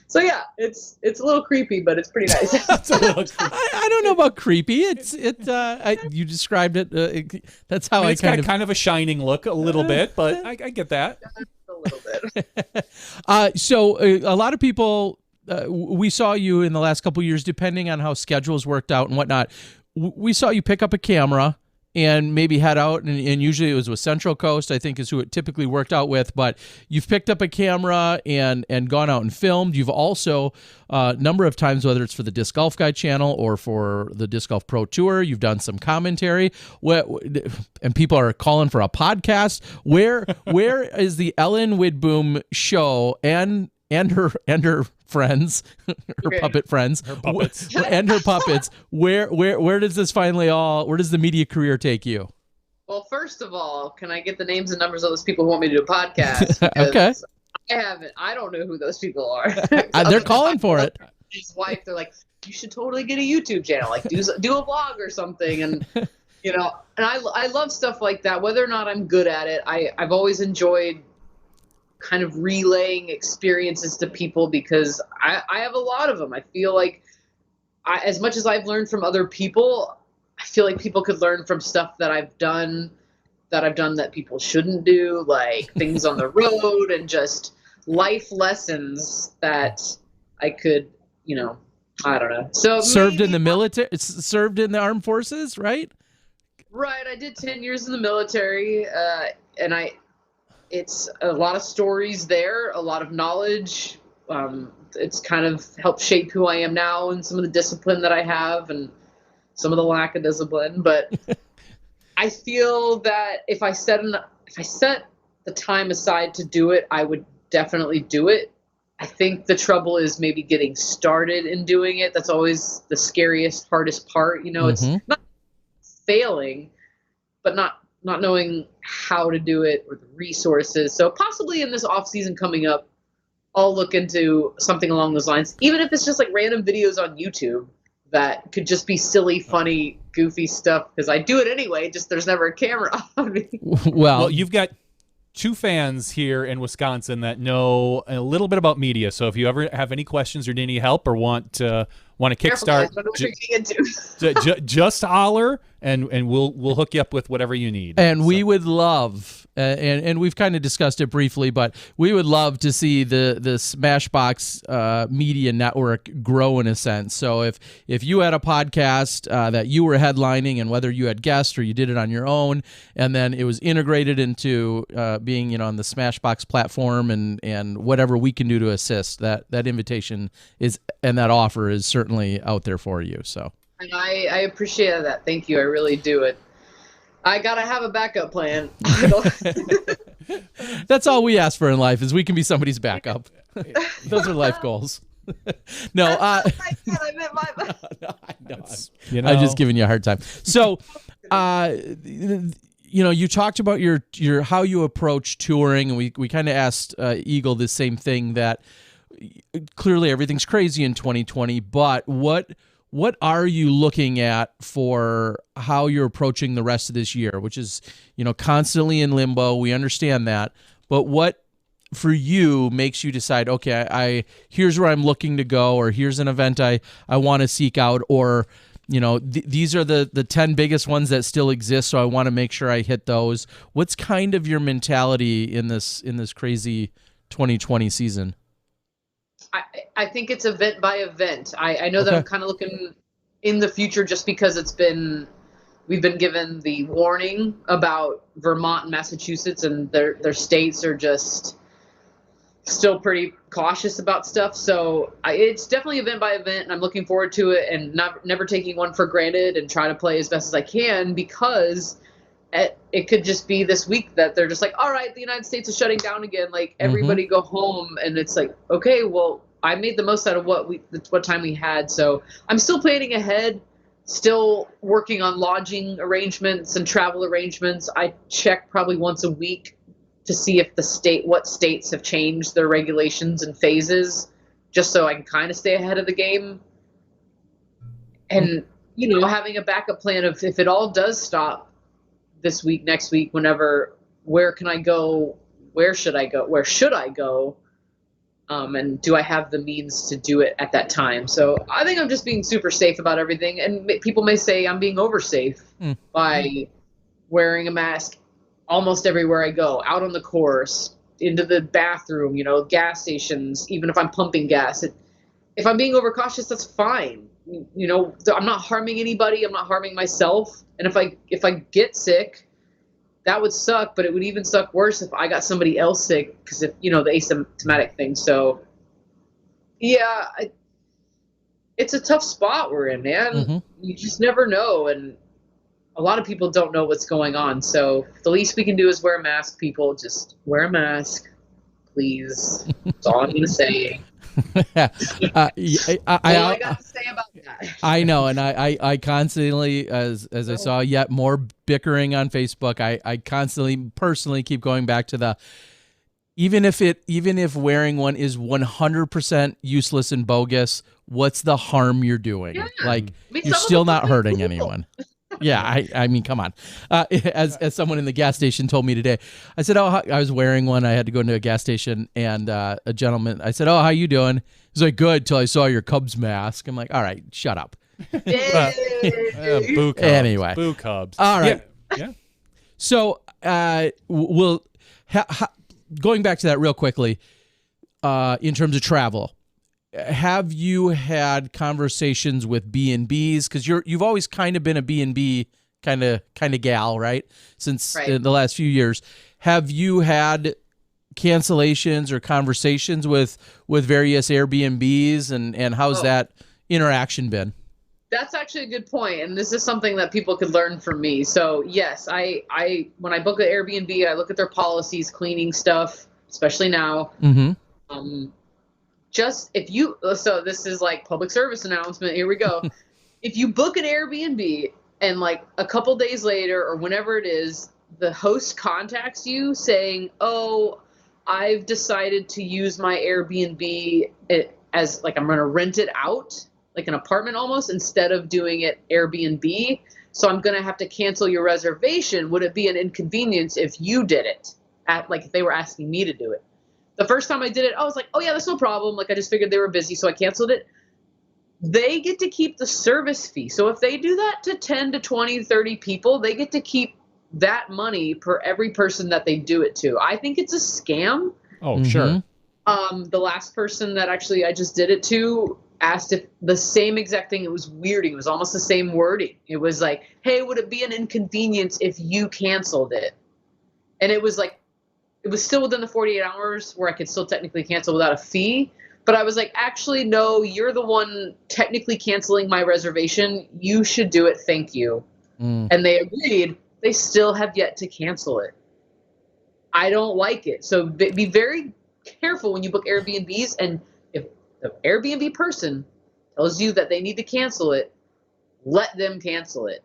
So yeah, it's a little creepy, but it's pretty nice. I don't know about creepy. You described it. That's how it's got kind of a shining look, a little bit, but I get that. A little bit. So a lot of people, we saw you in the last couple of years, depending on how schedules worked out and whatnot. We saw you pick up a camera and maybe head out, and usually it was with Central Coast, I think is who it typically worked out with, but you've picked up a camera and gone out and filmed. You've also, a number of times, whether it's for the Disc Golf Guy channel or for the Disc Golf Pro Tour, you've done some commentary, and people are calling for a podcast. Where is the Ellen Widboom show and her friends, puppet friends, her puppets, and her puppets? Where does this where does the media career take you? Well, first of all, can I get the names and numbers of those people who want me to do a podcast? Okay. I don't know who those people are. They're calling for it. His wife, they're like, you should totally get a YouTube channel, like do a vlog or something, and and I love stuff like that. Whether or not I'm good at it, I've always enjoyed kind of relaying experiences to people because I have a lot of them. I feel like as much as I've learned from other people, I feel like people could learn from stuff that I've done that people shouldn't do, like things on the road and just life lessons that I could, I don't know. So served in the military, served in the armed forces, right? Right. I did 10 years in the military, and it's a lot of stories there, a lot of knowledge. It's kind of helped shape who I am now and some of the discipline that I have and some of the lack of discipline. But I feel that if I set the time aside to do it, I would definitely do it. I think the trouble is maybe getting started in doing it. That's always the scariest, hardest part. It's not failing, but not knowing how to do it or the resources. So possibly in this off season coming up, I'll look into something along those lines, even if it's just like random videos on YouTube that could just be silly, funny, goofy stuff. Because I do it anyway, just there's never a camera on me. Well, you've got two fans here in Wisconsin that know a little bit about media. So if you ever have any questions or need any help or want to kickstart, just holler and we'll hook you up with whatever you need. And we would love, and we've kind of discussed it briefly, but we would love to see the SmashBoxx media network grow in a sense. So if you had a podcast that you were headlining, and whether you had guests or you did it on your own, and then it was integrated into being on the SmashBoxx platform and whatever we can do to assist, that invitation is, and that offer is certainly out there for you. So. And I appreciate that. Thank you. I really do. I gotta have a backup plan. That's all we ask for in life, is we can be somebody's backup. Those are life goals. No, I meant my. No, I know. I'm just giving you a hard time. So, you talked about your how you approach touring, and we kind of asked Eagle the same thing, that clearly everything's crazy in 2020, but what are you looking at for how you're approaching the rest of this year, which is, constantly in limbo. We understand that. But what for you makes you decide, okay, here's where I'm looking to go, or here's an event I want to seek out, or, these are the 10 biggest ones that still exist, so I want to make sure I hit those. What's kind of your mentality in this crazy 2020 season? I think it's event by event. I know that I'm kind of looking in the future, just because we've been given the warning about Vermont and Massachusetts, and their states are just still pretty cautious about stuff. So it's definitely event by event, and I'm looking forward to it, and never taking one for granted, and try to play as best as I can, because it could just be this week that they're just like, all right, the United States is shutting down again. Like, everybody go home. And it's like, okay, well, I made the most out of what time we had. So I'm still planning ahead, still working on lodging arrangements and travel arrangements. I check probably once a week to see if what states have changed their regulations and phases, just so I can kind of stay ahead of the game. And, having a backup plan of if it all does stop this week, next week, whenever, where can I go? Where should I go? Where should I go? And do I have the means to do it at that time? So I think I'm just being super safe about everything. And people may say I'm being over safe by wearing a mask almost everywhere I go, out on the course, into the bathroom, gas stations, even if I'm pumping gas. If I'm being overcautious, that's fine. I'm not harming anybody. I'm not harming myself. And if I get sick, that would suck, but it would even suck worse if I got somebody else sick because the asymptomatic thing. So, yeah, it's a tough spot we're in, man. Mm-hmm. You just never know, and a lot of people don't know what's going on. So the least we can do is wear a mask, people. Just wear a mask, please. That's all I'm going to say. I got to say about that. I know, and I constantly, as I saw yet more bickering on Facebook, I constantly personally keep going back to even if wearing one is 100% useless and bogus, what's the harm you're doing? Yeah. You're still not hurting anyone. Yeah, I mean, come on. As someone in the gas station told me today, I said, I was wearing one. I had to go into a gas station, and a gentleman, I said, how you doing? He's like, good, till I saw your Cubs mask. I'm like, all right, shut up. Boo Cubs. Anyway. Boo Cubs. All right. Yeah. So going back to that real quickly, in terms of travel, have you had conversations with B&Bs? Because you've always kind of been a B&B kind of gal, right? Since the last few years, have you had cancellations or conversations with various Airbnbs, and how's that interaction been? That's actually a good point, and this is something that people could learn from me. So yes, I when I book an Airbnb, I look at their policies, cleaning stuff, especially now. Mm-hmm. So this is like public service announcement. Here we go. If you book an Airbnb and like a couple days later or whenever it is, the host contacts you saying, "Oh, I've decided to use my Airbnb as like I'm going to rent it out, like an apartment almost, instead of doing it Airbnb. So I'm going to have to cancel your reservation. Would it be an inconvenience if you did it?" If they were asking me to do it. The first time I did it, I was like, oh, yeah, that's no problem. Like, I just figured they were busy, so I canceled it. They get to keep the service fee. So if they do that to 10 to 20, 30 people, they get to keep that money per every person that they do it to. I think it's a scam. Oh, sure. The last person that actually I just did it to asked if the same exact thing. It was weird. It was almost the same wording. It was like, hey, would it be an inconvenience if you canceled it? And it was like, it was still within the 48 hours where I could still technically cancel without a fee. But I was like, actually, no, you're the one technically canceling my reservation. You should do it. Thank you. And they agreed. They still have yet to cancel it. I don't like it. So be very careful when you book Airbnbs. And if the Airbnb person tells you that they need to cancel it, let them cancel it.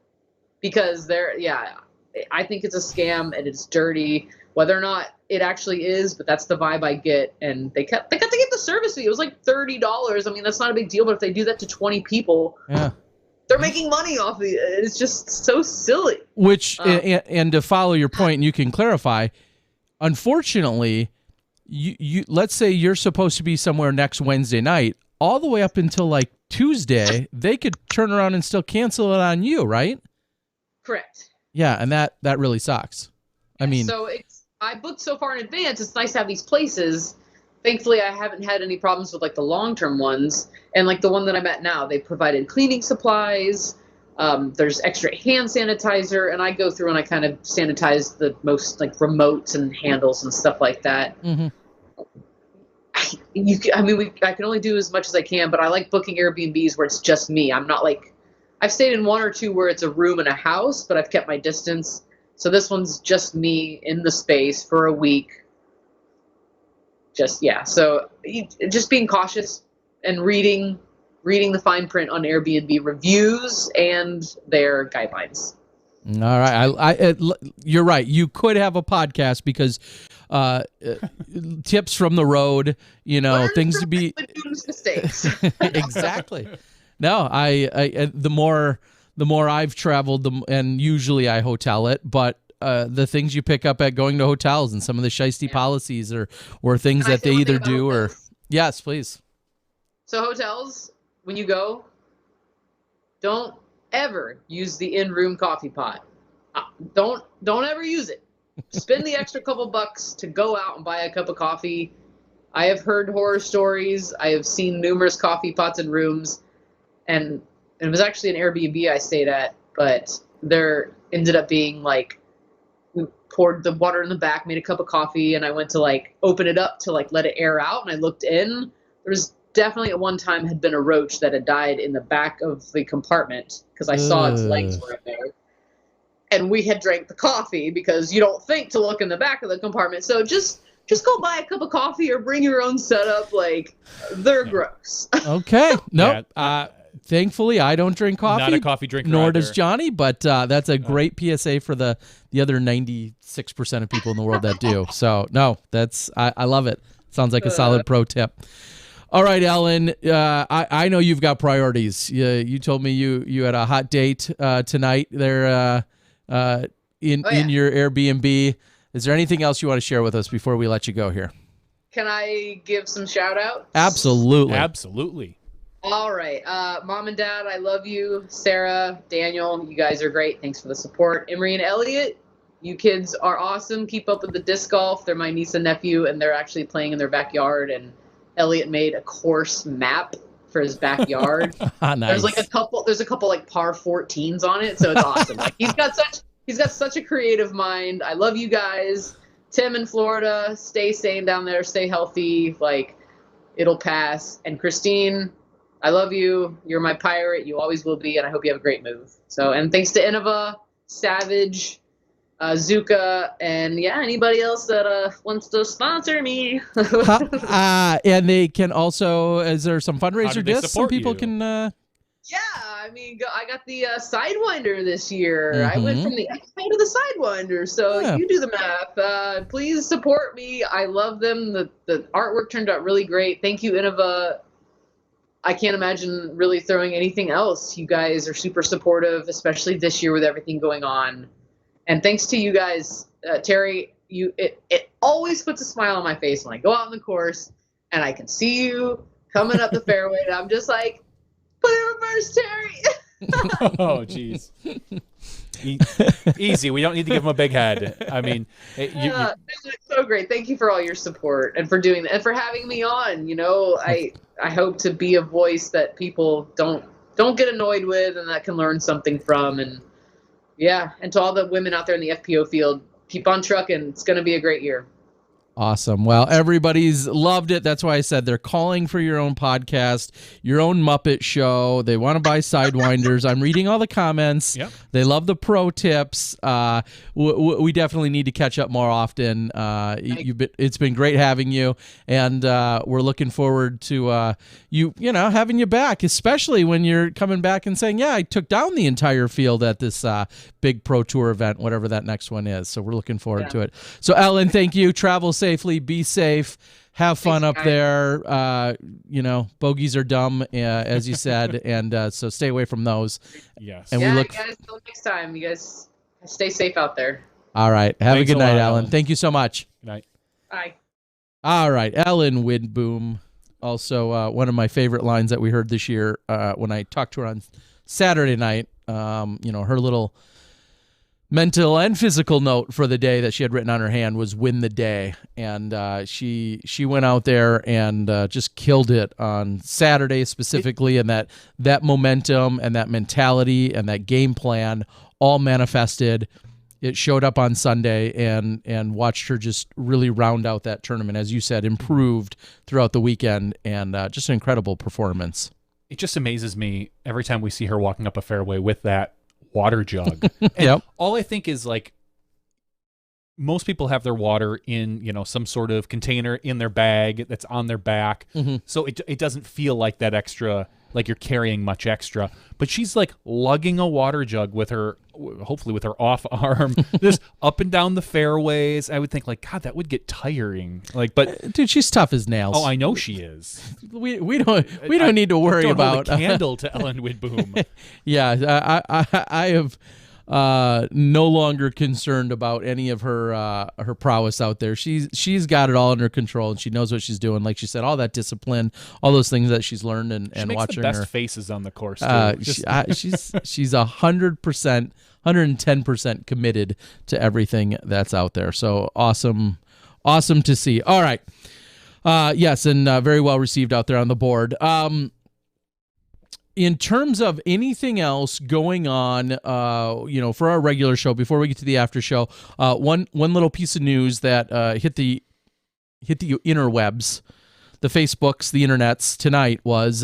Because I think it's a scam and it's dirty. Whether or not it actually is, but that's the vibe I get. And they got to get the service fee. It was like $30. I mean, that's not a big deal, but if they do that to 20 people, they're making money off it. It's just so silly. Which, and to follow your point, and you can clarify, unfortunately, you let's say you're supposed to be somewhere next Wednesday night, all the way up until like Tuesday, they could turn around and still cancel it on you, right? Correct. Yeah, and that really sucks. I mean, so I booked so far in advance. It's nice to have these places. Thankfully, I haven't had any problems with like the long-term ones. And like the one that I'm at now, they provided cleaning supplies. There's extra hand sanitizer, and I go through and I kind of sanitize the most like remotes and handles and stuff like that. Mm-hmm. I can only do as much as I can, but I like booking Airbnbs where it's just me. I'm not like, I've stayed in one or two where it's a room and a house, but I've kept my distance. So this one's just me in the space for a week. So just being cautious, and reading the fine print on Airbnb reviews and their guidelines. All right. You're right. You could have a podcast because tips from the road, Learn things to from be Widboom's mistakes. exactly. No, I the more I've traveled, and usually I hotel it, but the things you pick up at going to hotels and some of the shiesty policies or things Can I that say they one thing either about do or hotels? yes, please. So hotels, when you go, don't ever use the in-room coffee pot. Don't ever use it. Spend the extra couple bucks to go out and buy a cup of coffee. I have heard horror stories. I have seen numerous coffee pots in rooms, and it was actually an Airbnb I stayed at, but there ended up being like, we poured the water in the back, made a cup of coffee, and I went to like open it up to like let it air out, and I looked in. There was definitely at one time had been a roach that had died in the back of the compartment because I saw its legs were in there. And we had drank the coffee because you don't think to look in the back of the compartment. So just go buy a cup of coffee or bring your own setup. Like, they're gross. Okay. Nope. Yeah. Thankfully, I don't drink coffee. Not a coffee drinker Nor either. does Johnny, but that's a great PSA for the other 96% of people in the world that do. So, no, I love it. Sounds like a solid pro tip. All right, Ellen, I know you've got priorities. You told me you had a hot date tonight there in your Airbnb. Is there anything else you want to share with us before we let you go here? Can I give some shout outs? Absolutely. All right. Mom and Dad, I love you. Sarah, Daniel, you guys are great. Thanks for the support. Emery and Elliot, you kids are awesome. Keep up with the disc golf. They're my niece and nephew, and they're actually playing in their backyard. And Elliot made a course map for his backyard. Nice. There's a couple like par 14s on it, so it's awesome. Like he's got such a creative mind. I love you guys. Tim in Florida, stay sane down there, stay healthy. Like, it'll pass. And Christine, I love you. You're my pirate. You always will be, and I hope you have a great move. So, and thanks to Innova, Savage, Zuka, and anybody else that wants to sponsor me. And they can also, is there some fundraiser discs some people can? I mean, I got the Sidewinder this year. I went from the X-Pay to the Sidewinder, so you do the math. Please support me. I love them. The artwork turned out really great. Thank you, Innova. I can't imagine really throwing anything else. You guys are super supportive, especially this year with everything going on. And thanks to you guys, Terry, it always puts a smile on my face when I go out on the course and I can see you coming up the fairway, and I'm just like, put it in reverse, Terry. Oh, jeez. Easy. We don't need to give him a big head. I mean, it's so great. Thank you for all your support and for doing that and for having me on. I hope to be a voice that people don't get annoyed with and that can learn something from. And and to all the women out there in the FPO field, keep on trucking. It's going to be a great year. Awesome. Well, everybody's loved it. That's why I said they're calling for your own podcast, your own Muppet show. They want to buy Sidewinders. I'm reading all the comments. Yep. They love the pro tips. We definitely need to catch up more often. It's been great having you, and we're looking forward to having you back, especially when you're coming back and saying, I took down the entire field at this big pro tour event, whatever that next one is. So we're looking forward to it. So, Ellen, thank you. Travel safely, be safe, have fun up there. Bogeys are dumb, as you said, and so stay away from those. Yes. And you guys, till next time. You guys stay safe out there. All right. Have Thanks a good a lot, night, Ellen. Ellen. Thank you so much. Good night. Bye. All right. Ellen Widboom, also one of my favorite lines that we heard this year when I talked to her on Saturday night. Her little mental and physical note for the day that she had written on her hand was win the day. And she went out there and just killed it on Saturday specifically. And that momentum and that mentality and that game plan all manifested. It showed up on Sunday and watched her just really round out that tournament. As you said, improved throughout the weekend and just an incredible performance. It just amazes me every time we see her walking up a fairway with that water jug. Yep. All I think is like, most people have their water in, some sort of container in their bag that's on their back. So it doesn't feel like that extra, like you're carrying much extra. But she's like lugging a water jug with her, hopefully with her off arm, just up and down the fairways. I would think like, God, that would get tiring. Like, but dude, she's tough as nails. Oh, I know she is. We don't need to worry about hold a candle to Ellen Widboom. Yeah, I have no longer concerned about any of her prowess out there. She's got it all under control, and she knows what she's doing. Like she said, all that discipline, all those things that she's learned, and she makes watching the best her faces on the course too. She's 100%, 110% committed to everything that's out there. So awesome to see. All right, yes, and very well received out there on the board. In terms of anything else going on, for our regular show, before we get to the after show, one little piece of news that hit the interwebs, the Facebooks, the internets tonight was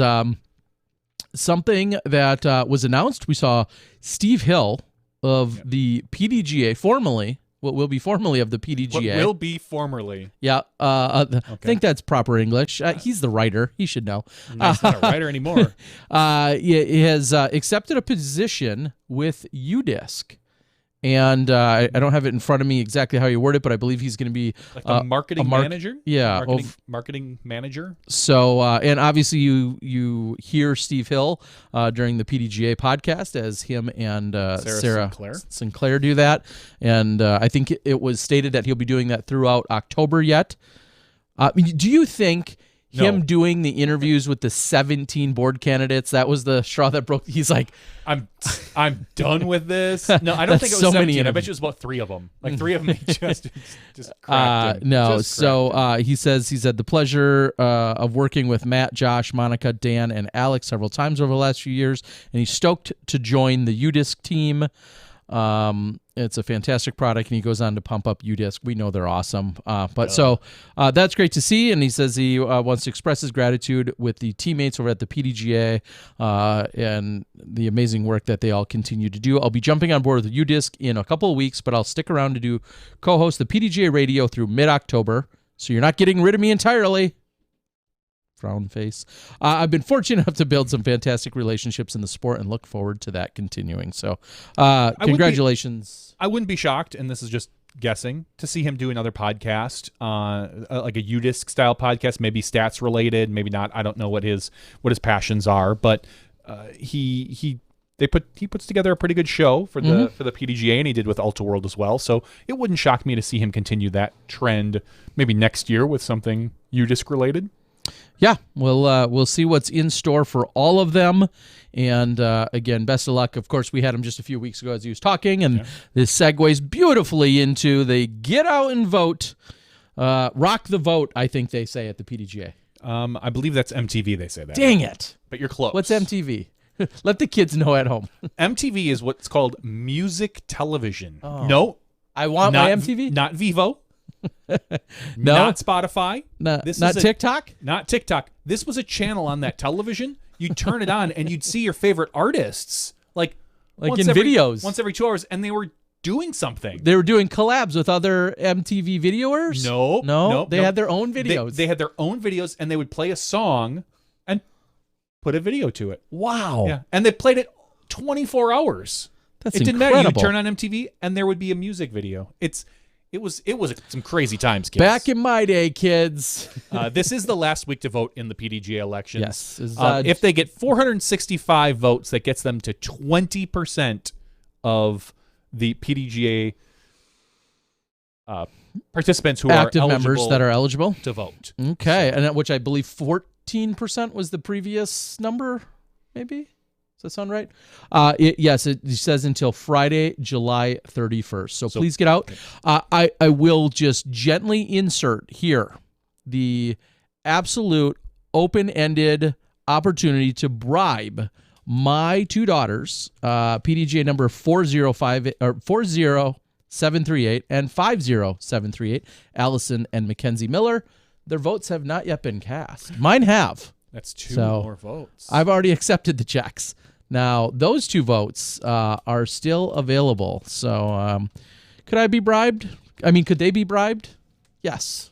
something that was announced. We saw Steve Hill of the PDGA, formerly what will be formerly of the PDGA. What will be formerly. Yeah, I think that's proper English. He's the writer. He should know. No, he's not a writer anymore. He has accepted a position with UDisc. And I don't have it in front of me exactly how you word it, but I believe he's going to be like a marketing manager. Yeah, marketing manager. So, and obviously you hear Steve Hill during the PDGA podcast as him and Sarah Sinclair do that, and I think it was stated that he'll be doing that throughout October yet. Do you think him doing the interviews with the 17 board candidates, that was the straw that broke? He's like, I'm done with this. No, I don't think it was so 17. I bet you it was about 3 of them. Like 3 of them just cracked him. No, so he said the pleasure of working with Matt, Josh, Monica, Dan, and Alex several times over the last few years, and he's stoked to join the UDisc team. It's a fantastic product, and he goes on to pump up UDisc. We know they're awesome. So that's great to see, and he says he wants to express his gratitude with the teammates over at the PDGA and the amazing work that they all continue to do. I'll be jumping on board with UDisc in a couple of weeks, but I'll stick around to co-host the PDGA radio through mid-October, so you're not getting rid of me entirely. Frown face. I've been fortunate enough to build some fantastic relationships in the sport and look forward to that continuing. So congratulations. I wouldn't be shocked, and this is just guessing, to see him do another podcast, like a UDisc style podcast, maybe stats related, maybe not. I don't know what his passions are, but he puts together a pretty good show for the PDGA, and he did with Ultra World as well. So it wouldn't shock me to see him continue that trend maybe next year with something UDisc related. Yeah, we'll see what's in store for all of them. And again, best of luck. Of course, we had him just a few weeks ago as he was talking, and this segues beautifully into the get out and vote, rock the vote, I think they say at the PDGA. I believe that's MTV they say that. Dang it. But you're close. What's MTV? Let the kids know at home. MTV is what's called music television. Oh. No. I want my MTV? Not Vivo. No. Not Spotify. Not TikTok? Not TikTok. This was a channel on that television. You'd turn it on and you'd see your favorite artists like in videos once every 2 hours, and they were doing something. They were doing collabs with other MTV videoers? No. They had their own videos. They had their own videos, and they would play a song and put a video to it. Wow. Yeah. And they played it 24 hours. That's incredible. Didn't matter. You'd turn on MTV and there would be a music video. It was some crazy times, kids. Back in my day, kids. This is the last week to vote in the PDGA elections. Yes. If they get 465 votes, that gets them to 20% of the PDGA participants who active are members that are eligible to vote. Okay, and which I believe 14% was the previous number, maybe? Does that sound right? Yes, it says until Friday, July 31st. So please get out. Okay. I will just gently insert here the absolute open-ended opportunity to bribe my 2 daughters, PDGA number 40738 and 50738, Allison and Mackenzie Miller. Their votes have not yet been cast. Mine have. That's 2 more votes. I've already accepted the checks. Now, those 2 votes are still available. So, could I be bribed? I mean, could they be bribed? Yes.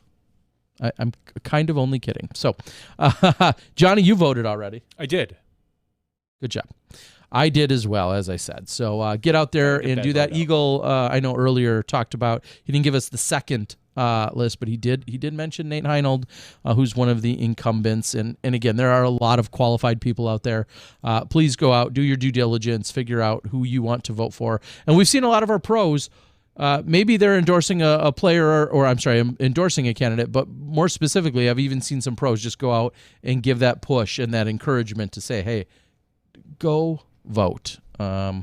I'm kind of only kidding. So, Johnny, you voted already. I did. Good job. I did as well, as I said. So get out there and do that. Eagle, I know earlier talked about, he didn't give us the second list, but he did mention Nate Heinold, who's one of the incumbents. And again, there are a lot of qualified people out there. Please go out, do your due diligence, figure out who you want to vote for. And we've seen a lot of our pros. Maybe they're endorsing a player, or I'm sorry, endorsing a candidate, but more specifically, I've even seen some pros just go out and give that push and that encouragement to say, hey, go vote. Yeah.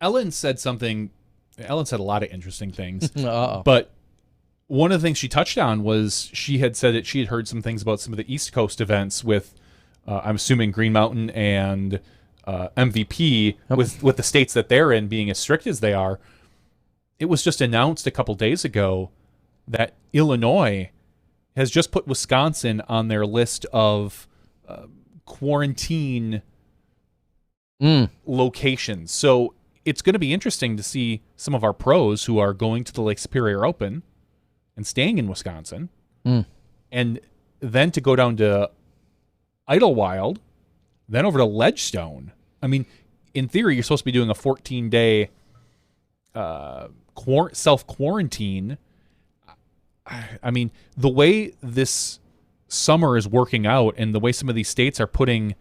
Ellen said something. Ellen said a lot of interesting things. Uh-oh. But one of the things she touched on was she had said that she had heard some things about some of the East Coast events with, I'm assuming, Green Mountain and MVP, with the states that they're in being as strict as they are. It was just announced a couple days ago that Illinois has just put Wisconsin on their list of quarantine locations. So it's going to be interesting to see some of our pros who are going to the Lake Superior Open and staying in Wisconsin, and then to go down to Idlewild, then over to Ledgestone. I mean, in theory, you're supposed to be doing a 14-day self-quarantine. I mean, the way this summer is working out and the way some of these states are putting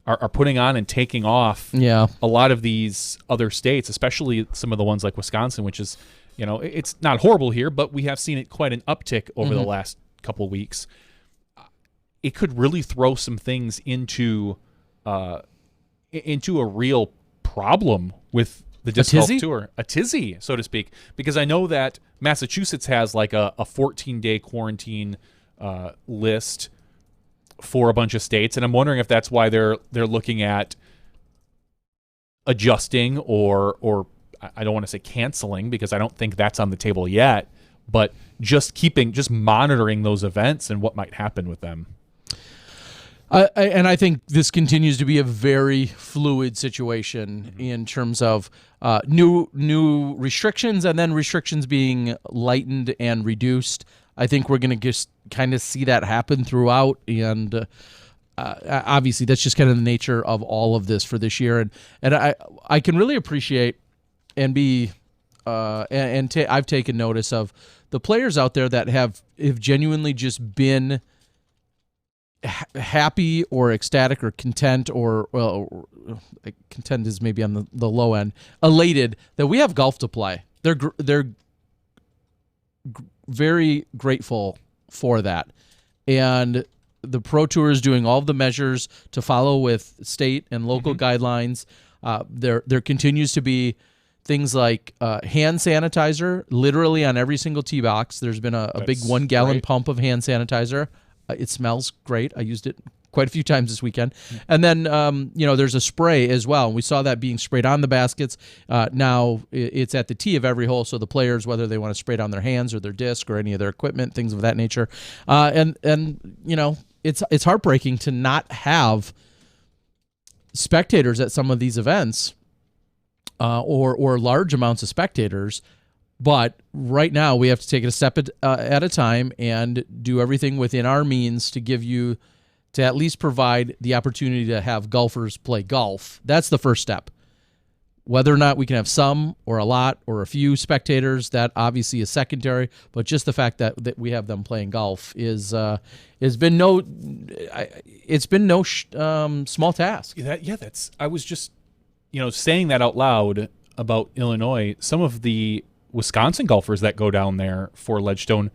on and taking off a lot of these other states, especially some of the ones like Wisconsin, which is, it's not horrible here, but we have seen it quite an uptick over the last couple of weeks. It could really throw some things into a real problem with the disc golf tour, a tizzy, so to speak, because I know that Massachusetts has like a 14-day quarantine list for a bunch of states, and I'm wondering if that's why they're looking at adjusting or I don't want to say canceling, because I don't think that's on the table yet, but just monitoring those events and what might happen with them. And I think this continues to be a very fluid situation in terms of new restrictions and then restrictions being lightened and reduced. I think we're going to just kind of see that happen throughout, and obviously that's just kind of the nature of all of this for this year. And I can really appreciate and be I've taken notice of the players out there that have genuinely just been happy or ecstatic or content, or content is maybe on the low end, elated that we have golf to play. They're very grateful for that, and the Pro Tour is doing all of the measures to follow with state and local guidelines. There continues to be things like hand sanitizer literally on every single tee box. There's been a big 1 gallon pump of hand sanitizer. It smells great. I used it quite a few times this weekend. And then, there's a spray as well. And we saw that being sprayed on the baskets. Now it's at the tee of every hole, so the players, whether they want to spray it on their hands or their disc or any of their equipment, things of that nature. And it's heartbreaking to not have spectators at some of these events, or large amounts of spectators. But right now, we have to take it a step at a time and do everything within our means to at least provide the opportunity to have golfers play golf. That's the first step. Whether or not we can have some or a lot or a few spectators, that obviously is secondary. But just the fact that we have them playing golf it's been no small task. I was just saying that out loud about Illinois. Some of the Wisconsin golfers that go down there for Ledgestone,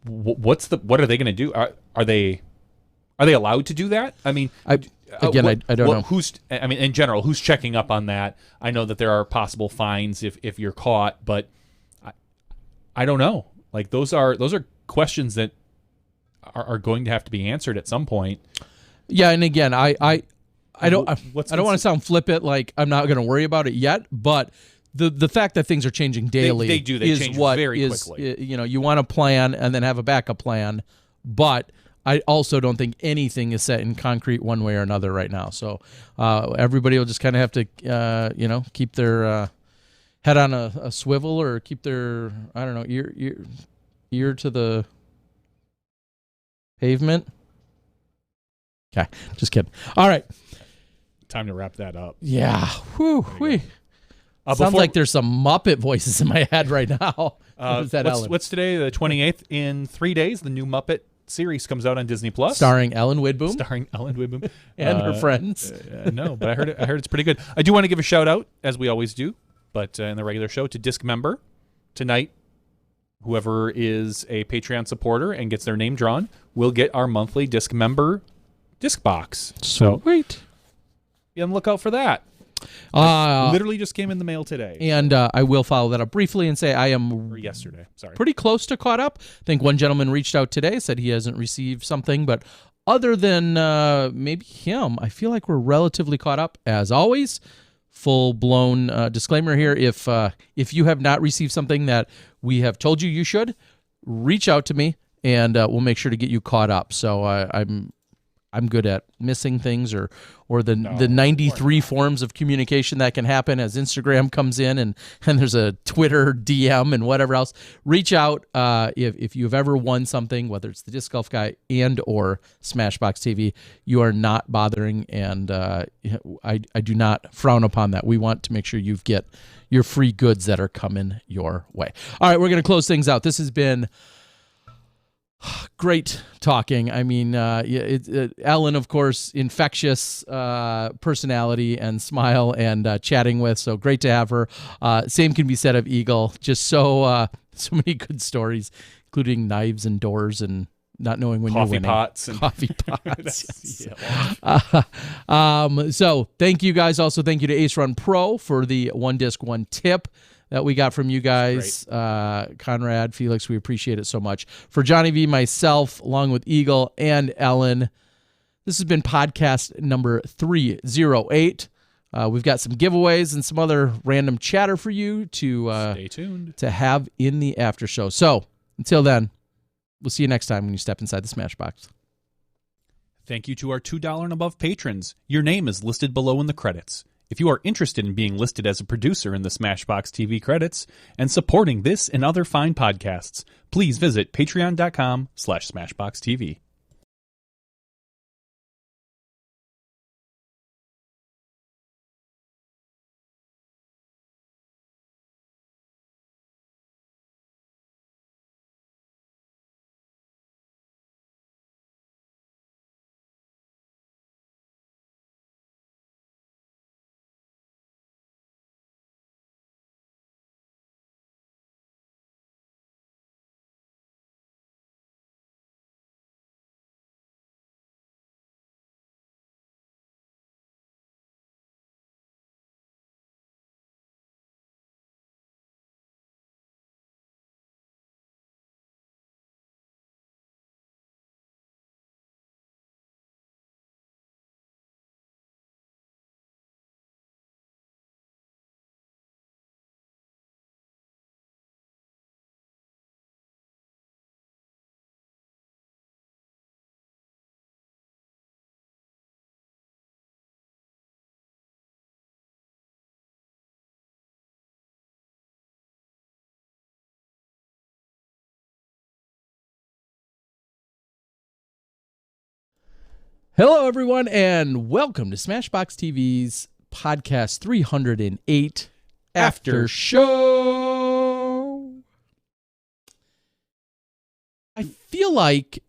what are they going to do? Are they allowed to do that? I mean, I don't know. In general, who's checking up on that? I know that there are possible fines if you're caught, but I don't know. Like those are questions that are going to have to be answered at some point. Yeah, and again, I don't want to sound flippant, like I'm not going to worry about it yet, but the fact that things are changing daily they change very quickly. You want to plan and then have a backup plan, but I also don't think anything is set in concrete one way or another right now. So everybody will just kind of have to keep their head on a swivel or keep their, I don't know, ear to the pavement. Okay, just kidding. All right. Time to wrap that up. Yeah. Whew. Sounds like there's some Muppet voices in my head right now. What's today? The 28th. In 3 days, the new Muppet series comes out on Disney Plus, starring Ellen Widboom. And her friends. No, but I heard it's pretty good. I do want to give a shout out, as we always do, but in the regular show, to Disc Member tonight. Whoever is a Patreon supporter and gets their name drawn will get our monthly Disc Member disc box. So wait, be on the lookout for that. Literally just came in the mail today. And I will follow that up briefly and say I am yesterday. Sorry, pretty close to caught up. I think one gentleman reached out today, said he hasn't received something, but other than maybe him, I feel like we're relatively caught up. As always, full-blown disclaimer here: if you have not received something that we have told you should, reach out to me and we'll make sure to get you caught up. So I'm good at missing things or the 93 forms of communication that can happen as Instagram comes in and there's a Twitter DM and whatever else. Reach out if you've ever won something, whether it's the Disc Golf Guy and or SmashBoxxTV. You are not bothering, and I do not frown upon that. We want to make sure you get your free goods that are coming your way. All right, we're going to close things out. This has been great talking. I mean, Ellen, of course, infectious personality and smile and chatting with. So great to have her. Same can be said of Eagle. Just so many good stories, including knives and doors and not knowing when you're winning. Coffee pots. Yes. So thank you guys. Also, thank you to Ace Run Pro for the one disc, one tip that we got from you guys. Conrad, Felix, we appreciate it so much. For Johnny V, myself, along with Eagle and Ellen, this has been podcast number 308. We've got some giveaways and some other random chatter for you to stay tuned to have in the after show. So until then, we'll see you next time when you step inside the Smashbox. Thank you to our $2 and above patrons. Your name is listed below in the credits. If you are interested in being listed as a producer in the SmashBoxxTV credits and supporting this and other fine podcasts, please visit patreon.com/SmashBoxxTV. Hello, everyone, and welcome to SmashBoxxTV's podcast 308 After Show. I feel like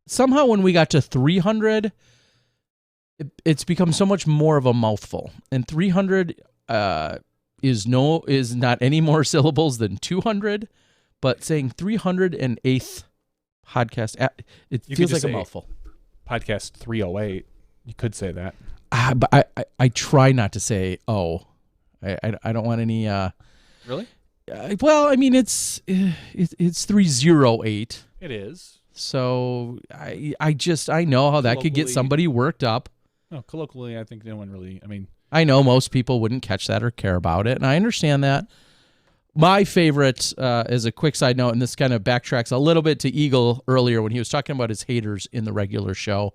somehow when we got to 300, it's become so much more of a mouthful. And 300 is not any more syllables than 200, but saying 308th podcast, it feels like a mouthful. Podcast 308. You could say that. But I try not to say I don't want any. Really? Well, I mean it's 308. It is. So I know how that could get somebody worked up. No, colloquially, I think no one really. I mean, I know most people wouldn't catch that or care about it, and I understand that. My favorite, as a quick side note, and this kind of backtracks a little bit to Eagle earlier when he was talking about his haters in the regular show.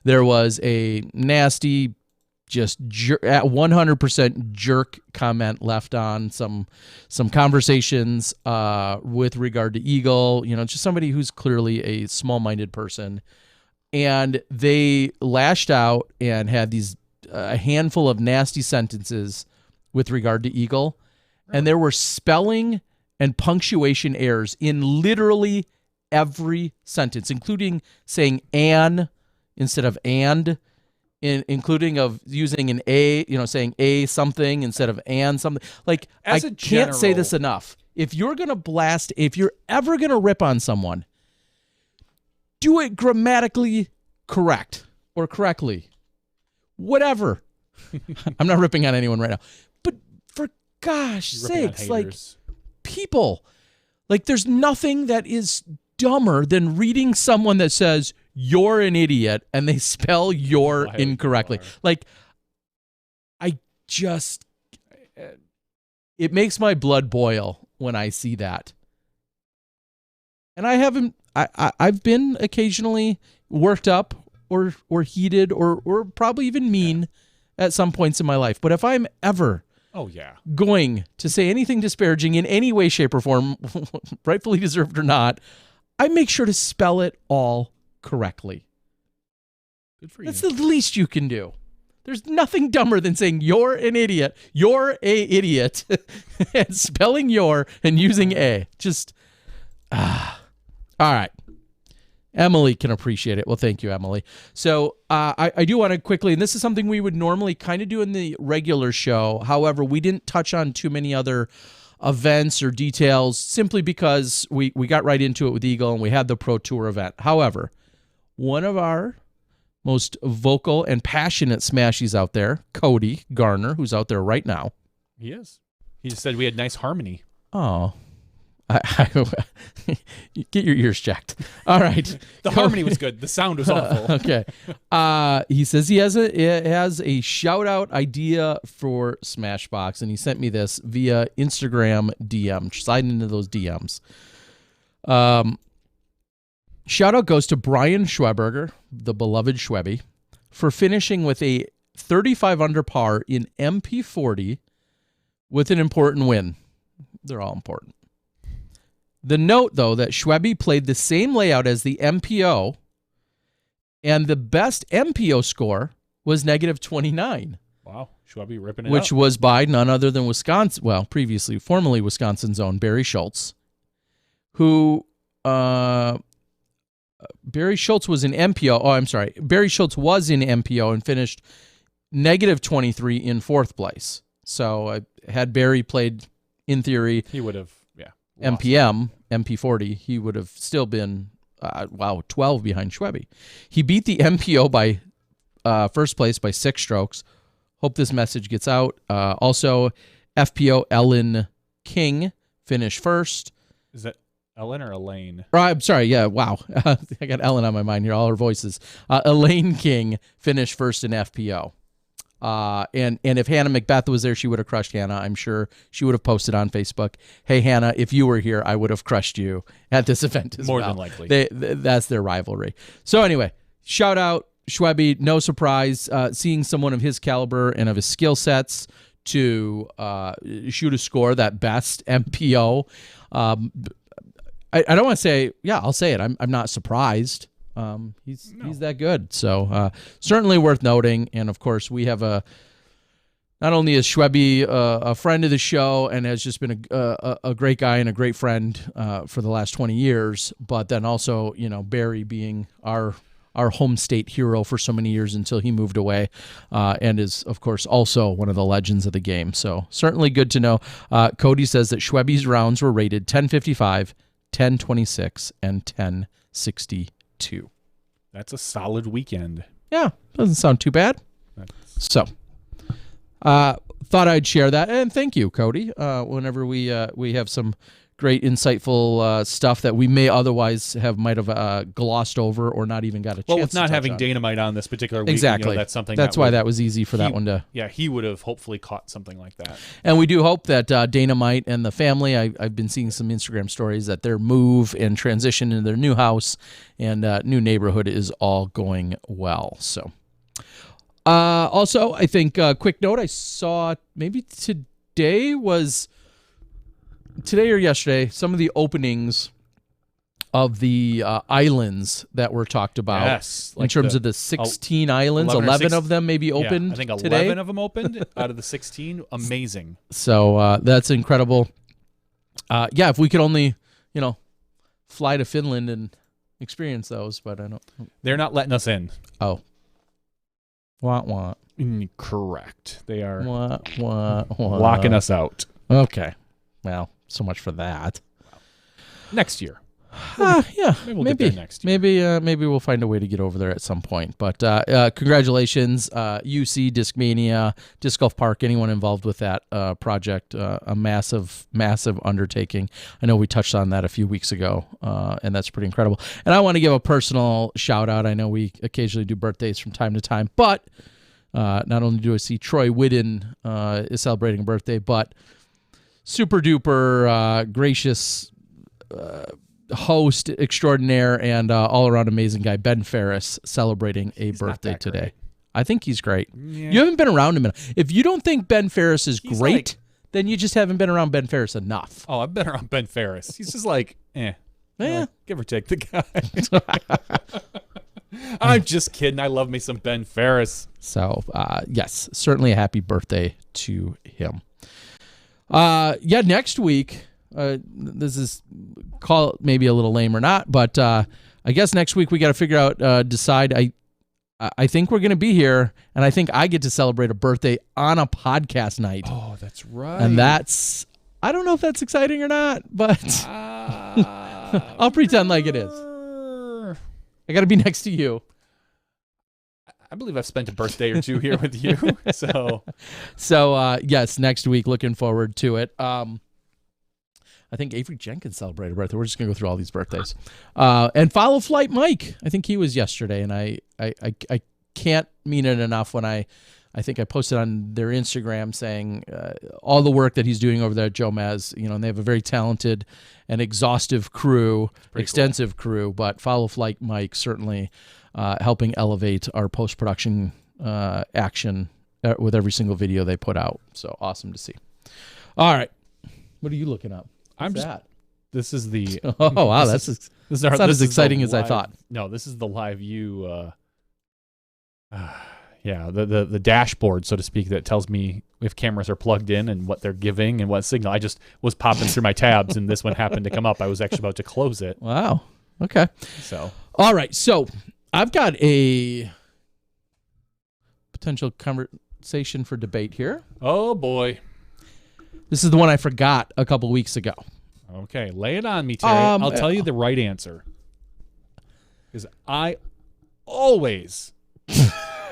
There was a nasty just at 100% jerk comment left on some conversations with regard to Eagle. Just somebody who's clearly a small-minded person. And they lashed out and had a handful of nasty sentences with regard to Eagle. And there were spelling and punctuation errors in literally every sentence, including saying "an" instead of "and," including of using an "a," saying "a" something instead of "and" something. Like, can't say this enough. If you're going to blast, if you're ever going to rip on someone, do it grammatically correct or correctly. Whatever. I'm not ripping on anyone right now. But for gosh sakes, like, people, like, there's nothing that is dumber than reading someone that says "you're an idiot" and they spell "your" incorrectly. Like, it makes my blood boil when I see that. And I've been occasionally worked up or heated or probably even mean at some points in my life. But if I'm ever going to say anything disparaging in any way, shape, or form, rightfully deserved or not, I make sure to spell it all correctly. Good for you. That's the least you can do. There's nothing dumber than saying "you're an idiot," "you're a idiot," and spelling "your" and using "a." Just, all right. Emily can appreciate it. Well, thank you, Emily. So I do want to quickly, and this is something we would normally kind of do in the regular show. However, we didn't touch on too many other events or details simply because we got right into it with Eagle and we had the Pro Tour event. However, one of our most vocal and passionate Smashies out there, Cody Garner, who's out there right now. He is. He just said we had nice harmony. Oh. Get your ears checked. All right. The harmony was good. The sound was awful. Okay. He says he has a shout out idea for Smashbox, and he sent me this via Instagram DM. Slide into those DMs. Shout out goes to Brian Schweberger, the beloved Schwebby, for finishing with a 35 under par in MP40 with an important win. They're all important. The note, though, that Schwebby played the same layout as the MPO, and the best MPO score was -29. Wow, Schwebby ripping it which up. Was by none other than formerly Wisconsin's own Barry Schultz, who Barry Schultz was in MPO. Oh, I'm sorry. Barry Schultz was in MPO and finished -23 in fourth place. So had Barry played, in theory, he would have, MPM, MP40, he would have still been, 12 behind Schwebby. He beat the MPO by first place by 6 strokes. Hope this message gets out. Also, FPO Ellen King finished first. Is that Ellen or Elaine? I'm sorry, yeah, wow. I got Ellen on my mind here, all her voices. Elaine King finished first in FPO. And if Hannah Macbeth was there, she would have crushed Hannah. I'm sure she would have posted on Facebook, "Hey, Hannah, if you were here, I would have crushed you at this event as well." More than likely. That's their rivalry. So anyway, shout out Schwebby. No surprise seeing someone of his caliber and of his skill sets to shoot a score that best MPO. I don't want to say, I'll say it. I'm not surprised. He's that good. So certainly worth noting. And of course, we have not only is Schwebby a friend of the show and has just been a great guy and a great friend for the last 20 years, but then also, Barry being our home state hero for so many years until he moved away, and is, of course, also one of the legends of the game. So certainly good to know. Cody says that Schwebby's rounds were rated 1055, 1026, and 1062. That's a solid weekend. Yeah, doesn't sound too bad. So, thought I'd share that, and thank you, Cody. Whenever we have some great, insightful stuff that we may otherwise might have glossed over or not even got a chance. Well, with not to having on. Dynamite on this particular week, exactly, that's something. That's why that was easy for that one to. Yeah, he would have hopefully caught something like that. And we do hope that Dynamite and the family. I've been seeing some Instagram stories that their move and transition into their new house and new neighborhood is all going well. So, Also, I think quick note, I saw maybe today or yesterday, some of the openings of the islands that were talked about. Yes. In terms of the 16 islands, 11 of them maybe opened I think 11 today. of them opened out of the 16. Amazing. So that's incredible. If we could only, fly to Finland and experience those, but I don't. They're not letting us in. Oh. Wah. Correct. They are Wah. locking us out. Okay. Well, so much for that. Next year. Maybe we'll get there next year. Maybe we'll find a way to get over there at some point. But congratulations, UC Discmania, Disc Golf Park, anyone involved with that project, a massive undertaking. I know we touched on that a few weeks ago, and that's pretty incredible. And I want to give a personal shout out. I know we occasionally do birthdays from time to time, but not only do I see Troy Whidden is celebrating a birthday, but super duper gracious host extraordinaire and all around amazing guy Ben Ferris celebrating a birthday today. Great. I think he's great. Yeah. You haven't been around him enough. If you don't think Ben Ferris is He's great, then you just haven't been around Ben Ferris enough. Oh, I've been around Ben Ferris. He's just like, give or take the guy. I'm just kidding. I love me some Ben Ferris. So, yes, certainly a happy birthday to him. Next week, this is call it maybe a little lame or not, but I guess next week we got to figure out, decide. I think we're going to be here, and I think I get to celebrate a birthday on a podcast night. Oh, that's right. And that's, I don't know if that's exciting or not, but I'll pretend like it is. I got to be next to you. I believe I've spent a birthday or two here with you. So yes, next week, looking forward to it. I think Avery Jenkins celebrated a birthday. We're just going to go through all these birthdays. And Follow Flight Mike, I think he was yesterday, and I can't mean it enough when I think I posted on their Instagram saying all the work that he's doing over there at Joe Maz, and they have a very talented and exhaustive crew, extensive crew, but Follow Flight Mike certainly helping elevate our post-production action with every single video they put out. So awesome to see. All right. What are you looking up? This is the. Oh, wow. That's not as exciting as I thought. No, this is the live view. The dashboard, so to speak, that tells me if cameras are plugged in and what they're giving and what signal. I just was popping through my tabs, and this one happened to come up. I was actually about to close it. Wow. Okay. So. All right. So I've got a potential conversation for debate here. Oh, boy. This is the one I forgot a couple weeks ago. Okay, lay it on me, Terry. I'll tell you the right answer. Because I always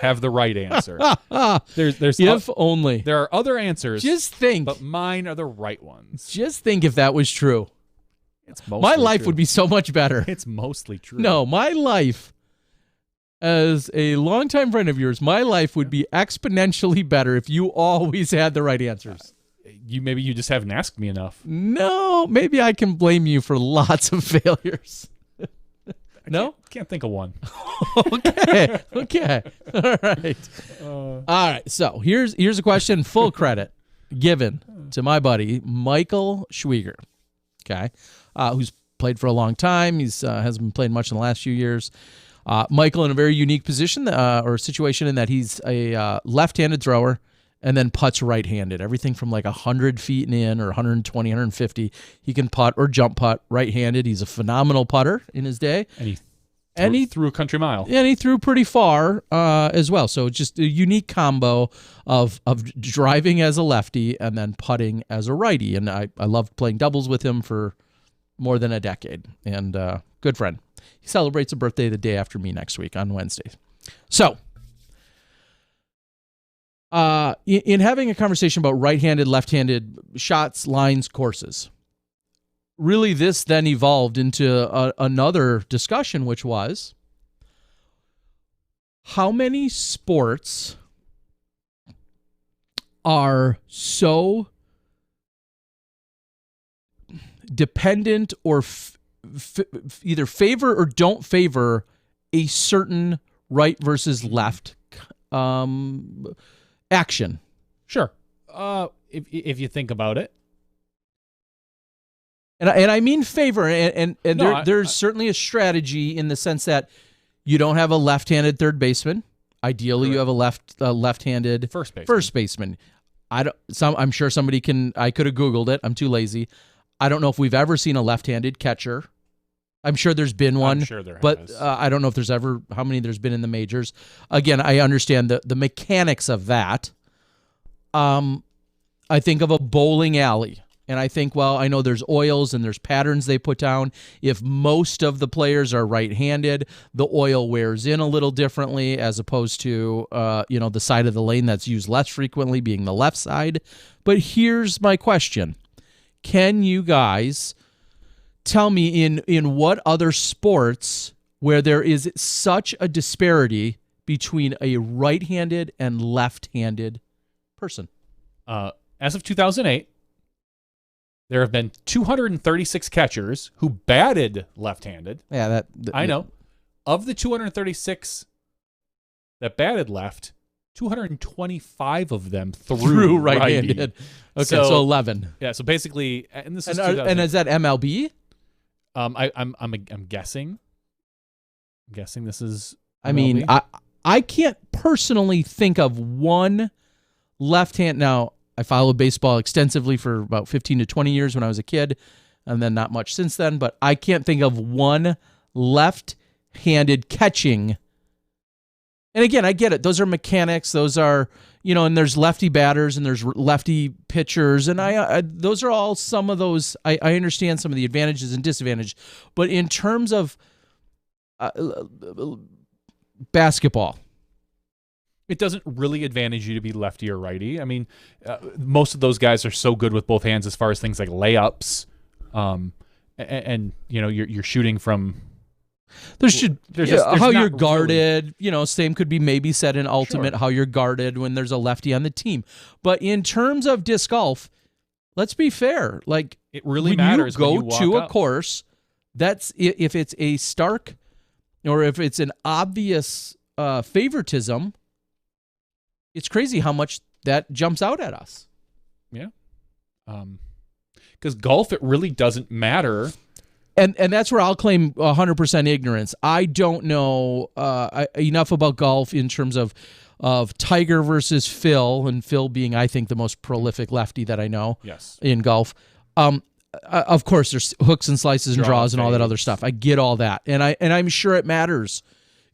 have the right answer. There's if only. There are other answers. Just think. But mine are the right ones. Just think if that was true. It's mostly my life true. would be so much better. It's mostly true. No, my life, as a longtime friend of yours, my life would be exponentially better if you always had the right answers. Maybe you just haven't asked me enough. No, maybe I can blame you for lots of failures. No? Can't think of one. Okay. All right. All right. So here's a question. Full credit given to my buddy Michael Schwieger. Okay, who's played for a long time. He's hasn't been playing much in the last few years. Michael in a very unique position or situation in that he's a left-handed thrower and then putts right-handed. Everything from like 100 feet and in or 120, 150. He can putt or jump putt right-handed. He's a phenomenal putter in his day. And he threw a country mile. And he threw pretty far as well. So just a unique combo of driving as a lefty and then putting as a righty. And I loved playing doubles with him for more than a decade. And good friend. He celebrates a birthday the day after me next week on Wednesday. So in having a conversation about right-handed, left-handed shots, lines, courses, really this then evolved into another discussion, which was how many sports are so dependent or either favor or don't favor a certain right versus left action. Sure. If you think about it. And I mean favor, and no, there's certainly a strategy in the sense that you don't have a left-handed third baseman. Ideally, you have a left-handed first baseman. I'm sure somebody can. I could have Googled it. I'm too lazy. I don't know if we've ever seen a left-handed catcher. I'm sure there's been one, I'm sure there but has. I don't know if there's ever how many there's been in the majors. Again, I understand the mechanics of that. I think of a bowling alley. And I think, well, I know there's oils and there's patterns they put down. If most of the players are right-handed, the oil wears in a little differently as opposed to, the side of the lane that's used less frequently being the left side. But here's my question. Can you guys tell me in what other sports where there is such a disparity between a right-handed and left-handed person? As of 2008, there have been 236 catchers who batted left-handed. Yeah, I know. Of the 236 that batted left, 225 of them threw right-handed. Okay, so 11. Yeah, so basically, and this is and is that MLB? I'm guessing. I'm guessing this is. I mean, I can't personally think of one left-hand. Now, I followed baseball extensively for about 15 to 20 years when I was a kid, and then not much since then, but I can't think of one left-handed catching. And again, I get it. Those are mechanics. Those are, and there's lefty batters and there's lefty pitchers, and those are all some of those. I understand some of the advantages and disadvantages, but in terms of basketball, it doesn't really advantage you to be lefty or righty. I mean, most of those guys are so good with both hands as far as things like layups, and you're shooting from. There's how you're guarded. Really, same could be maybe said in ultimate, how you're guarded when there's a lefty on the team. But in terms of disc golf, let's be fair. Like, it really matters. When you go go to a course, that's if it's a stark or if it's an obvious favoritism. It's crazy how much that jumps out at us. Yeah. Because golf, it really doesn't matter. And that's where I'll claim 100% ignorance. I don't know enough about golf in terms of Tiger versus Phil, and Phil being, I think, the most prolific lefty that I know in golf. Of course, there's hooks and slices and draws and all that other stuff. I get all that. And I'm sure it matters.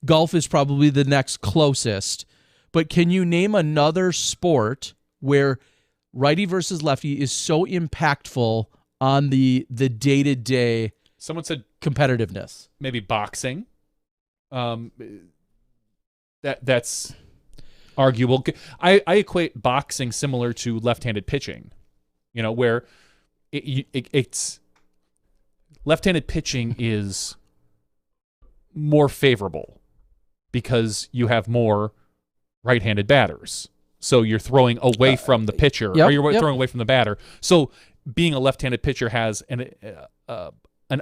Golf is probably the next closest. But can you name another sport where righty versus lefty is so impactful on the day-to-day Someone said competitiveness? Maybe boxing. That's arguable. I equate boxing similar to left-handed pitching, where it's left-handed pitching is more favorable because you have more right-handed batters. So you're throwing away from the pitcher, or you're throwing away from the batter. So being a left-handed pitcher has an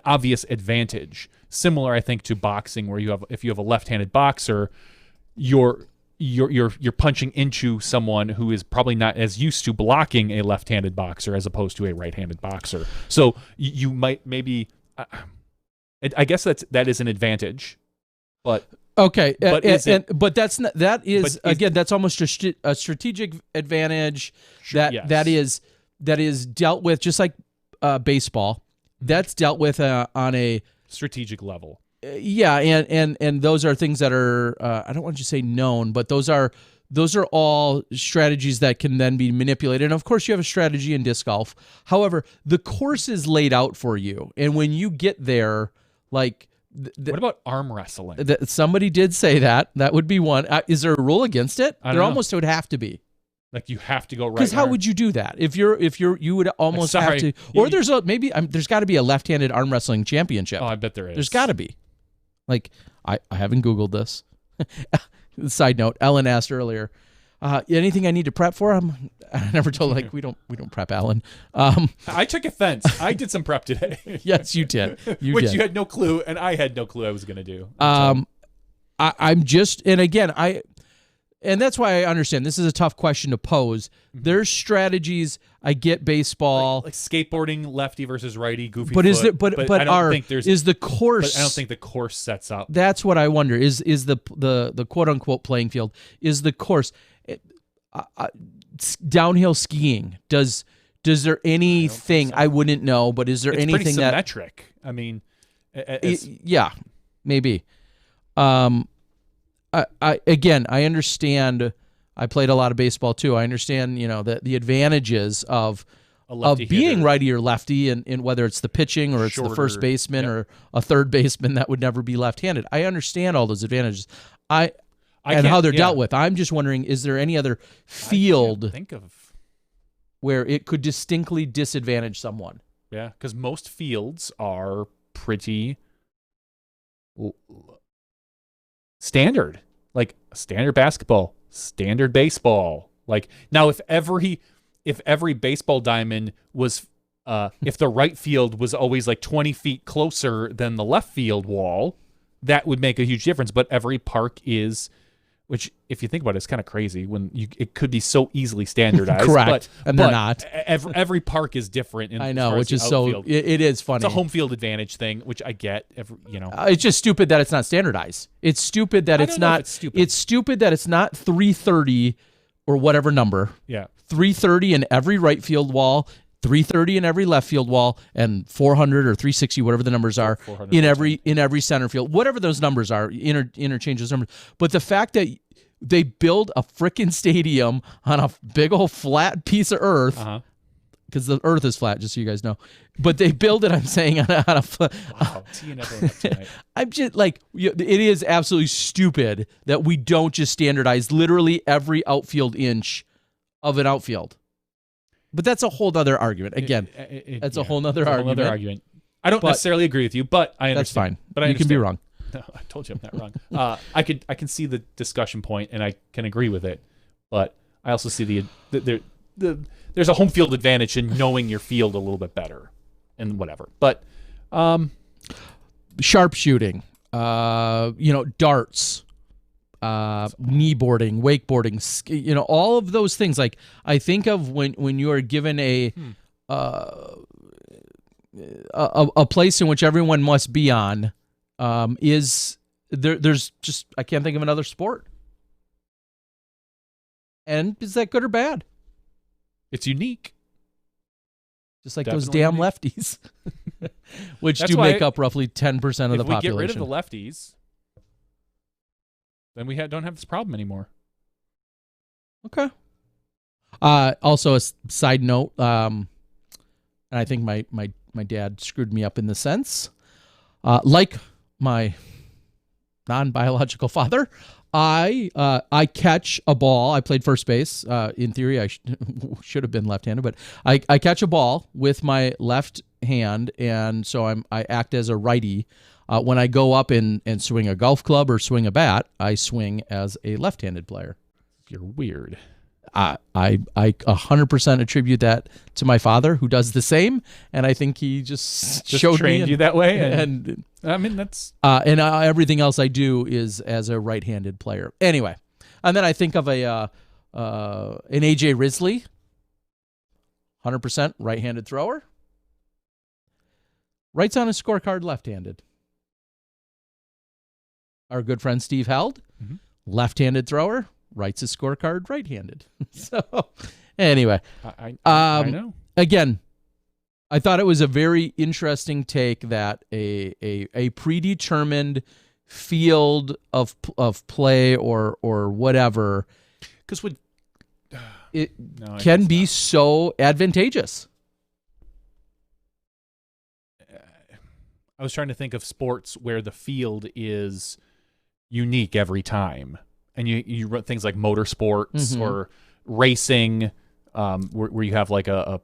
obvious advantage. Similar, I think, to boxing, where if you have a left-handed boxer, you're punching into someone who is probably not as used to blocking a left-handed boxer as opposed to a right-handed boxer. So you might I guess that is an advantage, but. Okay, but that's almost a strategic advantage that is dealt with just like baseball. That's dealt with on a strategic level. And those are things that are I don't want you to say known, but those are all strategies that can then be manipulated. And of course, you have a strategy in disc golf. However, the course is laid out for you, and when you get there, like. What about arm wrestling? Somebody did say that. That would be one. Is there a rule against it? There almost would have to be. Like you have to go right. Because how would you do that? If you would almost have to. Or there's got to be a left-handed arm wrestling championship. Oh, I bet there is. There's got to be. Like I haven't Googled this. Side note: Ellen asked earlier, anything I need to prep for? I never told we don't prep Ellen. I took offense. I did some prep today. Yes, you did. You had no clue, and I had no clue I was going to do. I'm just, and again, and that's why I understand this is a tough question to pose. There's strategies. I get baseball, like skateboarding, lefty versus righty, goofy. but foot, is there? But I don't think is the course? But I don't think the course sets up. That's what I wonder. Is the quote unquote playing field? Is the course downhill skiing? Does there anything I wouldn't know? But is there it's anything pretty that symmetric? I mean, yeah, maybe. Again, I understand. I played a lot of baseball too. I understand, the advantages of being hitter. righty or lefty, and whether it's the pitching or it's the first baseman or a third baseman that would never be left-handed. I understand all those advantages. And how they're dealt with. I'm just wondering, is there any other field I can't think of where it could distinctly disadvantage someone? Yeah, because most fields are pretty standard, like standard basketball, standard baseball. Like now, if every baseball diamond was, if the right field was always like 20 feet closer than the left field wall, that would make a huge difference. But every park is, which if you think about it, it's kind of crazy when it could be so easily standardized. Correct, and they're not. Every park is different. I know, which is so. It is funny. It's a home field advantage thing, which I get. It's just stupid that it's not standardized. It's stupid that it's not. It's stupid that it's not 330 or whatever number. Yeah, 330 in every right field wall, 330 in every left field wall, and 400 or 360, whatever the numbers are, in every center field. Whatever those numbers are, interchange those numbers. But the fact that they build a freaking stadium on a big old flat piece of earth, because the earth is flat, just so you guys know. But they build it, I'm saying, on a wow, teeing everyone up tonight. I'm just like, it is absolutely stupid that we don't just standardize literally every outfield inch of an outfield. But that's a whole other argument. Again, that's a whole other argument. I don't necessarily agree with you, but I understand. That's fine. But you can be wrong. No, I told you I'm not wrong. I can see the discussion point, and I can agree with it. But I also see there's a home field advantage in knowing your field a little bit better, and whatever. But sharpshooting, darts, kneeboarding, wakeboarding, all of those things. Like I think of when you are given a place in which everyone must be on, there's just, I can't think of another sport. And is that good or bad? It's unique. Just like those damn lefties, which do make up roughly 10% of the population. If we get rid of the lefties, then we don't have this problem anymore. Okay. Also, a side note, and I think my dad screwed me up in the sense, like my non-biological father, I catch a ball. I played first base. In theory, I should have been left-handed, but I catch a ball with my left hand, and so I act as a righty. When I go up and swing a golf club or swing a bat, I swing as a left-handed player. You're weird. I 100% attribute that to my father, who does the same, and I think he just showed trained me you that way. And I mean, that's and everything else I do is as a right-handed player. Anyway, and then I think of an AJ Risley, 100% right-handed thrower, writes on his scorecard left-handed. Our good friend Steve Held, left-handed thrower, writes his scorecard right-handed. So, anyway, I know. Again, I thought it was a very interesting take that a predetermined field of play or whatever, because can be so advantageous. I was trying to think of sports where the field is unique every time. And you run things like motorsports or racing, where you have like a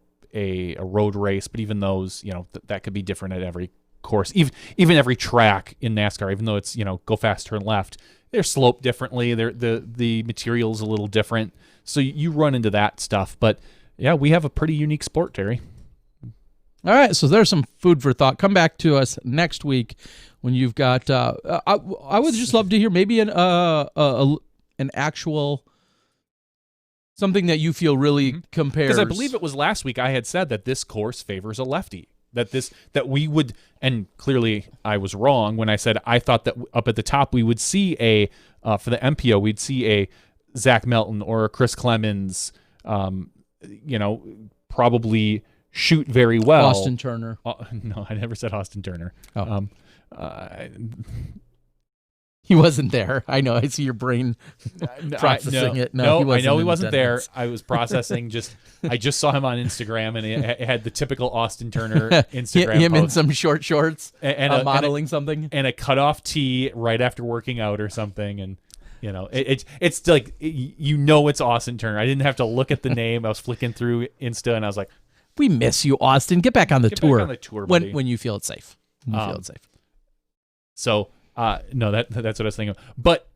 road race, but even those, that could be different at every course. Even every track in NASCAR, even though it's go fast, turn left, they're sloped differently. The material's a little different, so you run into that stuff. But yeah, we have a pretty unique sport, Terry. All right, so there's some food for thought. Come back to us next week when you've got. I would just love to hear maybe a an actual something that you feel really compares. Because I believe it was last week I had said that this course favors a lefty. That we would, and clearly I was wrong when I said I thought that up at the top we would see for the MPO, we'd see a Zach Melton or a Chris Clemens, probably shoot very well. Austin Turner. No, I never said Austin Turner. Oh. He wasn't there. I know. I see your brain processing it. No, I know he wasn't there. I was processing. I just saw him on Instagram, and it had the typical Austin Turner Instagram him post. in some short shorts, and modeling something, and a cutoff tee right after working out or something, and it's like it's Austin Turner. I didn't have to look at the name. I was flicking through Insta, and I was like, "We miss you, Austin. Get back on the tour. Back on the tour, buddy. when you feel it's safe. So. No, that's what I was thinking. But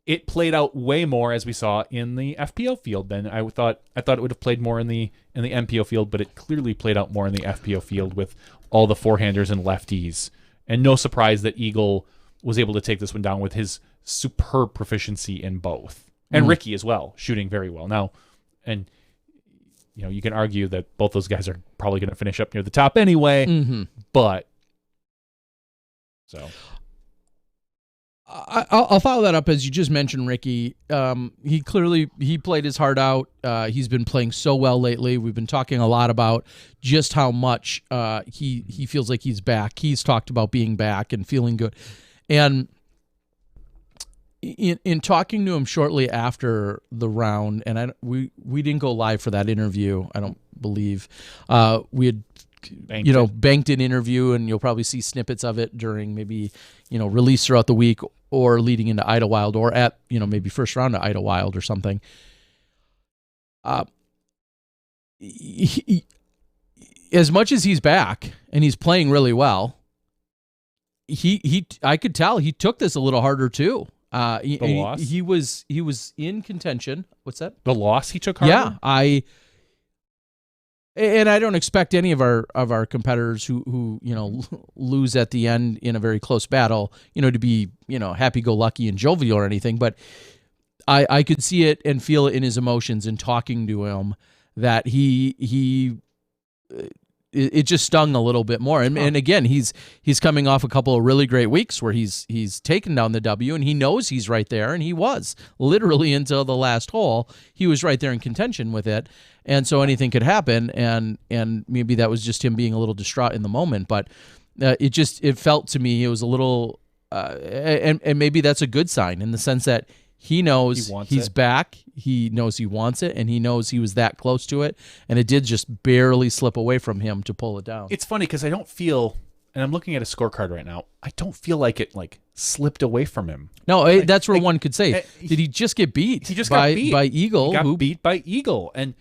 it played out way more as we saw in the FPO field than I thought. I thought it would have played more in the MPO field, but it clearly played out more in the FPO field with all the forehanders and lefties. And no surprise that Eagle was able to take this one down with his superb proficiency in both, and Ricky as well, shooting very well. Now, and you can argue that both those guys are probably going to finish up near the top anyway, but so. I'll follow that up as you just mentioned, Ricky. He played his heart out. He's been playing so well lately. We've been talking a lot about just how much he feels like he's back. He's talked about being back and feeling good. And in talking to him shortly after the round, and we didn't go live for that interview, I don't believe. We had banked an interview, and you'll probably see snippets of it during maybe release throughout the week or leading into Idlewild or at maybe first round of Idlewild or something. As much as he's back and he's playing really well, I could tell he took this a little harder too. The loss? He was in contention. What's that? The loss he took harder? Yeah, And I don't expect any of our competitors who lose at the end in a very close battle, to be happy-go-lucky and jovial or anything. But I could see it and feel it in his emotions in talking to him that it just stung a little bit more. And again, he's coming off a couple of really great weeks where he's taken down the W, and he knows he's right there, and he was literally until the last hole. He was right there in contention with it. And so anything could happen, and maybe that was just him being a little distraught in the moment. But it felt to me it was a little, and maybe that's a good sign in the sense that he knows he's back, he knows he wants it, and he knows he was that close to it, and it did just barely slip away from him to pull it down. It's funny because I don't feel, and I'm looking at a scorecard right now, I don't feel like it slipped away from him. No, that's where one could say, did he just get beat? He just got beat by Eagle. He got beat by Eagle, and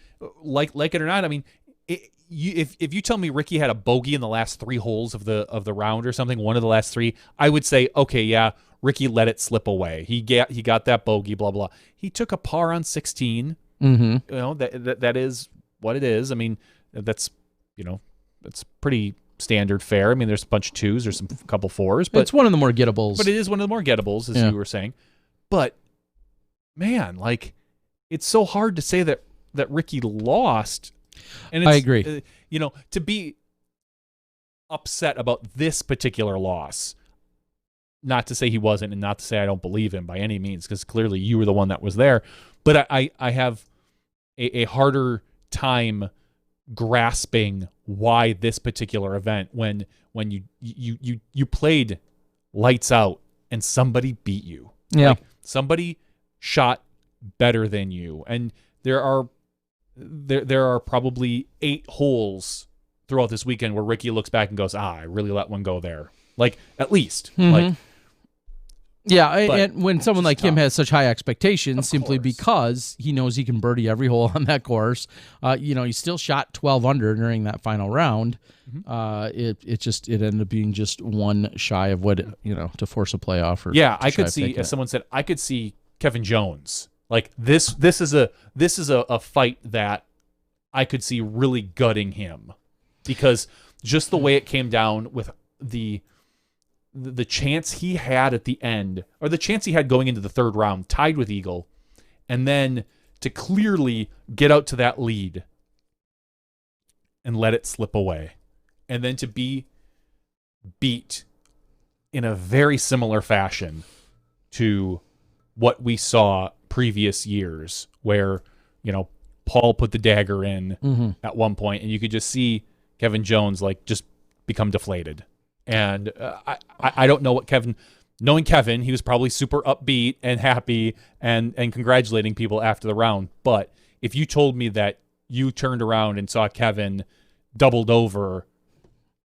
like it or not, I mean, if you tell me Ricky had a bogey in the last 3 holes of the round or something, one of the last 3, I would say, okay, yeah, Ricky let it slip away. He got that bogey, blah blah. He took a par on 16. That is what it is. I mean, that's pretty standard fare. I mean, there's a bunch of 2s, there's a couple 4s, but it's one of the more gettables. But it is one of the more gettables, as you were saying. But man, it's so hard to say that Ricky lost. And I agree. To be upset about this particular loss. Not to say he wasn't, and not to say I don't believe him by any means, because clearly you were the one that was there. But I have a harder time grasping why this particular event, when you played lights out and somebody beat you. Yeah. Somebody shot better than you. And there are probably 8 holes throughout this weekend where Ricky looks back and goes, I really let one go there. At least. Yeah, and when someone like him has such high expectations, simply because he knows he can birdie every hole on that course, he still shot 12 under during that final round. It ended up being just one shy of what to force a playoff. Or I could see, as someone said, I could see Kevin Jones. This is a fight that I could see really gutting him, because just the way it came down with the the chance he had at the end, or the chance he had going into the third round, tied with Eagle, and then to clearly get out to that lead and let it slip away, and then to be beat in a very similar fashion to what we saw previous years, where, you know, Paul put the dagger in at one point, and you could just see Kevin Jones like just become deflated. And I don't know what knowing Kevin, he was probably super upbeat and happy and congratulating people after the round. But if you told me that you turned around and saw Kevin doubled over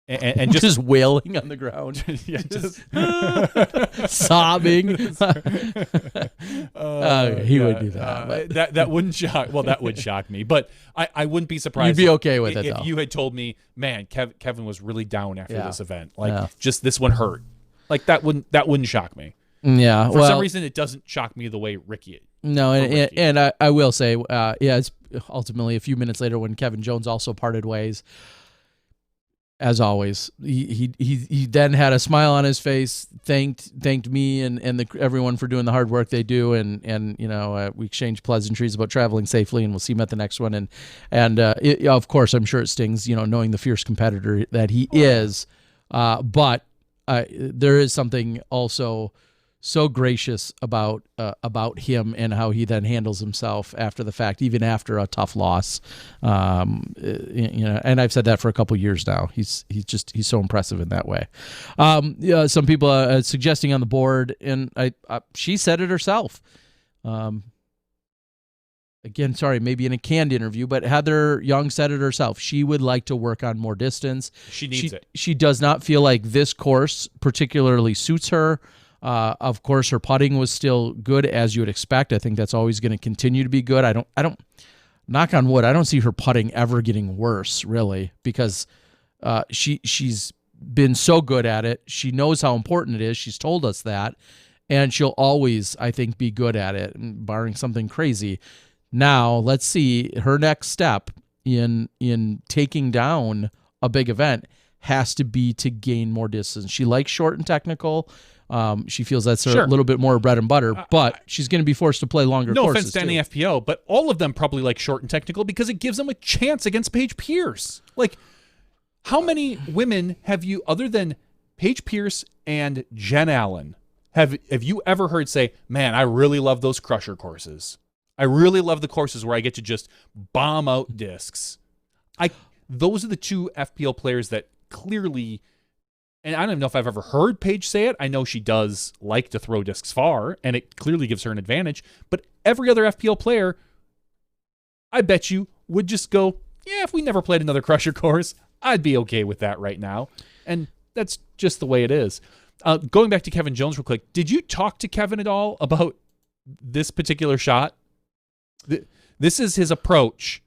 and just wailing on the ground, yeah, just sobbing, he would do that. That wouldn't shock. Well, that would shock me, but I wouldn't be surprised. You'd be okay with it, if though. you had told me, man, Kevin was really down after Yeah. this event. Like, Yeah. just this one hurt. Like that wouldn't shock me. Yeah, For some reason, it doesn't shock me the way Ricky. No, and I will say, it's ultimately a few minutes later when Kevin Jones also parted ways. As always, he then had a smile on his face, thanked me and everyone for doing the hard work they do, and you know, we exchanged pleasantries about traveling safely, and we'll see him at the next one. And of course, I'm sure it stings, you know, knowing the fierce competitor that he is, but there is something also so gracious about him and how he then handles himself after the fact, even after a tough loss. You know, and I've said that for a couple years now. He's so impressive in that way. Some people are suggesting on the board, and she said it herself. Again, sorry, maybe in a canned interview, but Heather Young said it herself. She would like to work on more distance. She needs it. She does not feel like this course particularly suits her. Of course, her putting was still good, as you would expect. I think that's always going to continue to be good. I don't, knock on wood, I don't see her putting ever getting worse, really, because she's been so good at it. She knows how important it is. She's told us that, and she'll always, I think, be good at it, barring something crazy. Now, let's see, her next step in taking down a big event has to be to gain more distance. She likes short and technical. She feels that's a little bit more bread and butter, but she's going to be forced to play longer courses. No offense to any FPO, but all of them probably like short and technical because it gives them a chance against Paige Pierce. Like, how many women have you, other than Paige Pierce and Jen Allen, have you ever heard say, man, I really love those crusher courses. I really love the courses where I get to just bomb out discs. Those are the two FPL players that clearly, and I don't even know if I've ever heard Paige say it. I know she does like to throw discs far, and it clearly gives her an advantage. But every other FPL player, I bet you, would just go, yeah, if we never played another crusher course, I'd be okay with that right now. And that's just the way it is. Going back to Kevin Jones real quick, did you talk to Kevin at all about this particular shot? This is his approach.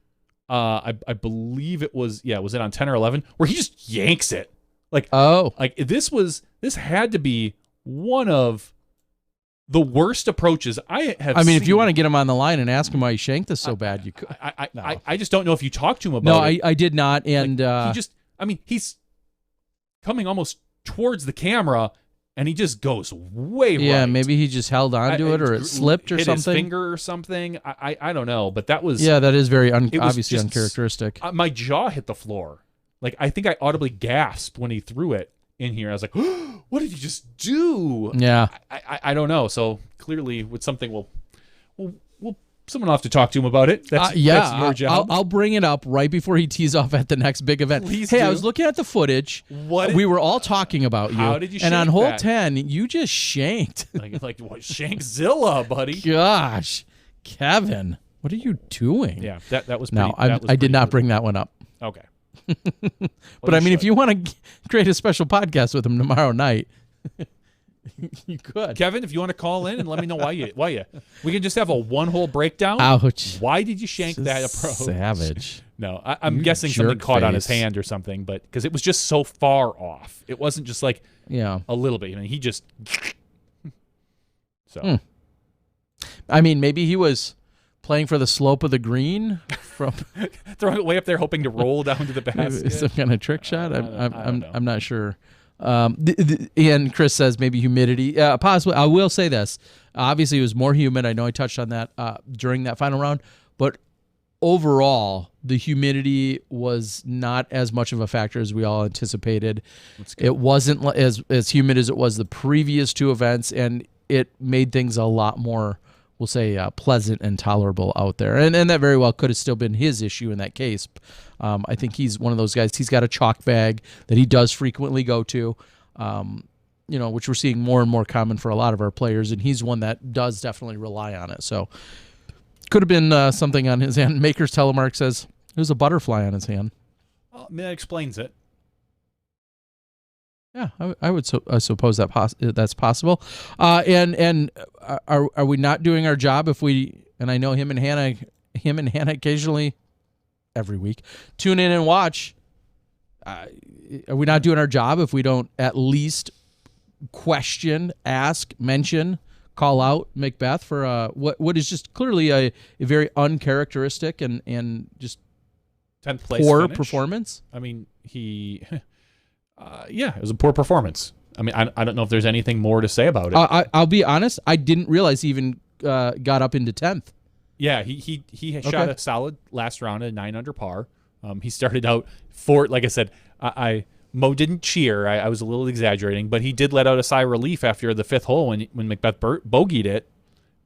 I believe it was it on 10 or 11 where he just yanks it. This had to be one of the worst approaches I have seen. If you want to get him on the line and ask him why he shanked this so bad, you could. I just don't know if you talked to him about it. No, I did not. And he's coming almost towards the camera, and he just goes way right. Yeah, maybe he just held on to it, or it slipped, or hit something. His finger or something. I don't know, but that was that is very obviously uncharacteristic. My jaw hit the floor. Like, I think I audibly gasped when he threw it in here. I was like, oh, what did he just do? Yeah, I don't know. So clearly, with something, we'll someone will have to talk to him about it. That's your job. I'll bring it up right before he tees off at the next big event. Please hey, do. I was looking at the footage. We were all talking about you. How did you And shank on hole that? 10, you just shanked. like what, Shankzilla, buddy. Gosh, Kevin, what are you doing? Yeah, that was pretty, No, I did not bring that one up. Okay. But if you want to create a special podcast with him tomorrow night, you could. Kevin, if you want to call in and let me know why you we can just have a one-hole breakdown. Ouch. Why did you shank that approach? Savage. No, I'm You guessing something jerk caught on his face. hand or something, but because it was just so far off. It wasn't just like a little bit. I mean, he just so. Maybe he was playing for the slope of the green from throwing it way up there, hoping to roll down to the basket. some kind of trick shot. I don't know. I'm not sure. And Chris says maybe humidity. Possibly. I will say this. Obviously, it was more humid. I know I touched on that during that final round, but overall, the humidity was not as much of a factor as we all anticipated. It wasn't as humid as it was the previous two events, and it made things a lot more, we'll say, pleasant and tolerable out there. And that very well could have still been his issue in that case. I think he's one of those guys. He's got a chalk bag that he does frequently go to, which we're seeing more and more common for a lot of our players, and he's one that does definitely rely on it. So could have been something on his hand. Maker's Telemark says there's a butterfly on his hand. Well, I mean, that explains it. Yeah, I suppose that's possible. And are we not doing our job if we? And I know him and Hannah occasionally, every week, tune in and watch. Are we not doing our job if we don't at least question, ask, mention, call out Macbeth for what is just clearly a very uncharacteristic and just 10th place poor finish. Performance? I mean, he, it was a poor performance. I mean, I don't know if there's anything more to say about it. I'll be honest, I didn't realize he even got up into 10th. Yeah, he shot a solid last round at 9 under par. He started out like I said, Mo didn't cheer. I was a little exaggerating, but he did let out a sigh of relief after the 5th hole when Macbeth bogeyed it,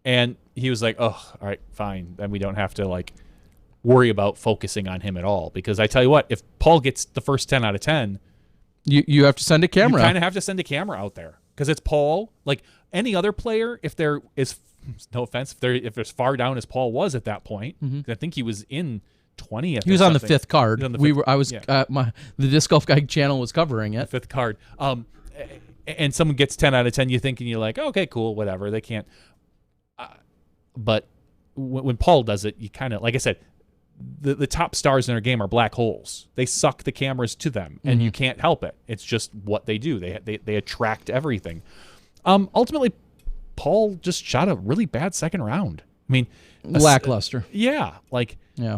and he was like, "Oh, all right, fine. Then we don't have to worry about focusing on him at all." Because I tell you what, if Paul gets the first 10 out of 10, you have to send a camera. You kind of have to send a camera out there because it's Paul. Like any other player, if there is no offense, if there's far down as Paul was at that point, I think he was in 20th. He was on the 5th card. The Disc Golf Guy channel was covering it. The 5th card. And someone gets 10 out of 10, you're like, okay, cool, whatever. They can't. But when Paul does it, you kind of, like I said, the top stars in their game are black holes. They suck the cameras to them, and you can't help it. It's just what they do. They attract everything. Ultimately, Paul just shot a really bad second round. I mean, lackluster.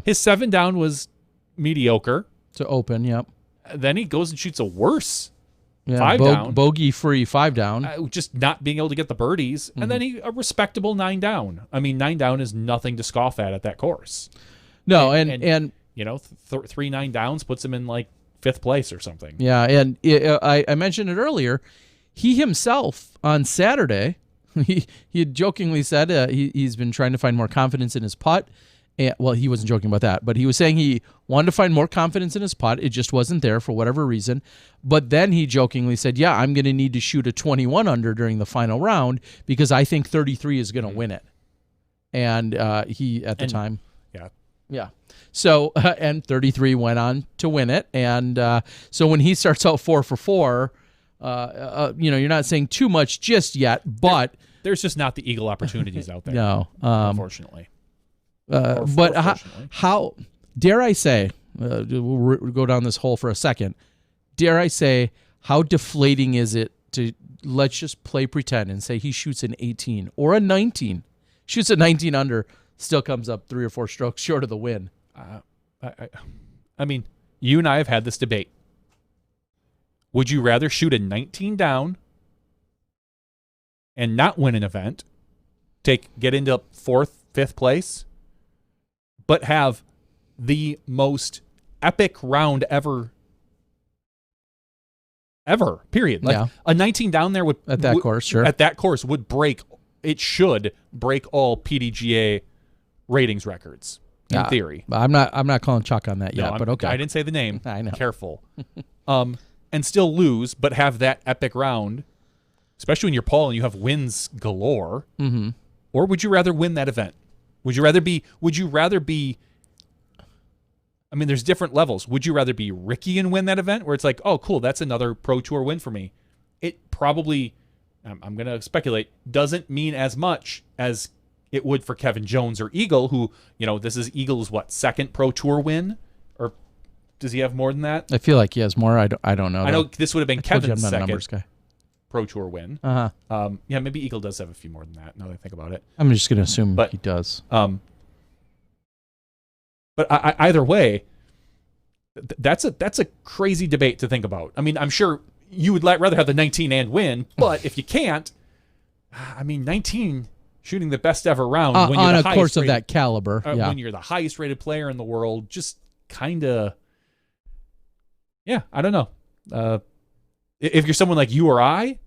His 7 down was mediocre to open. Yep. Then he goes and shoots a worse 5 down, bogey free 5 down, just not being able to get the birdies, and then a respectable 9 down. I mean, 9 down is nothing to scoff at that course. No, and 3 9 downs puts him in 5th place or something. Yeah, and I mentioned it earlier. He himself on Saturday, he had jokingly said he's been trying to find more confidence in his putt. And, well, he wasn't joking about that, but he was saying he wanted to find more confidence in his putt. It just wasn't there for whatever reason. But then he jokingly said, "Yeah, I'm going to need to shoot a 21 under during the final round because I think 33 is going to win it." And he at the time. Yeah. So, and 33 went on to win it. And so when he starts out 4 for 4, you're not saying too much just yet, but there's just not the eagle opportunities out there. No. Unfortunately. But how dare I say, we'll go down this hole for a second. Dare I say, how deflating is it to let's just play pretend and say he shoots an 18 or a 19, shoots a 19 under, still comes up 3 or 4 strokes short of the win. I mean, you and I have had this debate. Would you rather shoot a 19 down and not win an event, get into 4th, 5th place, but have the most epic round ever, period? A 19 down there at that course, sure. At that course should break all PDGA ratings records in theory. I'm not calling chalk on that yet, but okay. I didn't say the name. I know. Careful. And still lose, but have that epic round, especially when you're Paul and you have wins galore. Mm-hmm. Or would you rather win that event? Would you rather be, I mean, there's different levels. Would you rather be Ricky and win that event where it's like, oh, cool, that's another Pro Tour win for me? It probably, I'm going to speculate, doesn't mean as much as it would for Kevin Jones or Eagle, who, this is Eagle's, 2nd Pro Tour win? Or does he have more than that? I feel like he has more. I don't know. I know this would have been Kevin's I'm not a numbers 2nd guy. Pro Tour win. Uh-huh. Maybe Eagle does have a few more than that, now that I think about it. I'm just going to assume he does. But either way, that's a crazy debate to think about. I mean, I'm sure you would rather have the 19 and win, but if you can't, I mean, 19 shooting the best ever round when you're on the a course of rated, that caliber, when you're the highest rated player in the world, just kind of, I don't know. If you're someone like you or I,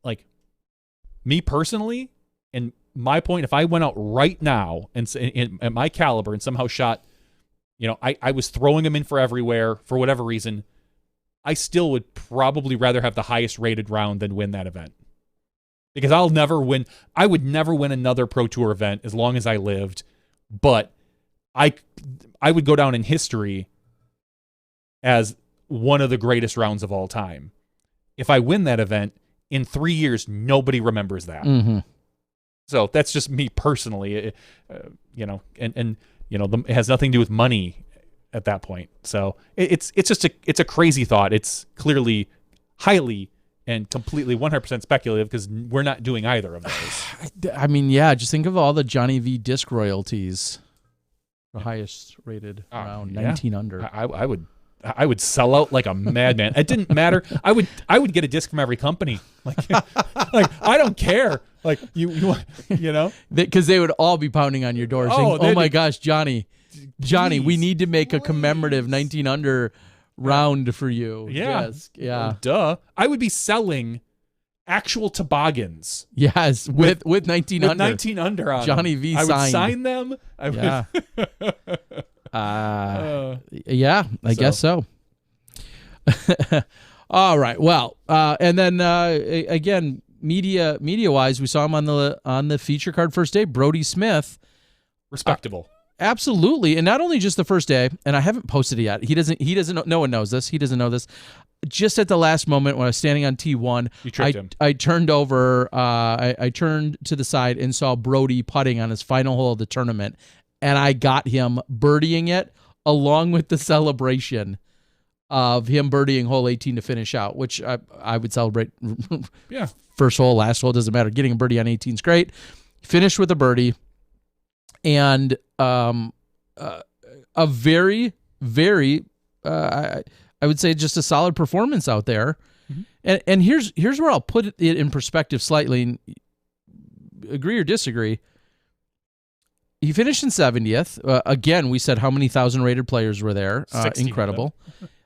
like me personally, and my point, if I went out right now and at my caliber and somehow shot, I was throwing them in for everywhere for whatever reason, I still would probably rather have the highest rated round than win that event. Because I'll never win. I would never win another Pro Tour event as long as I lived, but I would go down in history as one of the greatest rounds of all time. If I win that event, in 3 years, nobody remembers that. Mm-hmm. So that's just me personally, and it has nothing to do with money at that point. So it's just a crazy thought. It's clearly highly and completely 100% speculative because we're not doing either of those. I mean, just think of all the Johnny V disc royalties. The highest rated round, 19 under. I would sell out like a madman. It didn't matter. I would get a disc from every company. Like I don't care. Like you know, because they would all be pounding on your door saying, "Oh my gosh, Johnny, we need to make a commemorative 19 under round for you." Yeah, disc. Yeah, duh. I would be selling actual toboggans. Yes, with 19 under. 19 under on Johnny them. V I signed. would sign them. I guess so. All right. Well, and then again, media wise, we saw him on the feature card first day. Brody Smith, respectable. Absolutely, and not only just the first day, and I haven't posted it yet. He doesn't. No one knows this. He doesn't know this. Just at the last moment when I was standing on T1, you tricked him. I turned over. I turned to the side and saw Brody putting on his final hole of the tournament, and I got him birdieing it along with the celebration of him birdieing hole 18 to finish out, which I would celebrate. Yeah. First hole, last hole, doesn't matter. Getting a birdie on 18 is great. Finished with a birdie. And a very, very, I would say just a solid performance out there. Mm-hmm. And here's where I'll put it in perspective slightly. Agree or disagree. He finished in 70th. Again, we said how many thousand rated players were there. Incredible.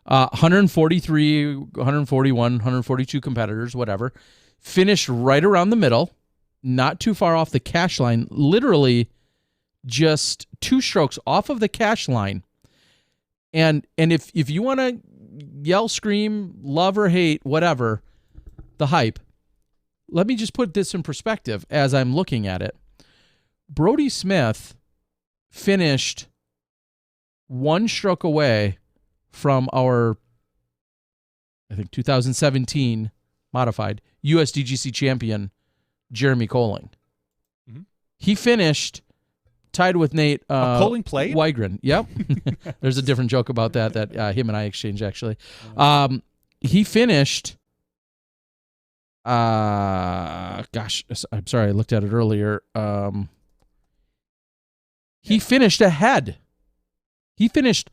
143, 141, 142 competitors, whatever. Finished right around the middle, not too far off the cash line, literally just 2 strokes off of the cash line. And if you want to yell, scream, love or hate, whatever, the hype, let me just put this in perspective as I'm looking at it. Brody Smith finished 1 stroke away from our, I think, 2017 modified USDGC champion, Jeremy Colling. Mm-hmm. He finished tied with Nate Colling played? Wygren. Yep. There's a different joke about that him and I exchanged, actually. He finished... gosh, I'm sorry, I looked at it earlier. He finished ahead. He finished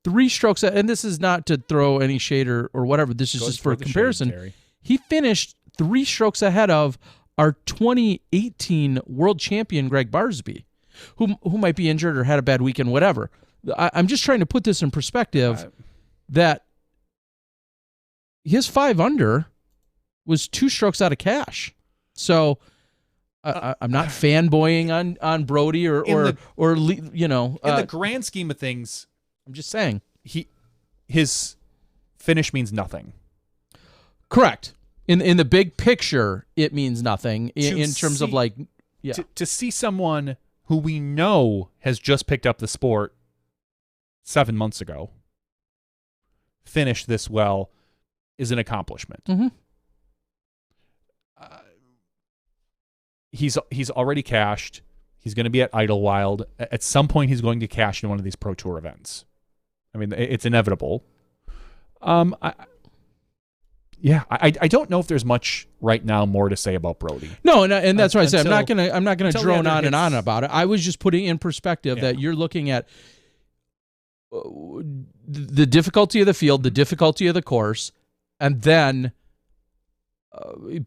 3 strokes, and this is not to throw any shade or whatever. This is just for comparison. Shade, he finished 3 strokes ahead of our 2018 world champion, Greg Barsby, who might be injured or had a bad weekend, whatever. I'm just trying to put this in perspective that his 5 under was 2 strokes out of cash. So I'm not fanboying on Brody or in the grand scheme of things, I'm just saying his finish means nothing. Correct. In the big picture, it means nothing in terms of like to see someone who we know has just picked up the sport 7 months ago finish this well is an accomplishment. Mm-hmm. He's already cashed. He's going to be at Idlewild. At some point, he's going to cash in one of these Pro Tour events. I mean, it's inevitable. I don't know if there's much right now more to say about Brody. No, and that's why I said I'm not gonna drone on and on hits. about it. I was just putting in perspective that you're looking at the difficulty of the field, the difficulty of the course, and then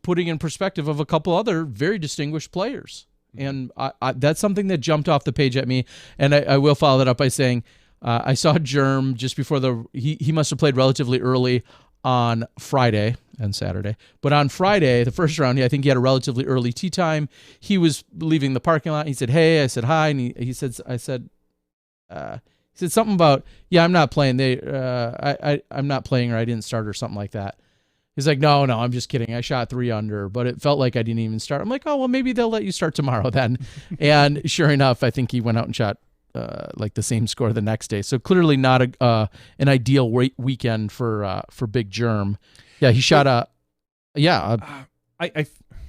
putting in perspective of a couple other very distinguished players. And that's something that jumped off the page at me. And I will follow that up by saying I saw Germ just before he must have played relatively early on Friday and Saturday. But on Friday, the first round, I think he had a relatively early tee time. He was leaving the parking lot. He said, "Hey," I said, "Hi," and he said something about, "Yeah, I'm not playing. I'm not playing, or I didn't start, or something like that." He's like, no, I'm just kidding. I shot 3 under, but it felt like I didn't even start. I'm like, oh, well, maybe they'll let you start tomorrow then. And sure enough, I think he went out and shot like the same score the next day. So clearly not an ideal weekend for Big Germ. Yeah, he shot a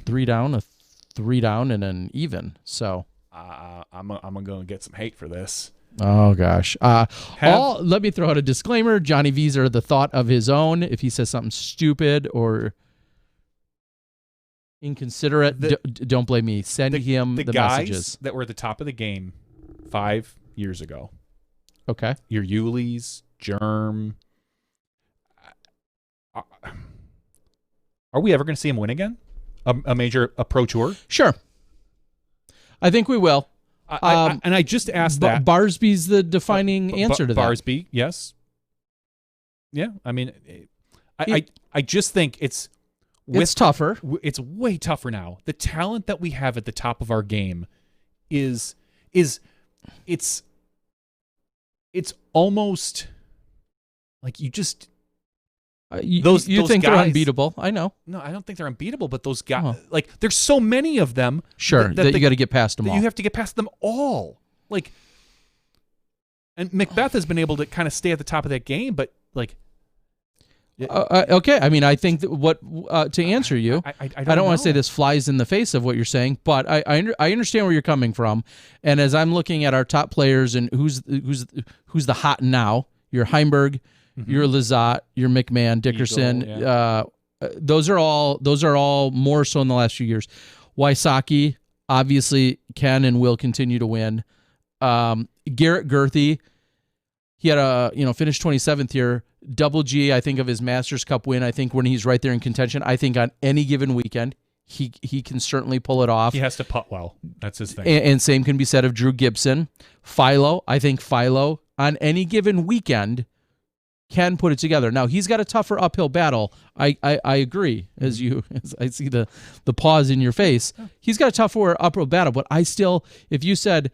3 down, a 3 down, and an even. So I'm going to get some hate for this. Oh, gosh. Let me throw out a disclaimer. Johnny V's are the thought of his own. If he says something stupid or inconsiderate, don't blame me. Send him the guys messages. That were at the top of the game 5 years ago. Okay. Your Yuli's, Germ. Are we ever going to see him win again? A pro tour? Sure. I think we will. And I just asked that. Barsby's the defining answer to that. Barsby, yes. Yeah, I mean, I just think it's tougher. It's way tougher now. The talent that we have at the top of our game is it's almost like you just those think guys, they're unbeatable. I know. No, I don't think they're unbeatable, but those guys, like, there's so many of them. Sure, that you got to get past them all. You have to get past them all. Like, and Macbeth has been able to kind of stay at the top of that game, but like, okay. I mean, I think that to answer you, I don't want to say this flies in the face of what you're saying, but I understand where you're coming from. And as I'm looking at our top players and who's the hot now, your Heimberg, your Lizotte, your McMahon, Dickerson, Eagle, yeah. Those are all more so in the last few years. Wysocki obviously can and will continue to win. Garrett Gurthie, he had finished 27th here. Double G, I think, of his Masters Cup win. I think when he's right there in contention, I think on any given weekend, he can certainly pull it off. He has to putt well. That's his thing. And same can be said of Drew Gibson. Philo, I think Philo on any given weekend can put it together. Now, he's got a tougher uphill battle. I agree, as I see the pause in your face. He's got a tougher uphill battle, but I still, if you said,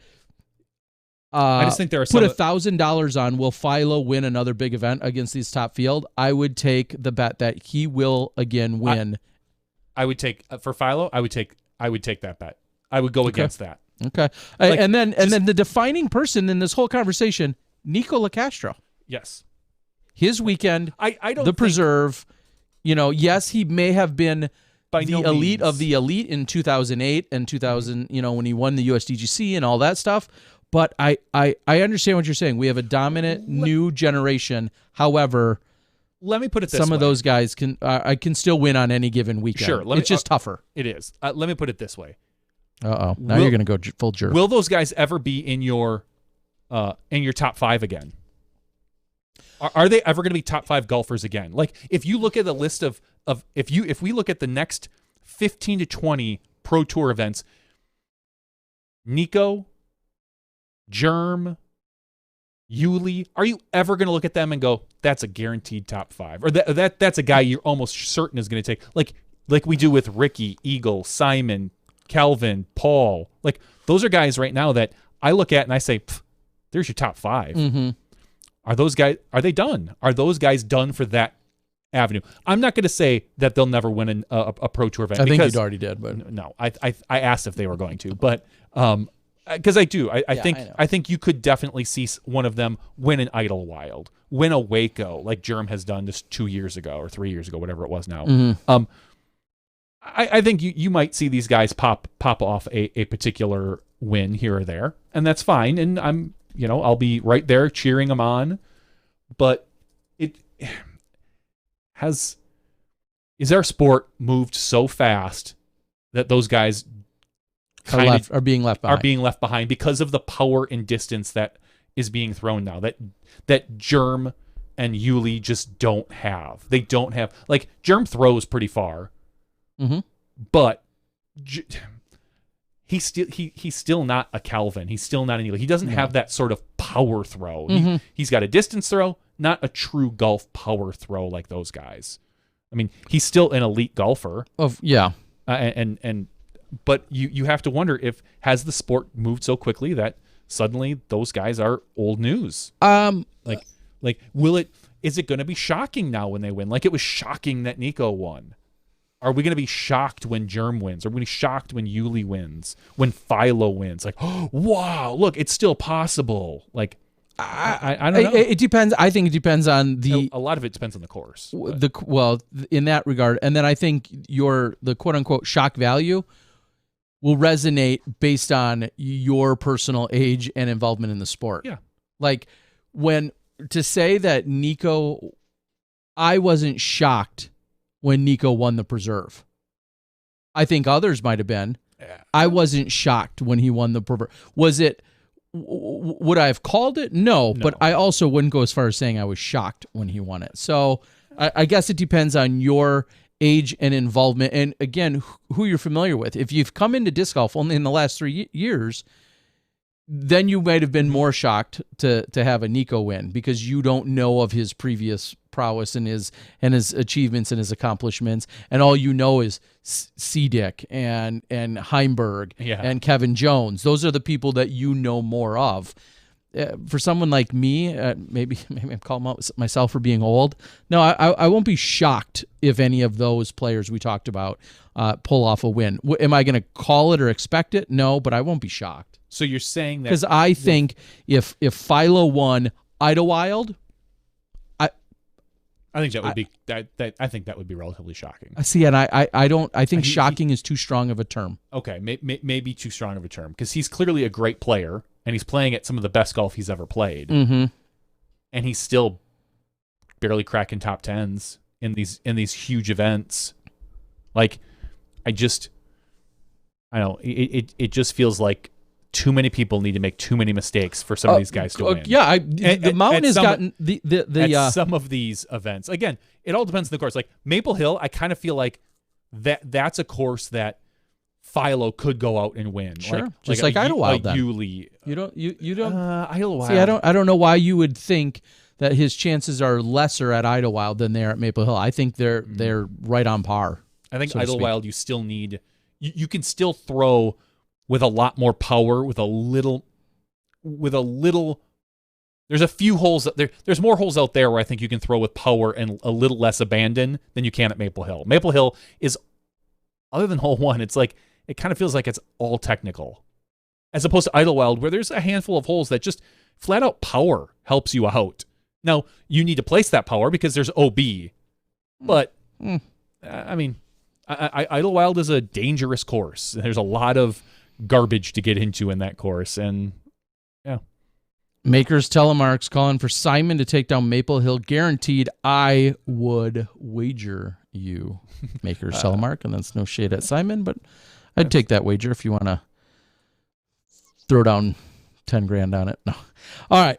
I just think there are put $1,000 on will Philo win another big event against this top field, I would take the bet that he will again win. I would take for Philo. I would take that bet. I would go against that. Okay, like, and then the defining person in this whole conversation, Nico LaCastro. Yes. His weekend, I don't the preserve, yes, he may have been by the no elite means of the elite in 2008 and 2000, when he won the USDGC and all that stuff. But I understand what you're saying. We have a dominant new generation. However, let me put it this some way. of those guys can still win on any given weekend. Sure. It's just tougher. It is. Let me put it this way. Uh-oh. Now you're going to go full jerk. Will those guys ever be in your top 5 again? Are they ever going to be top 5 golfers again? Like, if you look at the list of if we look at the next 15 to 20 Pro Tour events, Nico, Germ, Yuli, are you ever going to look at them and go, that's a guaranteed top 5? Or that's a guy you're almost certain is going to take, like we do with Ricky, Eagle, Simon, Kelvin, Paul. Like, those are guys right now that I look at and I say, there's your top 5. Mm-hmm. Are they done? Are those guys done for that avenue? I'm not going to say that they'll never win a Pro Tour event. I think you already did, but no, I asked if they were going to, but because I do, I think you could definitely see one of them win an Idlewild, win a Waco, like Germ has done this 2 years ago or 3 years ago, whatever it was now. Mm-hmm. I think you might see these guys pop off a particular win here or there, and that's fine. And I'll be right there cheering them on. But is our sport moved so fast that those guys are being left behind because of the power and distance that is being thrown now. That Germ and Yuli just don't have. They don't have, like, Germ throws pretty far, but he's still not a Calvin. He's still not an Yuli. He doesn't have that sort of power throw. He's got a distance throw, not a true golf power throw like those guys. I mean, he's still an elite golfer. But you have to wonder has the sport moved so quickly that suddenly those guys are old news? Like is it going to be shocking now when they win? Like it was shocking that Nico won. Are we going to be shocked when Germ wins? Are we going to be shocked when Yuli wins? When Philo wins? Like, oh, wow, look, it's still possible. Like, I don't know. It depends. I think it depends on a lot of it depends on the course. In that regard, and then I think the quote unquote shock value will resonate based on your personal age and involvement in the sport. Yeah, like to say that Nico, I wasn't shocked when Nico won the Preserve. I think others might have been. Yeah. I wasn't shocked when he won the Preserve. Was it? Would I have called it? No, but I also wouldn't go as far as saying I was shocked when he won it. So I guess it depends on your age and involvement, and again, who you're familiar with. If you've come into disc golf only in the last 3 years, then you might have been more shocked to have a Nico win because you don't know of his previous prowess and his achievements and his accomplishments, and all you know is Dick and Heimberg and Kevin Jones. Those are the people that you know more of. For someone like me, maybe I'm calling out myself for being old. No, I won't be shocked if any of those players we talked about pull off a win. Am I going to call it or expect it? No, but I won't be shocked. So you're saying that because I think if Philo won Idlewild, I think that would be I think that would be relatively shocking. See, and I don't. I think shocking is too strong of a term. Okay, maybe too strong of a term because he's clearly a great player and he's playing at some of the best golf he's ever played, and he's still barely cracking top tens in these huge events. Like, I don't know. It just feels like too many people need to make too many mistakes for some of these guys to win. Yeah, the mountain has gotten at some of these events. Again, it all depends on the course. Like Maple Hill, I kind of feel like that's a course that Philo could go out and win. Sure, just like Idlewild. Yuli. You don't. Idlewild. See, I don't know why you would think that his chances are lesser at Idlewild than they are at Maple Hill. I think they're right on par. I think Idlewild, you still need. You can still throw with a lot more power, with a little. There's a few holes there. There's more holes out there where I think you can throw with power and a little less abandon than you can at Maple Hill. Maple Hill is, other than hole one, it's like it kind of feels like it's all technical, as opposed to Idlewild, where there's a handful of holes that just flat out power helps you out. Now you need to place that power because there's OB, but I mean, Idlewild is a dangerous course. There's a lot of garbage to get into in that course, and yeah. Makers Telemarks calling for Simon to take down Maple Hill, guaranteed. I would wager you, Makers Telemark, and that's no shade at Simon, but I'd take that wager if you want to throw down 10 grand on it. No, all right.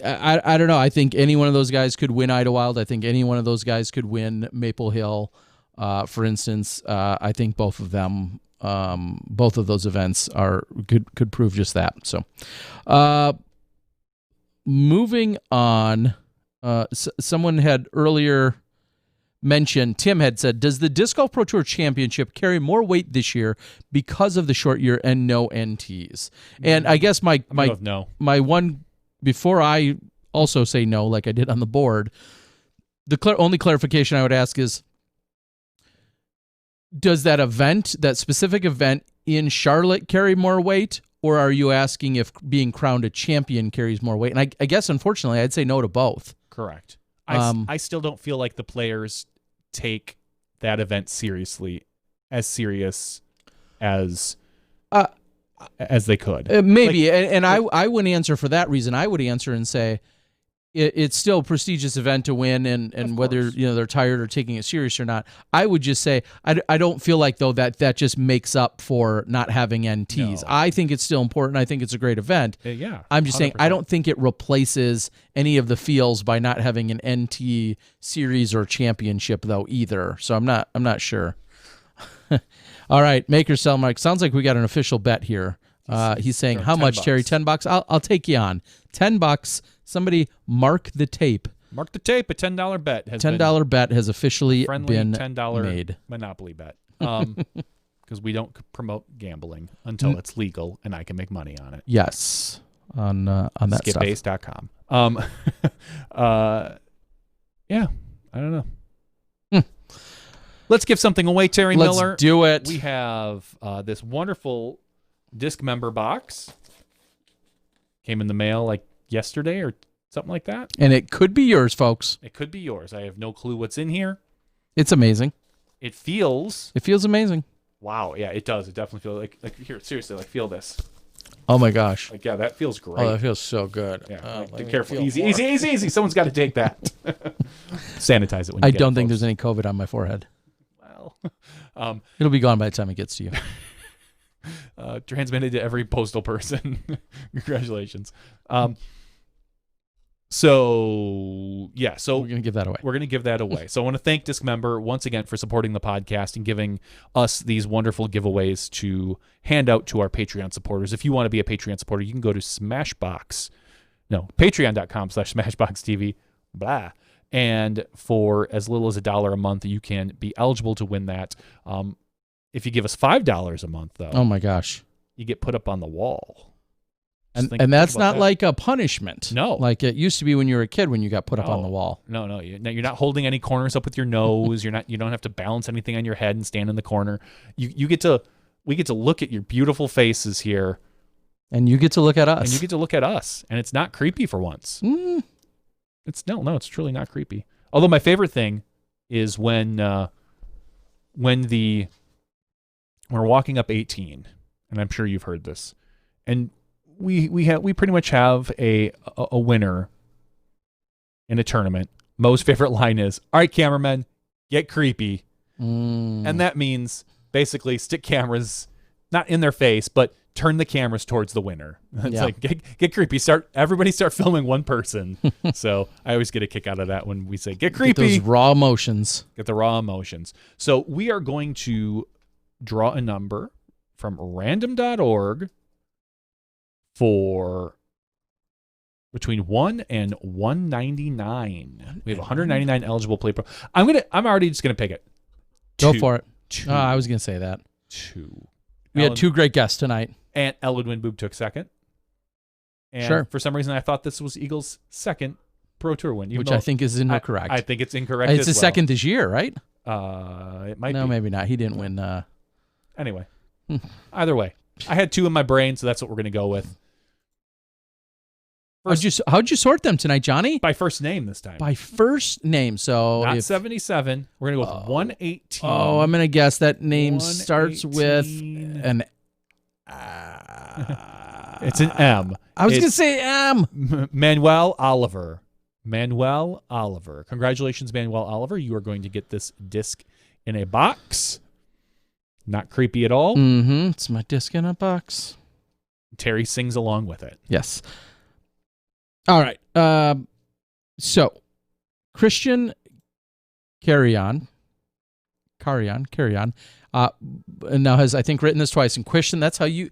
I don't know. I think any one of those guys could win Idlewild. I think any one of those guys could win Maple Hill. For instance, I think both of them. Both of those events could prove just that. So, moving on, someone had earlier mentioned, Tim had said, does the Disc Golf Pro Tour Championship carry more weight this year because of the short year and no NTs? And I guess my one, before I also say no, like I did on the board, the only clarification I would ask is, does that specific event in Charlotte carry more weight, or are you asking if being crowned a champion carries more weight? And I guess, unfortunately, I'd say no to both. Correct. I still don't feel like the players take that event seriously, as serious as they could. Maybe, and I wouldn't answer for that reason. I would answer and say, it's still a prestigious event to win, and whether they're tired or taking it serious or not. I would just say I don't feel like though that just makes up for not having NTs. No. I think it's still important. I think it's a great event. Yeah, I'm just saying I 100%. don't think it replaces any of the feels by not having an NT series or championship though either. So I'm not sure. All right, Maker Sell Mark. Sounds like we got an official bet here. He's saying how much, $10. Terry? $10. I'll take you on $10. Somebody mark the tape. Mark the tape. A $10 bet has $10 bet has officially friendly been $10 made. Monopoly bet. Because we don't promote gambling until it's legal and I can make money on it. Yes, on that stuff. Skipbase.com. Yeah, I don't know. Let's give something away, Terry Miller. Let's do it. We have this wonderful disc member box. Came in the mail like yesterday or something like that. And it could be yours, folks. It could be yours. I have no clue what's in here. It's amazing. It feels. It feels amazing. Wow. Yeah, it does. It definitely feels like here. Seriously, like feel this. Oh my gosh. Like yeah, that feels great. Oh, that feels so good. Yeah. Be careful. Easy. Someone's got to take that. Sanitize it when you I get don't it, think folks. there's any COVID on my forehead. Well, It'll be gone by the time it gets to you. transmitted to every postal person. Congratulations. So We're gonna give that away. We're going to give that away. So I want to thank Discmember once again for supporting the podcast and giving us these wonderful giveaways to hand out to our Patreon supporters. If you want to be a Patreon supporter, you can go to patreon.com/SmashBoxxTV. Blah. And for as little as $1 a month, you can be eligible to win that. If you give us $5 a month, though, Oh my gosh. you get put up on the wall. Just And that's think not about that. like a punishment. No. Like it used to be when you were a kid when you got put up on the wall. No, you're not holding any corners up with your nose. You don't have to balance anything on your head and stand in the corner. We get to look at your beautiful faces here, And you get to look at us. and you get to look at us, and it's not creepy for once. Mm. It's truly not creepy. Although my favorite thing is when we're walking up 18, and I'm sure you've heard this, and we pretty much have a winner in a tournament. Mo's favorite line is, "All right, cameramen, get creepy," and that means basically stick cameras not in their face, but turn the cameras towards the winner. It's Yeah. like get creepy. Everybody start filming one person. So I always get a kick out of that when we say get creepy. Get those raw emotions. Get the raw emotions. So we are going to draw a number from random.org for between 1 and 199. We have 199 eligible play pro. I'm already just gonna pick it. Go for it. Two. I was going to say that. 2. We had 2 great guests tonight. And Elwood Widboom took second. And Sure. for some reason I thought this was Eagles' second Pro Tour win. Which I think is incorrect. I think it's incorrect It's as his well. second this year, right? It might No, be. maybe not. He didn't win. Anyway, either way, I had 2 in my brain, so that's what we're going to go with. How'd you sort them tonight, Johnny? By first name this time. By first name. So Not if, 77. We're going to go with 118. Oh, I'm going to guess that name starts with 118. an. It's an M. I was It's going to say M. Manuel Oliver. Manuel Oliver. Congratulations, Manuel Oliver. You are going to get this disc in a box. Not creepy at all. Mm-hmm. It's my disc in a box. Terry sings along with it. Yes. All right. So, Christian Carrion, now has, I think, written this twice. And Christian, that's how you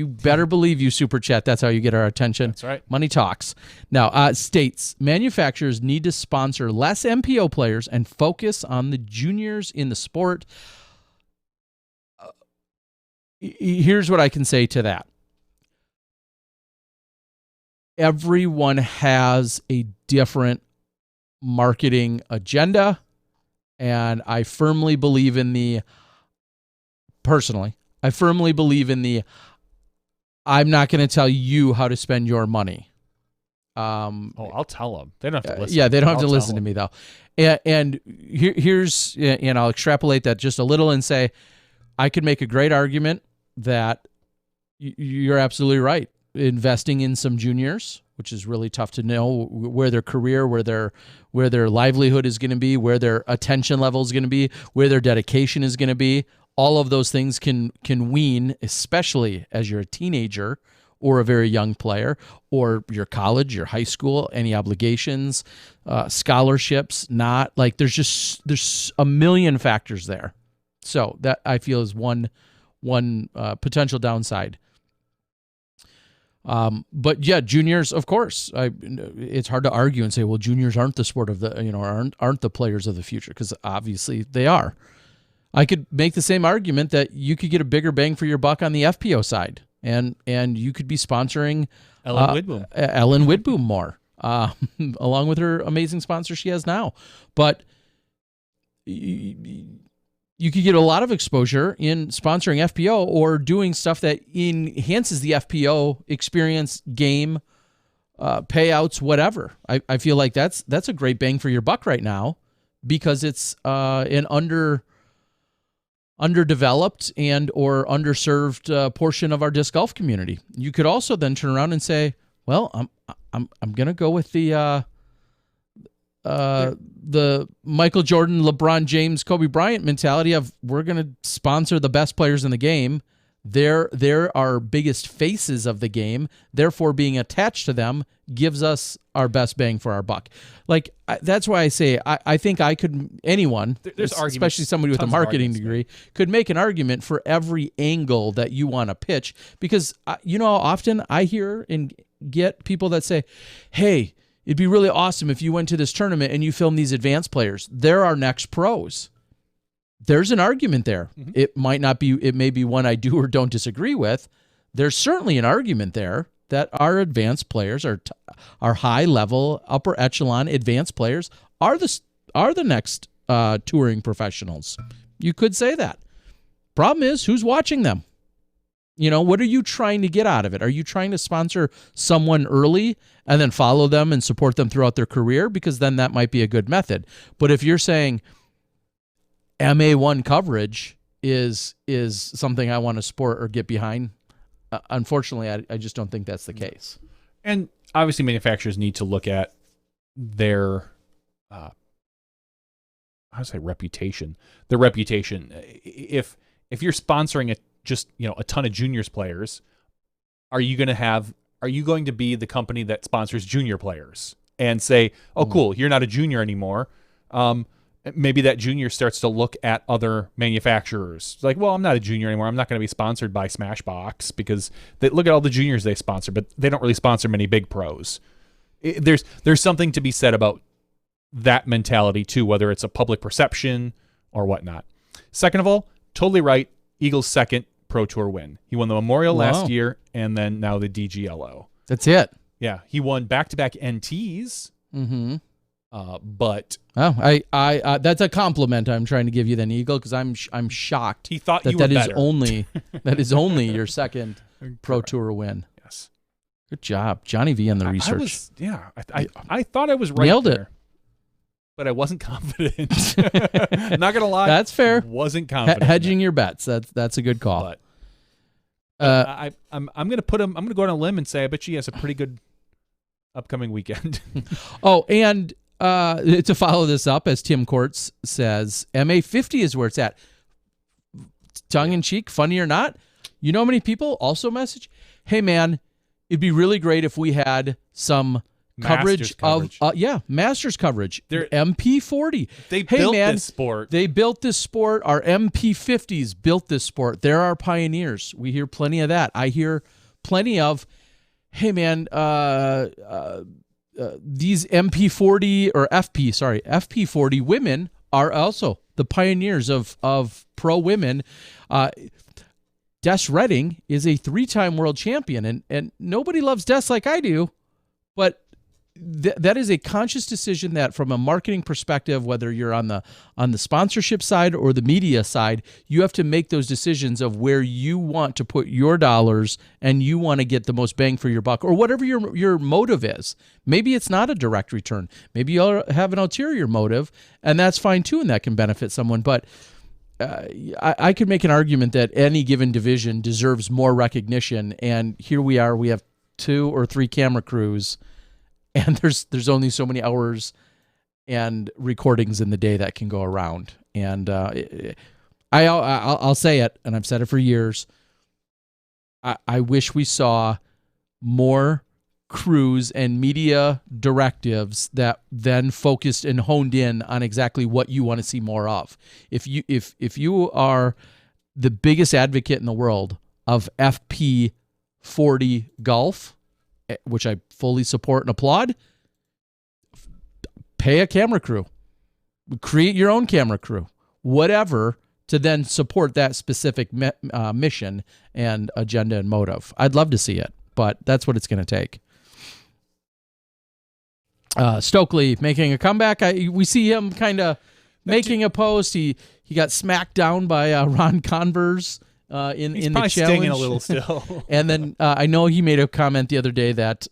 better believe you super chat. That's how you get our attention. That's right. Money talks. Now, states manufacturers need to sponsor less MPO players and focus on the juniors in the sport. Here's what I can say to that. Everyone has a different marketing agenda, and I firmly believe in the I'm not going to tell you how to spend your money. I'll tell them. They don't have to listen. Yeah, they don't have to I'll listen tell to them. me, though. And here's, and I'll extrapolate that just a little and say, I could make a great argument that you're absolutely right. Investing in some juniors which is really tough to know where their career, where their livelihood is going to be, where their attention level is going to be, where their dedication is going to be. All of those things can wean, especially as you're a teenager or a very young player, or your college, your high school, any obligations, scholarships, not like there's a million factors there. So that I feel is one potential downside. But yeah, juniors, of course, it's hard to argue and say, well, juniors aren't the sport of the, aren't the players of the future, because obviously they are. I could make the same argument that you could get a bigger bang for your buck on the FPO side, and you could be sponsoring Ellen Widboom more, along with her amazing sponsor she has now. But you could get a lot of exposure in sponsoring FPO or doing stuff that enhances the FPO experience, game, payouts, whatever. I feel like that's a great bang for your buck right now, because it's an underdeveloped and or underserved portion of our disc golf community. You could also then turn around and say, well, I'm gonna go with the Michael Jordan, LeBron James, Kobe Bryant mentality of, we're gonna sponsor the best players in the game. They're our biggest faces of the game. Therefore, being attached to them gives us our best bang for our buck. Like, that's why I say I think anyone, there's especially somebody with a marketing degree, could make an argument for every angle that you want to pitch. Because you know how often I hear and get people that say, hey, it'd be really awesome if you went to this tournament and you filmed these advanced players. They're our next pros. There's an argument there. Mm-hmm. It may be one I do or don't disagree with. There's certainly an argument there that our advanced players, our high level, upper echelon advanced players are the next touring professionals. You could say that. Problem is, who's watching them? What are you trying to get out of it? Are you trying to sponsor someone early and then follow them and support them throughout their career? Because then that might be a good method. But if you're saying MA1 coverage is something I want to support or get behind, unfortunately, I just don't think that's the case. And obviously, manufacturers need to look at their reputation. Their reputation. If you're sponsoring a ton of juniors players, are you going to be the company that sponsors junior players and say, oh, cool, you're not a junior anymore? Maybe that junior starts to look at other manufacturers. It's like, well, I'm not a junior anymore. I'm not going to be sponsored by SmashBoxx, because they look at all the juniors they sponsor, but they don't really sponsor many big pros. There's something to be said about that mentality too, whether it's a public perception or whatnot. Second of all, totally right. Eagles' second Pro Tour win. He won the Memorial last year, and then now the DGlo. That's it. Yeah, he won back-to-back NTs. Mm-hmm. But that's a compliment I'm trying to give you, then, Eagle, because I'm shocked. He thought that is only your second Pro Tour win. Yes, good job, Johnny V, on the research. I thought I was right. Nailed there, it, but I wasn't confident. Not gonna lie, that's fair. Wasn't confident. Hedging your bets. That's a good call. But I'm gonna I'm gonna go on a limb and say I bet she has a pretty good upcoming weekend. Oh, and to follow this up, as Tim Courts says, MA50 is where it's at. Tongue in cheek, funny or not, you know how many people also message, hey man, it'd be really great if we had some coverage of Masters coverage. They're MP40. They built this sport. They built this sport. Our MP50s built this sport. They're our pioneers. We hear plenty of that. I hear plenty of, hey man, these MP40 or FP40 women are also the pioneers of pro women. Des Redding is a 3-time world champion, and nobody loves Des like I do, but that is a conscious decision that, from a marketing perspective, whether you're on the sponsorship side or the media side, you have to make those decisions of where you want to put your dollars and you want to get the most bang for your buck, or whatever your motive is. Maybe it's not a direct return. Maybe you'll have an ulterior motive, and that's fine too, and that can benefit someone. But I could make an argument that any given division deserves more recognition, and here we are. We have 2 or 3 camera crews, and there's only so many hours and recordings in the day that can go around. And I'll say it, and I've said it for years. I wish we saw more crews and media directives that then focused and honed in on exactly what you want to see more of. If you are the biggest advocate in the world of FP40 golf, which I fully support and applaud, pay a camera crew, create your own camera crew, whatever, to then support that specific mission and agenda and motive. I'd love to see it, but that's what it's going to take. Stokely making a comeback. We see him kind of making a post. He got smacked down by Ron Converse in the challenge. Stinging a little still. And then I know he made a comment the other day that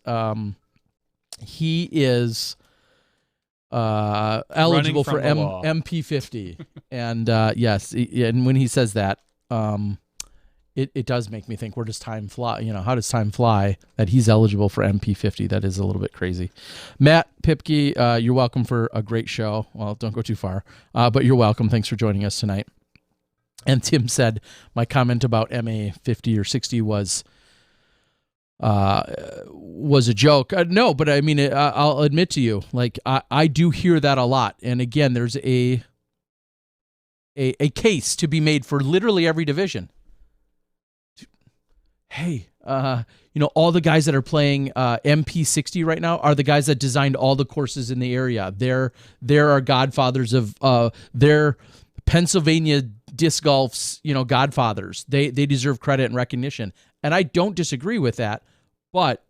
he is eligible for MP50. And yes, and when he says that, it does make me think, where does time fly? How does time fly that he's eligible for MP50? That is a little bit crazy. Matt Pipke, you're welcome for a great show. Well, don't go too far, but you're welcome. Thanks for joining us tonight. And Tim said my comment about MA 50 or 60 was a joke. No, but I mean, I'll admit to you, like I do hear that a lot. And again, there's a case to be made for literally every division. Hey, all the guys that are playing MP60 right now are the guys that designed all the courses in the area. They're our godfathers of their Pennsylvania disc golf's, godfathers. They deserve credit and recognition. And I don't disagree with that, but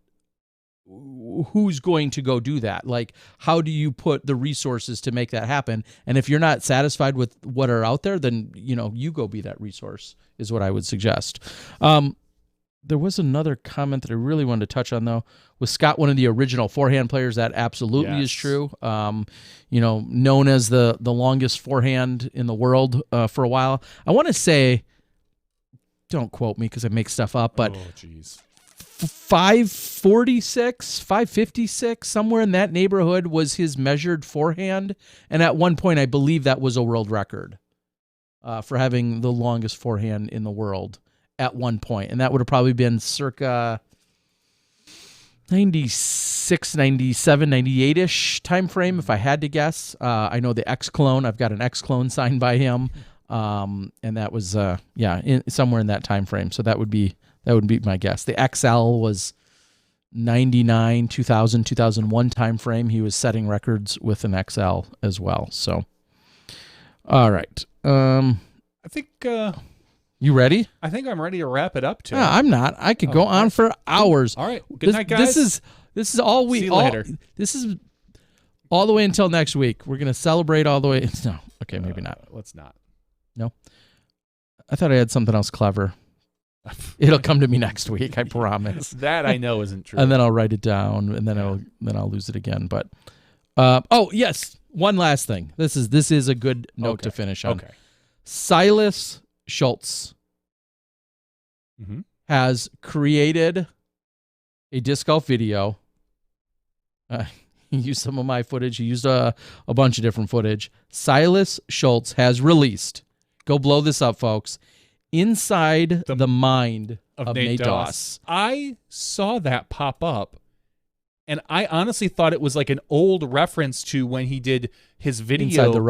who's going to go do that? Like, how do you put the resources to make that happen? And if you're not satisfied with what are out there, then, you go be that resource, is what I would suggest. There was another comment that I really wanted to touch on, though. Was Scott one of the original forehand players? That absolutely is true. Known as the longest forehand in the world for a while. I want to say, don't quote me because I make stuff up, but 546, 556, somewhere in that neighborhood was his measured forehand. And at one point, I believe that was a world record for having the longest forehand in the world at one point. And that would have probably been circa 96, 97, 98-ish time frame, if I had to guess. I know the X-Clone. I've got an X-Clone signed by him. And that was, somewhere in that time frame. So that would be my guess. The XL was 99, 2000, 2001 time frame. He was setting records with an XL as well. So, all right. I think... you ready? I think I'm ready to wrap it up, too. No, I'm not. I could go on for hours. All right. Good night, guys. This is all we... See you later. This is all the way until next week. We're going to celebrate all the way... No. Okay, maybe not. Let's not. No? I thought I had something else clever. It'll come to me next week, I promise. That I know isn't true. And then I'll write it down, and then I'll lose it again. But yes, one last thing. This is a good note to finish on. Okay. Silas Schultz has created a disc golf video. He used some of my footage. He used a bunch of different footage. Silas Schultz has released, go blow this up, folks, Inside the Mind of Nate Doss. I saw that pop up, and I honestly thought it was like an old reference to when he did his video Inside the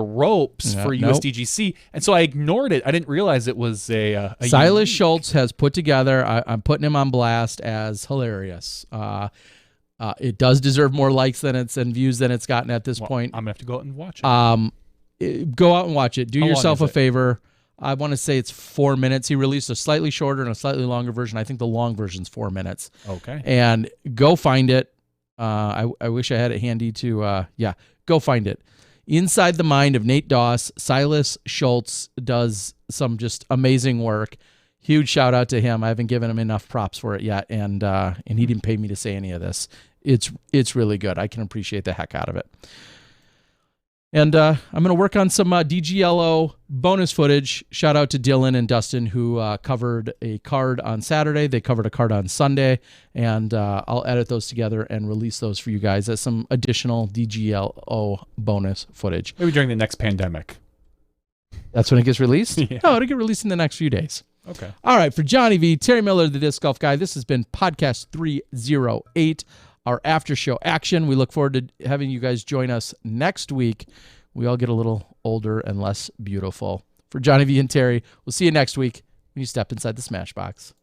Ropes for USDGC, and so I ignored it. I didn't realize it was a Silas Schultz has put together. I'm putting him on blast as hilarious. It does deserve more likes and views than it's gotten at this point. I'm gonna have to go out and watch it. Go out and watch it. Do yourself a favor. I want to say it's 4 minutes. He released a slightly shorter and a slightly longer version. I think the long version's 4 minutes. Okay. And go find it. I wish I had it handy to, go find it. Inside the Mind of Nate Doss. Silas Schultz does some just amazing work. Huge shout out to him. I haven't given him enough props for it yet, and he didn't pay me to say any of this. It's really good. I can appreciate the heck out of it. And I'm going to work on some DGlo bonus footage. Shout out to Dylan and Dustin, who covered a card on Saturday. They covered a card on Sunday. And I'll edit those together and release those for you guys as some additional DGlo bonus footage. Maybe during the next pandemic. That's when it gets released? Yeah. No, it'll get released in the next few days. Okay. All right. For Johnny V, Terry Miller, the Disc Golf Guy, this has been Podcast 308. Our after show action. We look forward to having you guys join us next week. We all get a little older and less beautiful. For Johnny V and Terry, we'll see you next week when you step inside the Smashbox.